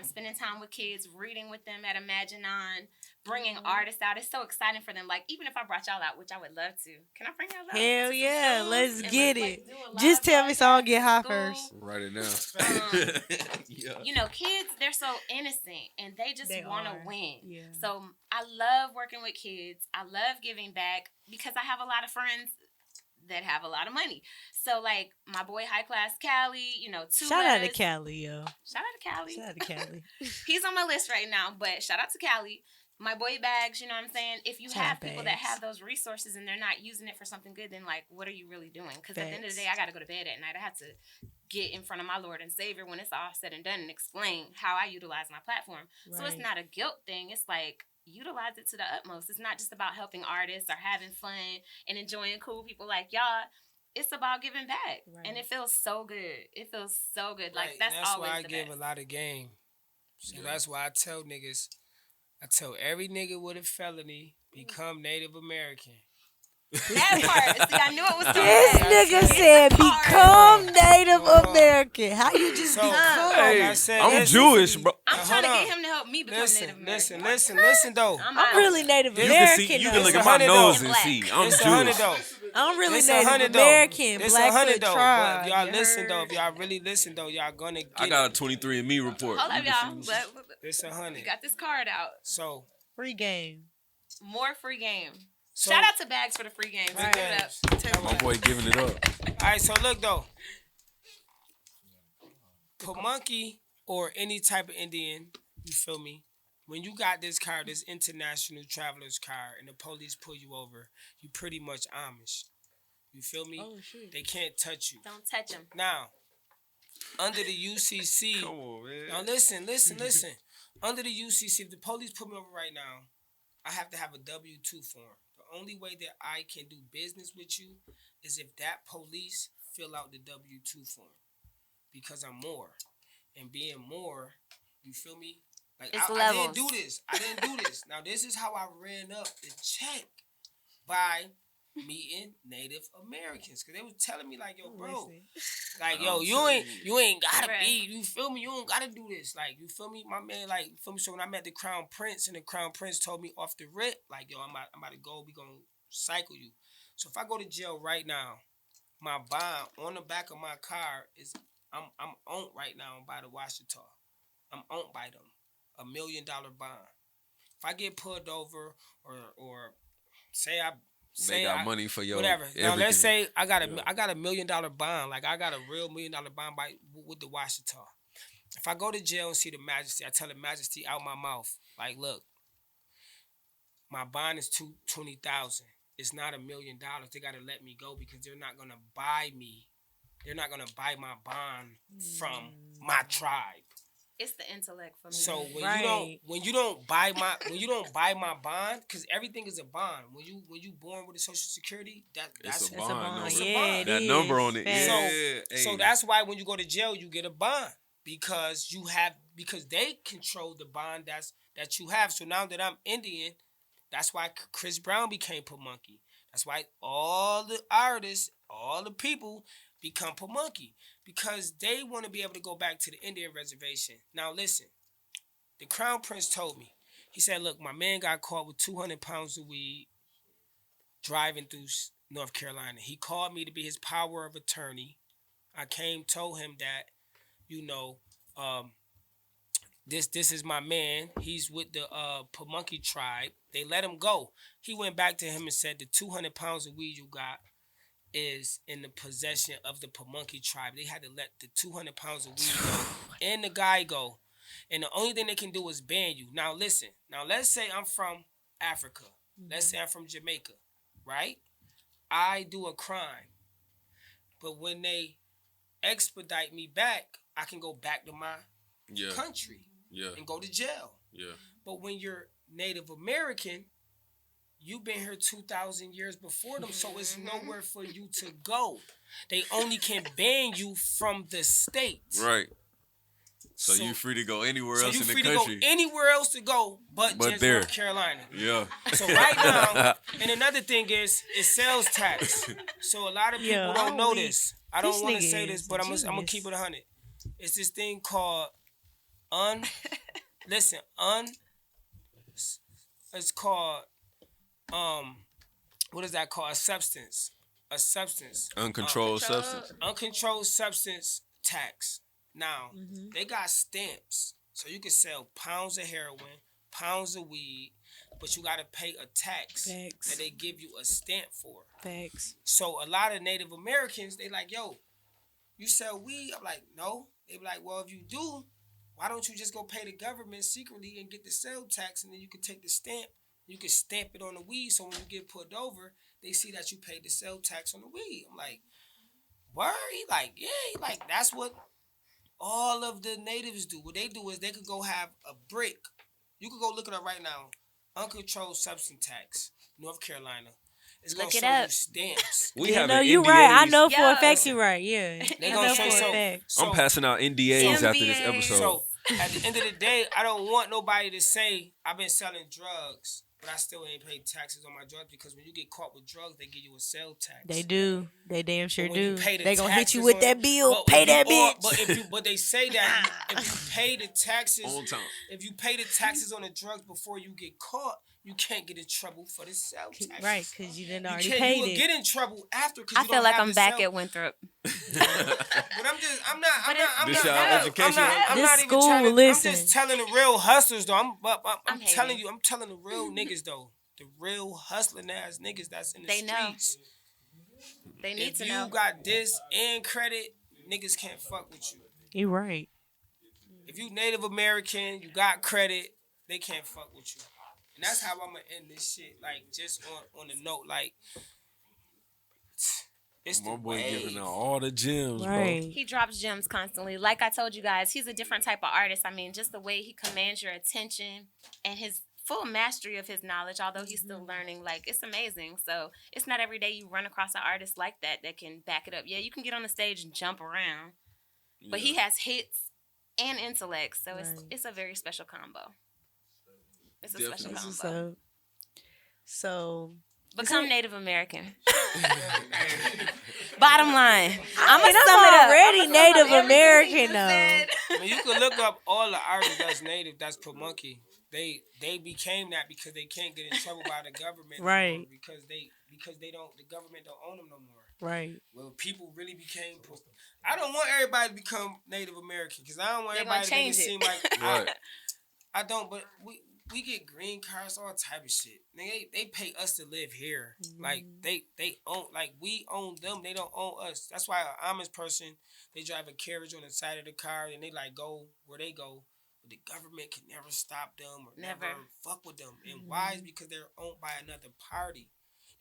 Speaker 7: spending time with kids, reading with them at Imaginon, bringing artists out. It's so exciting for them. Like even if I brought y'all out, which I would love to. Can I bring y'all out?
Speaker 4: Hell
Speaker 7: to some
Speaker 4: yeah,
Speaker 7: schools
Speaker 4: let's
Speaker 7: and,
Speaker 4: get
Speaker 7: like,
Speaker 4: it.
Speaker 7: do a live
Speaker 4: Just tell me so I'll
Speaker 7: podcast
Speaker 4: get high
Speaker 7: at school?
Speaker 4: first.
Speaker 2: Write it down. Yeah.
Speaker 7: You know, kids, they're so innocent and they just
Speaker 4: They
Speaker 7: want to
Speaker 4: are.
Speaker 7: win.
Speaker 4: Yeah.
Speaker 7: So I love working with kids. I love giving back because I have a lot of friends that have a lot of money. So like my boy High Class Cali, you know, two
Speaker 4: Shout out to
Speaker 7: letters.
Speaker 4: Cali, yo.
Speaker 7: Shout out to Cali.
Speaker 4: Shout out to Cali.
Speaker 7: He's on my list right now, but shout out to Cali. My boy Bags, you know what I'm saying? If you
Speaker 4: Shout
Speaker 7: have
Speaker 4: out
Speaker 7: people that
Speaker 4: Bags.
Speaker 7: have those resources and they're not using it for something good, then like, what are you really doing? Because at the end of the
Speaker 4: Facts.
Speaker 7: day, I got to go to bed at night. I have to get in front of my Lord and Savior when it's all said and done and explain how I utilize my platform. So it's
Speaker 4: Right.
Speaker 7: not a guilt thing. It's like, utilize it to the utmost. It's not just about helping artists or having fun and enjoying cool people like y'all. It's about giving back.
Speaker 4: Right.
Speaker 7: And it feels so good. It feels so good. Like,
Speaker 1: Right,
Speaker 7: that's
Speaker 1: and that's
Speaker 7: always
Speaker 1: why I
Speaker 7: the
Speaker 1: give
Speaker 7: best.
Speaker 1: a lot of game. So that's why I tell niggas, I tell every nigga with a felony, become Native American.
Speaker 7: That part. See, I knew it was coming
Speaker 4: This
Speaker 7: back.
Speaker 4: nigga
Speaker 7: It's
Speaker 4: said
Speaker 7: hard.
Speaker 4: become Native
Speaker 1: Hold on.
Speaker 4: American. How you just
Speaker 1: So,
Speaker 4: become?
Speaker 2: Hey,
Speaker 1: I said
Speaker 2: I'm
Speaker 1: listen.
Speaker 2: Jewish, bro.
Speaker 7: I'm
Speaker 1: Now,
Speaker 7: trying to
Speaker 1: hold
Speaker 7: get
Speaker 1: on.
Speaker 7: him to help me become
Speaker 1: Listen,
Speaker 7: Native American.
Speaker 1: listen though.
Speaker 7: I'm
Speaker 4: I'm really Native
Speaker 1: You
Speaker 2: You
Speaker 4: American.
Speaker 2: can see. You
Speaker 4: though.
Speaker 2: can look
Speaker 1: It's
Speaker 2: at my
Speaker 1: 100
Speaker 2: nose
Speaker 1: though.
Speaker 2: and see. I'm
Speaker 1: It's
Speaker 2: Jewish.
Speaker 1: 100 though.
Speaker 4: I'm really
Speaker 1: It's
Speaker 4: Native
Speaker 1: 100 though.
Speaker 4: American.
Speaker 1: It's
Speaker 4: Blackfoot
Speaker 1: 100 though.
Speaker 4: tribe.
Speaker 1: But if y'all
Speaker 4: you
Speaker 1: listen though,
Speaker 4: heard?
Speaker 1: if y'all really listen though, y'all gonna get
Speaker 2: I got a 23andMe report.
Speaker 7: Hold up, y'all. But
Speaker 1: it's 100.
Speaker 7: we got this card out.
Speaker 1: So,
Speaker 4: Free game.
Speaker 7: More free game.
Speaker 1: so
Speaker 7: Shout out to Bags for the free game.
Speaker 1: Free
Speaker 7: Give it
Speaker 1: games.
Speaker 7: up. Turn
Speaker 2: My boy giving it up.
Speaker 1: all right, so look though. Pamunkey or any type of Indian, you feel me? When you got this car, this international traveler's car, and the police pull you over, you pretty much Amish. You feel me?
Speaker 4: Oh shit.
Speaker 1: They can't touch you.
Speaker 7: Don't touch him.
Speaker 1: Now, under the UCC,
Speaker 2: Come on, man.
Speaker 1: now listen. Under the UCC, if the police put me over right now, I have to have a W-2 form. The only way that I can do business with you is if that police fill out the W-2 form. Because I'm more. And being more, you feel me? Like
Speaker 7: It's
Speaker 1: I
Speaker 7: levels.
Speaker 1: I didn't do this. Now this is how I ran up the check by meeting Native Americans. Cause they was telling me like, yo, bro, like, yo, you ain't gotta
Speaker 7: Right.
Speaker 1: be, you feel me? You don't gotta do this. Like, you feel me? My man, like, you feel me? So when I met the Crown Prince and the Crown Prince told me off the rip, like, yo, I'm about to go, we gonna cycle you. So if I go to jail right now, my bond on the back of my car is, I'm owned right now by the Washita. I'm owned by them. $1 million bond. If I get pulled over or say
Speaker 2: They got money for your
Speaker 1: whatever. Now
Speaker 2: everything.
Speaker 1: let's say I got a $1 million bond. Like I got a real $1 million bond with the Washita. If I go to jail and see the majesty, I tell the majesty out my mouth, like, look, my bond is $20,000. It's not $1 million. They gotta let me go because they're not gonna buy me. They're not gonna buy my bond from my tribe.
Speaker 7: It's the intellect for me.
Speaker 1: So
Speaker 4: Right.
Speaker 1: when you don't buy my bond, because everything is a bond. When you born with a social security, that's
Speaker 2: It's a bond.
Speaker 1: It's a
Speaker 4: Yeah,
Speaker 1: bond.
Speaker 4: it
Speaker 2: That
Speaker 4: is.
Speaker 2: number on it.
Speaker 4: Facts.
Speaker 2: Yeah.
Speaker 1: So
Speaker 2: Hey.
Speaker 1: that's why when you go to jail, you get a bond because they control the bond that you have. So now that I'm Indian, that's why Chris Brown became Pamunkey. That's why all the artists, all the people become Pamunkey because they want to be able to go back to the Indian reservation. Now listen, the Crown Prince told me. He said, "Look, my man got caught with 200 pounds of weed driving through North Carolina. He called me to be his power of attorney. I told him that, this is my man. He's with the Pamunkey tribe. They let him go. He went back to him and said, the 200 pounds of weed you got is in the possession of the Pamunkey tribe. They had to let the 200 pounds of weed go and the guy go. And the only thing they can do is ban you. Now listen. Now let's say I'm from Africa. Let's say I'm from Jamaica, right? I do a crime. But when they expedite me back, I can go back to my country and go to jail.
Speaker 6: Yeah.
Speaker 1: But when you're Native American, you've been here 2,000 years before them, so it's nowhere for you to go. They only can ban you from the state.
Speaker 6: Right. So you're free to go anywhere else in the country.
Speaker 1: So you're free to go anywhere else to go, but just
Speaker 6: there.
Speaker 1: North Carolina.
Speaker 6: Yeah.
Speaker 1: So right now, and another thing is sales tax. So a lot of people don't know this. I don't want to say this, but I'm gonna keep it 100. It's this thing called it's called what is that called? A substance.
Speaker 6: Uncontrolled substance.
Speaker 1: Uncontrolled substance tax. Now, they got stamps. So you can sell pounds of heroin, pounds of weed, but you got to pay a tax that they give you a stamp for.
Speaker 4: Facts.
Speaker 1: So a lot of Native Americans, they like, yo, you sell weed? I'm like, no. They be like, well, if you do, why don't you just go pay the government secretly and get the sale tax, and then you can take the stamp. You can stamp it on the weed, so when you get pulled over, they see that you paid the sale tax on the weed. I'm like, word? He like, yeah. He like, that's what all of the natives do. What they do is they could go have a brick. You could go look it up right now. Uncontrolled substance tax, North Carolina. It's gonna show you stamps.
Speaker 2: We have
Speaker 4: you
Speaker 2: NDAs.
Speaker 4: right. I know for a fact you're right. Yeah.
Speaker 1: They gonna show so
Speaker 2: I'm passing out NDAs after this episode.
Speaker 1: So at the end of the day, I don't want nobody to say I've been selling drugs, but I still ain't paid taxes on my drugs, because when you get caught with drugs, they give you a sale tax.
Speaker 4: They do. They damn sure do.
Speaker 1: They
Speaker 4: gonna hit you with that bill. Pay that bitch.
Speaker 1: But they say that if you pay the taxes
Speaker 6: On time.
Speaker 1: if you pay the taxes on the drugs before you get caught, you can't get in trouble for the sale tax.
Speaker 4: Right, because you didn't already
Speaker 1: You
Speaker 4: paid
Speaker 1: will
Speaker 4: it.
Speaker 1: get in trouble after.
Speaker 7: I feel like I'm back at Winthrop.
Speaker 1: But I'm not
Speaker 6: This y'all education.
Speaker 1: I'm
Speaker 4: This
Speaker 1: not even
Speaker 4: school,
Speaker 1: trying to,
Speaker 4: listen.
Speaker 1: I'm just telling the real hustlers though. I'm telling
Speaker 7: hating.
Speaker 1: you, I'm telling the real niggas though. The real hustling ass niggas that's in the
Speaker 7: They know.
Speaker 1: streets.
Speaker 7: They need
Speaker 1: If
Speaker 7: to
Speaker 1: you
Speaker 7: know.
Speaker 1: got this and credit, niggas can't fuck with you.
Speaker 4: You right.
Speaker 1: If you Native American, you got credit, they can't fuck with you. And that's how I'm gonna end this shit. Like, just on the note, like, it's
Speaker 6: My
Speaker 1: the
Speaker 6: boy
Speaker 1: wave.
Speaker 6: giving out all the gems,
Speaker 4: Right.
Speaker 7: He drops gems constantly. Like I told you guys, he's a different type of artist. I mean, just the way he commands your attention and his full mastery of his knowledge, although he's still learning, like, it's amazing. So it's not every day you run across an artist like that can back it up. Yeah, you can get on the stage and jump around, but he has hits and intellect, so it's a very special combo. It's a special combo.
Speaker 4: So
Speaker 7: Become Native American. Bottom line,
Speaker 4: I'm already Native American though.
Speaker 1: I mean, you can look up all the artists that's Native, that's Pamunkey. They became that because they can't get in trouble by the government,
Speaker 4: Right?
Speaker 1: Because they don't, the government don't own them no more.
Speaker 4: Right.
Speaker 1: Well, people really became. I don't want everybody to become Native American, because I don't want
Speaker 7: They
Speaker 1: everybody
Speaker 7: gonna
Speaker 1: to make it
Speaker 7: change
Speaker 1: seem
Speaker 7: it.
Speaker 1: like I don't. But we get green cards, all type of shit. They pay us to live here. Like they own, like we own them. They don't own us. That's why an Amish person, they drive a carriage on the side of the car and they like go where they go. But the government can never stop them or never fuck with them. And why? Is because they're owned by another party.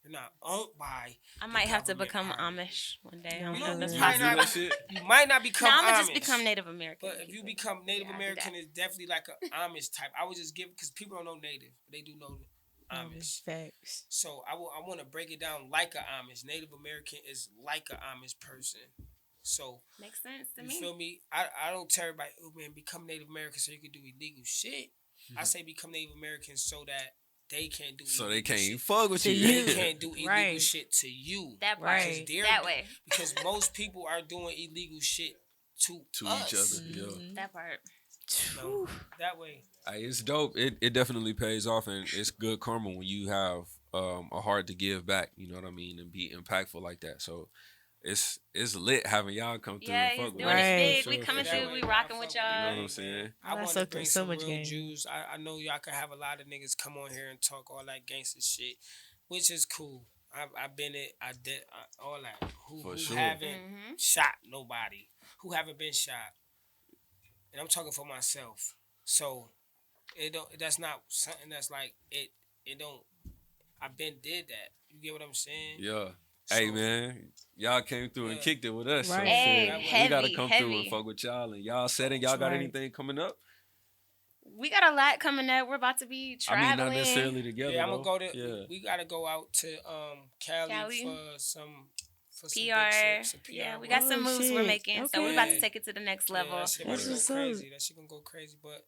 Speaker 1: They're not owned by.
Speaker 7: I might have to become
Speaker 1: party.
Speaker 7: Amish one day. I
Speaker 1: You
Speaker 7: don't
Speaker 1: know,
Speaker 7: know if that's
Speaker 1: you might
Speaker 7: possible.
Speaker 1: not, you might not become
Speaker 7: I'm gonna
Speaker 1: Amish.
Speaker 7: just become Native American.
Speaker 1: But if you become Native
Speaker 7: Yeah, I'll do
Speaker 1: American,
Speaker 7: that.
Speaker 1: it's definitely like an Amish type. I would just give, because people don't know Native, but they do know Amish.
Speaker 4: Facts.
Speaker 1: So I want to break it down like an Amish. Native American is like an Amish person. So
Speaker 7: Makes sense to
Speaker 1: you
Speaker 7: me.
Speaker 1: feel me? I don't tell everybody, oh man, become Native American so you can do illegal shit. I say become Native American so that they can't do.
Speaker 6: So
Speaker 1: illegal
Speaker 6: they can't
Speaker 1: shit.
Speaker 6: even fuck with you.
Speaker 1: They can't do illegal
Speaker 4: Right.
Speaker 1: shit to you.
Speaker 7: That
Speaker 4: Right.
Speaker 7: right.
Speaker 1: They're-
Speaker 7: That way.
Speaker 1: Because most people are doing illegal shit to us.
Speaker 6: each other. Yeah.
Speaker 7: That part.
Speaker 1: So, that way.
Speaker 2: Hey, it's dope. It definitely pays off, and it's good karma when you have a heart to give back. You know what I mean, and be impactful like that. So it's lit having y'all come through.
Speaker 7: Yeah,
Speaker 2: and
Speaker 7: he's
Speaker 2: fuck
Speaker 7: doing
Speaker 2: with us.
Speaker 4: Right.
Speaker 7: it big.
Speaker 2: For
Speaker 7: We
Speaker 2: sure,
Speaker 7: coming
Speaker 2: for
Speaker 7: through.
Speaker 2: sure.
Speaker 7: We rocking with
Speaker 2: You know
Speaker 7: y'all.
Speaker 2: what I'm saying?
Speaker 1: I want to
Speaker 4: soaked
Speaker 1: bring
Speaker 4: in so
Speaker 1: some
Speaker 4: much
Speaker 1: real
Speaker 4: game.
Speaker 1: Jews. I know y'all can have a lot of niggas come on here and talk all that gangster shit, which is cool. I've been it. I did all that. Who
Speaker 6: sure.
Speaker 1: haven't shot nobody? Who haven't been shot? And I'm talking for myself. So it don't. That's not something that's like it. It don't. I've been did that. You get what I'm saying?
Speaker 6: Yeah. Hey man, y'all came through and
Speaker 1: Yeah.
Speaker 6: kicked it with us.
Speaker 4: Right.
Speaker 6: So
Speaker 7: Hey,
Speaker 6: shit, we gotta
Speaker 7: heavy,
Speaker 6: come through and
Speaker 7: heavy.
Speaker 6: fuck with y'all. And y'all setting, y'all
Speaker 4: That's
Speaker 6: got
Speaker 4: right.
Speaker 6: anything coming up?
Speaker 7: We got a lot coming up. We're about to be
Speaker 6: I mean,
Speaker 7: traveling.
Speaker 6: not necessarily together.
Speaker 1: Yeah, I'm
Speaker 6: though.
Speaker 1: gonna go to.
Speaker 6: Yeah.
Speaker 1: We gotta go out to Cali,
Speaker 7: Cali.
Speaker 1: for some big
Speaker 7: PR.
Speaker 1: shit, some PR
Speaker 7: Yeah, we
Speaker 1: work.
Speaker 7: got some
Speaker 4: Oh,
Speaker 7: moves we're
Speaker 4: shit.
Speaker 7: making. So
Speaker 4: Okay.
Speaker 7: we're about to
Speaker 1: Yeah.
Speaker 7: take it to the next
Speaker 1: Yeah,
Speaker 7: level.
Speaker 1: that shit about
Speaker 4: That's
Speaker 1: to go
Speaker 4: what's up.
Speaker 1: crazy. That shit gonna go crazy, but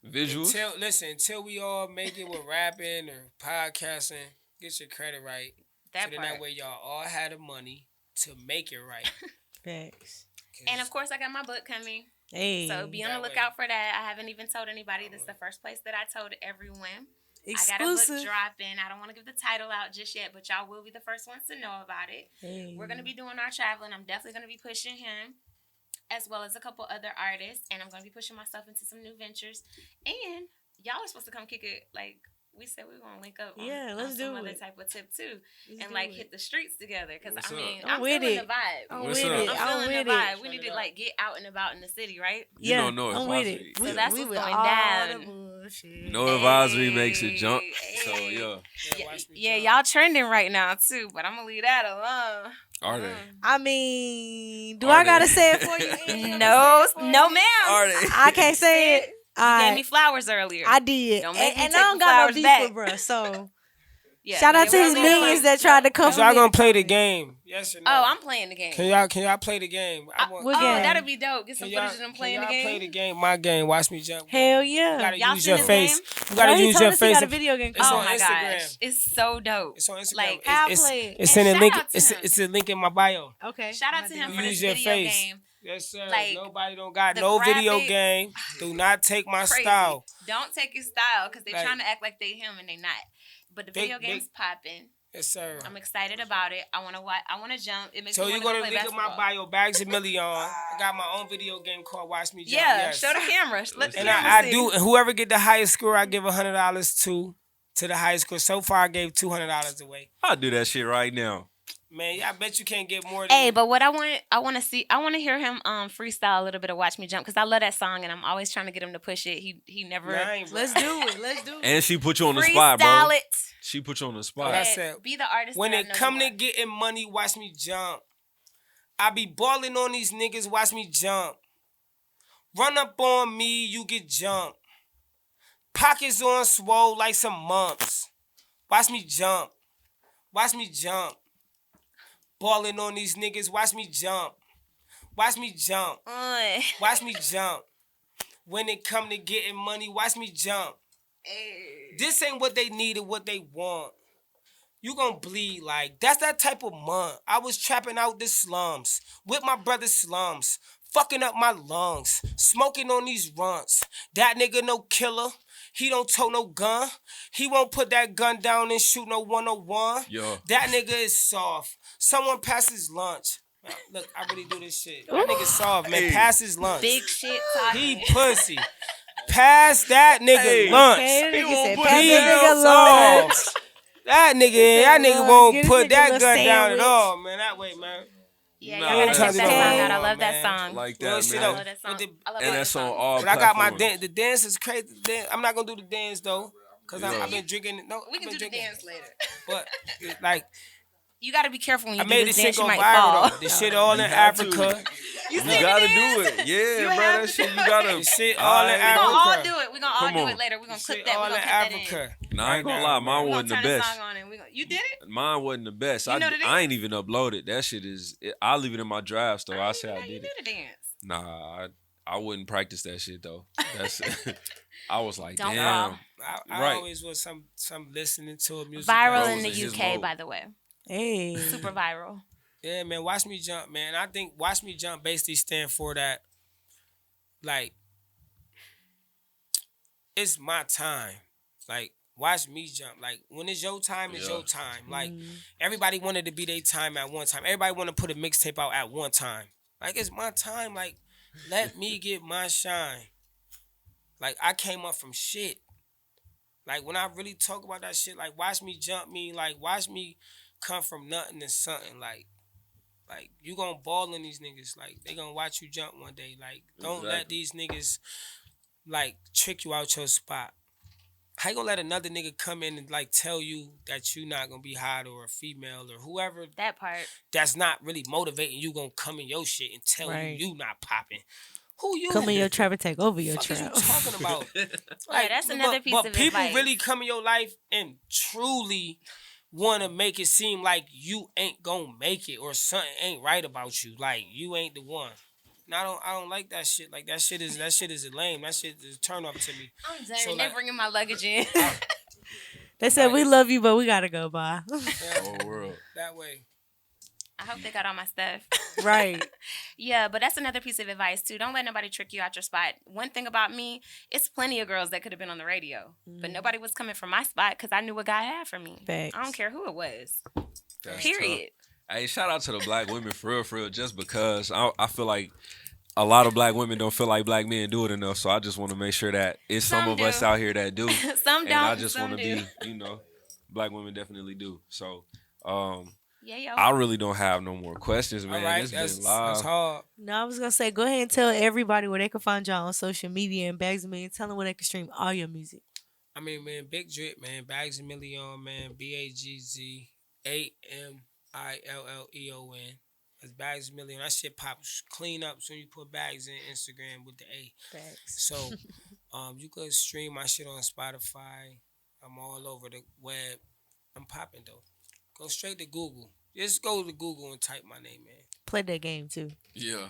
Speaker 6: Visuals.
Speaker 1: until we all make it with rapping or podcasting, get your credit right.
Speaker 7: That
Speaker 1: So then
Speaker 7: part.
Speaker 1: that way y'all all had the money to make it right.
Speaker 4: Facts.
Speaker 1: 'Cause
Speaker 7: And of course, I got my book coming.
Speaker 4: Hey.
Speaker 7: So be on the
Speaker 1: That way.
Speaker 7: lookout for that. I haven't even told anybody. This is the first place that I told everyone. I got a
Speaker 4: Exclusive.
Speaker 7: book dropping. I don't want to give the title out just yet, but y'all will be the first ones to know about it.
Speaker 4: Hey.
Speaker 7: We're going to be doing our traveling. I'm definitely going to be pushing him as well as a couple other artists. And I'm going to be pushing myself into some new ventures. And y'all are supposed to come kick it. Like we said, we are going to link up on,
Speaker 4: Yeah, let's
Speaker 7: on
Speaker 4: do
Speaker 7: some other
Speaker 4: it.
Speaker 7: type of tip too.
Speaker 4: Let's
Speaker 7: And
Speaker 4: do
Speaker 7: like
Speaker 4: it.
Speaker 7: hit the streets together. Because
Speaker 6: What's
Speaker 7: I mean,
Speaker 6: up?
Speaker 4: I'm
Speaker 7: I'm
Speaker 4: with
Speaker 7: feeling
Speaker 4: it.
Speaker 7: the vibe.
Speaker 4: I'm
Speaker 6: What's
Speaker 4: with
Speaker 6: up?
Speaker 4: it.
Speaker 7: I'm
Speaker 4: I'm
Speaker 7: feeling
Speaker 4: with
Speaker 7: the
Speaker 4: it.
Speaker 7: vibe. We need to like get out and about in the city, right?
Speaker 6: You
Speaker 4: Yeah,
Speaker 6: know,
Speaker 4: I'm with
Speaker 6: NoAdvisory.
Speaker 4: it.
Speaker 7: So that's what's
Speaker 4: with
Speaker 7: going
Speaker 4: all
Speaker 7: down.
Speaker 4: the bullshit.
Speaker 6: No advisory makes it jump. So
Speaker 7: Hey.
Speaker 6: yeah,
Speaker 1: yeah, watch me
Speaker 7: Yeah,
Speaker 1: jump.
Speaker 7: y'all trending right now too, but I'm gonna leave that alone.
Speaker 6: are they?
Speaker 4: I mean, do
Speaker 6: Are
Speaker 4: I gotta
Speaker 6: they?
Speaker 4: say it for you? Ann? You
Speaker 7: No,
Speaker 4: want me to say it for
Speaker 7: no,
Speaker 4: you?
Speaker 7: ma'am.
Speaker 6: Are they?
Speaker 4: I can't say it.
Speaker 7: You
Speaker 4: All
Speaker 7: gave
Speaker 4: right.
Speaker 7: me flowers earlier.
Speaker 4: I did.
Speaker 7: Don't make me
Speaker 4: And
Speaker 7: take
Speaker 4: I don't
Speaker 7: the
Speaker 4: got no
Speaker 7: flowers
Speaker 4: beef
Speaker 7: back.
Speaker 4: with bruh, so
Speaker 7: Yeah,
Speaker 4: shout out
Speaker 7: yeah,
Speaker 4: to
Speaker 7: we're
Speaker 4: his
Speaker 7: gonna
Speaker 4: millions
Speaker 7: play.
Speaker 4: that tried to come
Speaker 1: So y'all
Speaker 4: in
Speaker 1: gonna
Speaker 4: and
Speaker 1: play the
Speaker 4: comment.
Speaker 1: game? Yes or no?
Speaker 7: Oh, I'm playing the game.
Speaker 1: Can y'all play the game? I want.
Speaker 4: What
Speaker 7: Oh,
Speaker 4: game?
Speaker 7: that'll be dope. Get some
Speaker 1: Can y'all,
Speaker 7: footage of them
Speaker 1: can
Speaker 7: playing the
Speaker 1: y'all
Speaker 7: game.
Speaker 1: play the game? My game. Watch me jump.
Speaker 4: Hell
Speaker 1: You
Speaker 4: yeah.
Speaker 1: gotta
Speaker 7: Y'all
Speaker 1: use
Speaker 7: seen
Speaker 1: your
Speaker 7: this
Speaker 1: face.
Speaker 7: game?
Speaker 1: You gotta
Speaker 4: Bro, he
Speaker 1: use
Speaker 4: told
Speaker 1: your
Speaker 4: us he
Speaker 1: face.
Speaker 4: got a video game.
Speaker 1: It's
Speaker 7: Oh
Speaker 1: on
Speaker 7: my
Speaker 1: Instagram.
Speaker 7: gosh, it's so dope.
Speaker 1: It's on Instagram.
Speaker 7: Like,
Speaker 4: I'll
Speaker 1: it's,
Speaker 4: play it.
Speaker 1: It's
Speaker 7: And
Speaker 1: in the
Speaker 7: shout
Speaker 1: link.
Speaker 7: out to him.
Speaker 1: It's a link in my bio.
Speaker 4: Okay.
Speaker 7: Shout out to him for
Speaker 1: Use
Speaker 7: this
Speaker 1: your
Speaker 7: video
Speaker 1: face.
Speaker 7: game.
Speaker 1: Yes, sir.
Speaker 7: Like,
Speaker 1: Nobody don't got
Speaker 7: the
Speaker 1: no video
Speaker 7: graphics-
Speaker 1: game. Do not take my
Speaker 7: Crazy.
Speaker 1: style.
Speaker 7: Don't take his style because they're
Speaker 1: Like-
Speaker 7: trying to act like they him and they not. But the
Speaker 1: Big-
Speaker 7: video game's popping.
Speaker 1: Yes, sir.
Speaker 7: I'm excited about it. I want to watch. I want to jump. It makes
Speaker 1: So
Speaker 7: me
Speaker 1: you
Speaker 7: want
Speaker 1: go
Speaker 7: to
Speaker 1: to
Speaker 7: play
Speaker 1: link in my
Speaker 7: basketball.
Speaker 1: bio, Bagzamilleon. I got my own video game called Watch Me Jump.
Speaker 7: Yeah,
Speaker 1: yes.
Speaker 7: show the camera. Let the
Speaker 1: And
Speaker 7: camera
Speaker 1: I
Speaker 7: see.
Speaker 1: do. And whoever get the highest score, I give $100 to the highest score. So far, I gave $200 away.
Speaker 6: I'll do that shit right now.
Speaker 1: Man, I bet you can't get more than.
Speaker 7: Hey, but what I want to hear him freestyle a little bit of "Watch Me Jump" because I love that song and I'm always trying to get him to push it. He never
Speaker 1: Nah, I ain't, bro.
Speaker 4: Let's do it. Let's do it.
Speaker 6: And she put you on the spot,
Speaker 7: freestyle
Speaker 6: bro.
Speaker 7: it.
Speaker 6: She put you on the
Speaker 1: Like
Speaker 6: spot.
Speaker 1: I said,
Speaker 7: Be the artist.
Speaker 1: when
Speaker 7: that I
Speaker 1: it
Speaker 7: know
Speaker 1: come
Speaker 7: you
Speaker 1: to
Speaker 7: are.
Speaker 1: getting money, watch me jump. I be balling on these niggas, watch me jump. Run up on me, you get jumped. Pockets on swole like some mumps. Watch me jump. Watch me jump. Balling on these niggas, watch me jump. Watch me jump. Watch me jump. When it come to getting money, watch me jump. This ain't what they need or what they want. You gon' bleed like that's that type of month. I was trapping out the slums with my brother slums, fucking up my lungs, smoking on these runts. That nigga no killer. He don't tote no gun. He won't put that gun down and shoot no 101.
Speaker 6: Yo.
Speaker 1: That nigga is soft. Someone pass his lunch. Look, I really do this shit. That nigga soft, man.
Speaker 6: Hey.
Speaker 1: Pass his lunch.
Speaker 7: Big shit talking.
Speaker 1: He pussy. Pass that nigga
Speaker 6: Hey.
Speaker 1: lunch.
Speaker 4: Okay, that
Speaker 6: He
Speaker 4: nigga
Speaker 6: won't
Speaker 4: said,
Speaker 6: put
Speaker 4: pass
Speaker 6: his
Speaker 1: He
Speaker 4: that
Speaker 6: gun
Speaker 4: nigga
Speaker 6: down.
Speaker 4: lunch.
Speaker 1: soft. That nigga
Speaker 4: Look,
Speaker 1: won't
Speaker 4: get
Speaker 1: put
Speaker 4: this nigga
Speaker 1: that
Speaker 4: a
Speaker 1: gun
Speaker 4: little
Speaker 1: down at
Speaker 4: sandwich.
Speaker 1: all, man. That way, man.
Speaker 7: Yeah,
Speaker 6: Nah,
Speaker 7: y'all gotta
Speaker 6: that's
Speaker 7: check that
Speaker 6: dope.
Speaker 7: song out. I love
Speaker 1: Man.
Speaker 7: that song.
Speaker 6: Like
Speaker 1: Real
Speaker 6: that,
Speaker 1: shit
Speaker 7: I
Speaker 1: up.
Speaker 6: man.
Speaker 7: love that song.
Speaker 1: But the-
Speaker 7: I love
Speaker 6: And
Speaker 7: all
Speaker 6: that's
Speaker 7: the
Speaker 6: on
Speaker 7: songs.
Speaker 6: all
Speaker 1: But I got my
Speaker 6: platforms.
Speaker 1: dance. The dance is crazy. I'm not gonna do the dance though, cause
Speaker 6: Yeah.
Speaker 1: I've been drinking. No,
Speaker 7: We
Speaker 1: I've
Speaker 7: can
Speaker 1: been
Speaker 7: do the
Speaker 1: drinking.
Speaker 7: dance later.
Speaker 1: But like,
Speaker 7: You got to be careful when you
Speaker 1: I
Speaker 7: do
Speaker 1: made
Speaker 7: this
Speaker 1: this shit
Speaker 7: dance. You
Speaker 1: go
Speaker 7: might
Speaker 1: viral
Speaker 7: fall.
Speaker 1: though. This shit all in
Speaker 6: You have to.
Speaker 1: Africa.
Speaker 6: You gotta do it. Yeah, bro. That shit, you gotta.
Speaker 1: This shit all in
Speaker 7: We're
Speaker 1: Africa.
Speaker 7: gonna all do it. We're gonna all
Speaker 6: Come
Speaker 7: do
Speaker 6: on.
Speaker 7: it later. We're gonna
Speaker 1: This
Speaker 7: clip
Speaker 1: shit
Speaker 7: that. We're
Speaker 1: all
Speaker 7: gonna
Speaker 1: in
Speaker 7: cut that in.
Speaker 1: Africa.
Speaker 6: Nah, I ain't gonna
Speaker 1: Right
Speaker 6: lie.
Speaker 1: now,
Speaker 6: Mine
Speaker 1: man.
Speaker 7: We're
Speaker 6: wasn't
Speaker 7: gonna
Speaker 6: the
Speaker 7: turn the
Speaker 6: best.
Speaker 7: song on and you did it?
Speaker 6: Mine wasn't the best.
Speaker 7: You know the
Speaker 6: I ain't even uploaded. That shit is. I'll leave it in my drafts though. I
Speaker 7: didn't
Speaker 6: say
Speaker 7: even
Speaker 6: I
Speaker 7: know you
Speaker 6: did
Speaker 7: knew
Speaker 6: it.
Speaker 7: the dance.
Speaker 6: Nah, I wouldn't practice that shit though. That's. I was like,
Speaker 7: Don't
Speaker 6: damn.
Speaker 7: fall.
Speaker 1: I
Speaker 6: Right.
Speaker 1: always was some listening to a music.
Speaker 7: Viral
Speaker 6: Bro
Speaker 7: in
Speaker 6: was
Speaker 7: the
Speaker 6: in his
Speaker 7: UK,
Speaker 6: mode.
Speaker 7: by the way.
Speaker 4: Hey.
Speaker 7: Super viral.
Speaker 1: Yeah, man. Watch Me Jump, man. I think Watch Me Jump basically stand for that. Like, it's my time. Like, watch me jump. Like, when it's your time, it's
Speaker 6: Yeah.
Speaker 1: your time. Like, everybody wanted to be their time at one time. Everybody want to put a mixtape out at one time. Like, it's my time. Like, let me get my shine. Like, I came up from shit. Like, when I really talk about that shit, like, watch me jump me. Like, watch me come from nothing to something. Like, you gonna ball in these niggas. Like, they gonna watch you jump one day. Like, don't let
Speaker 6: Exactly.
Speaker 1: these niggas, like, trick you out your spot. How you gonna let another nigga come in and like tell you that you not gonna be hot or a female or whoever
Speaker 7: That part.
Speaker 1: that's not really motivating you gonna come in your shit and tell
Speaker 4: Right.
Speaker 1: you not popping? Who you?
Speaker 4: Come in your trap and take over your
Speaker 1: Fuck is you
Speaker 4: trap.
Speaker 1: talking about?
Speaker 7: That's another piece
Speaker 1: but
Speaker 7: of
Speaker 1: people
Speaker 7: advice.
Speaker 1: really come in your life and truly want to make it seem like you ain't gonna make it or something ain't right about you. Like you ain't the one. And I don't like that shit. Like that shit is lame. That shit is a turn off to me.
Speaker 7: I'm done.
Speaker 1: So,
Speaker 7: They
Speaker 1: like-
Speaker 7: bringing my luggage in.
Speaker 4: They said we love you, but we gotta go. Bye.
Speaker 2: Whole world.
Speaker 1: That way.
Speaker 7: I hope they got all my stuff.
Speaker 4: Right.
Speaker 7: Yeah, but that's another piece of advice too. Don't let nobody trick you out your spot. One thing about me, it's plenty of girls that could have been on the radio, but nobody was coming from my spot because I knew what God had for me.
Speaker 4: Facts.
Speaker 7: I don't care who it was.
Speaker 2: That's
Speaker 7: Period.
Speaker 2: tough. Hey, shout out to the black women for real, just because I feel like a lot of black women don't feel like black men do it enough. So I just want to make sure that it's some of
Speaker 7: do.
Speaker 2: us out here that do.
Speaker 7: Some
Speaker 2: And
Speaker 7: don't.
Speaker 2: I just
Speaker 7: some
Speaker 2: want to
Speaker 7: do.
Speaker 2: be, black women definitely do. So
Speaker 7: Yeah, yo.
Speaker 2: I really don't have no more questions, man.
Speaker 1: All right,
Speaker 2: It's
Speaker 1: that's
Speaker 2: been live.
Speaker 1: hard.
Speaker 4: No, I was gonna say, go ahead and tell everybody where they can find y'all on social media and Bagzamilleon. Tell them where they can stream all your music.
Speaker 1: I mean, man, Big Drip, man, Bagzamilleon, man, Bagzamilleon. That's Bagzamilleon. That shit pops clean up soon you put bags in Instagram with the A.
Speaker 4: Facts.
Speaker 1: So, you could stream my shit on Spotify. I'm all over the web. I'm popping though. Go straight to Google. Just go to Google and type my name in.
Speaker 4: Play that game too.
Speaker 2: Yeah.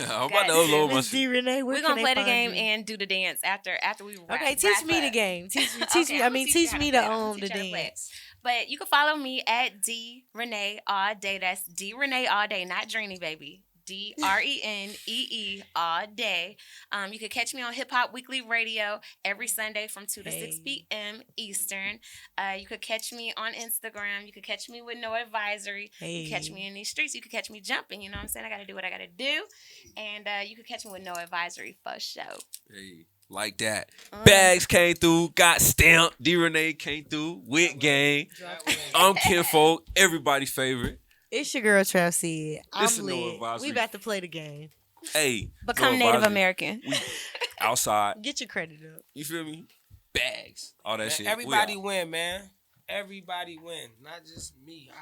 Speaker 2: I'm about to upload my
Speaker 4: Miss
Speaker 2: shit.
Speaker 4: Drenee, where
Speaker 7: We're
Speaker 4: can
Speaker 7: gonna
Speaker 4: they
Speaker 7: play the
Speaker 4: find
Speaker 7: game
Speaker 4: you?
Speaker 7: and do the dance after we wrap.
Speaker 4: Okay, teach
Speaker 7: wrap
Speaker 4: me the
Speaker 7: up.
Speaker 4: game. Teach
Speaker 7: Okay,
Speaker 4: me. I
Speaker 7: I'ma
Speaker 4: mean,
Speaker 7: you
Speaker 4: teach
Speaker 7: how
Speaker 4: me
Speaker 7: to
Speaker 4: the
Speaker 7: play it. I'ma
Speaker 4: the
Speaker 7: teach you how to play it.
Speaker 4: dance.
Speaker 7: But you can follow me at Dreneeallday. That's Dreneeallday, not Drenee, baby. Drenee all day. You can catch me on Hip Hop Weekly Radio every Sunday from 2 to 6 p.m. Eastern. You could catch me on Instagram. You could catch me with NoAdvisory. You can catch me in these streets. You could catch me jumping. You know what I'm saying? I got to do what I got to do. And you could catch me with NoAdvisory for show.
Speaker 2: Hey, like that. Bags came through, got stamped. Drenee came through with gang. I'm Kinfolk, everybody's favorite.
Speaker 4: It's your girl Trav Sid.
Speaker 2: This
Speaker 4: I'm
Speaker 2: is No
Speaker 4: lit.
Speaker 2: Advisory.
Speaker 4: We about to play the game.
Speaker 2: Hey,
Speaker 7: Become
Speaker 2: No
Speaker 7: Native
Speaker 2: Advisory.
Speaker 7: American.
Speaker 2: We outside.
Speaker 4: Get your credit up.
Speaker 2: You feel me? Bags. All that
Speaker 1: Man,
Speaker 2: shit.
Speaker 1: everybody
Speaker 2: We out.
Speaker 1: win, man. Everybody win, not just me. I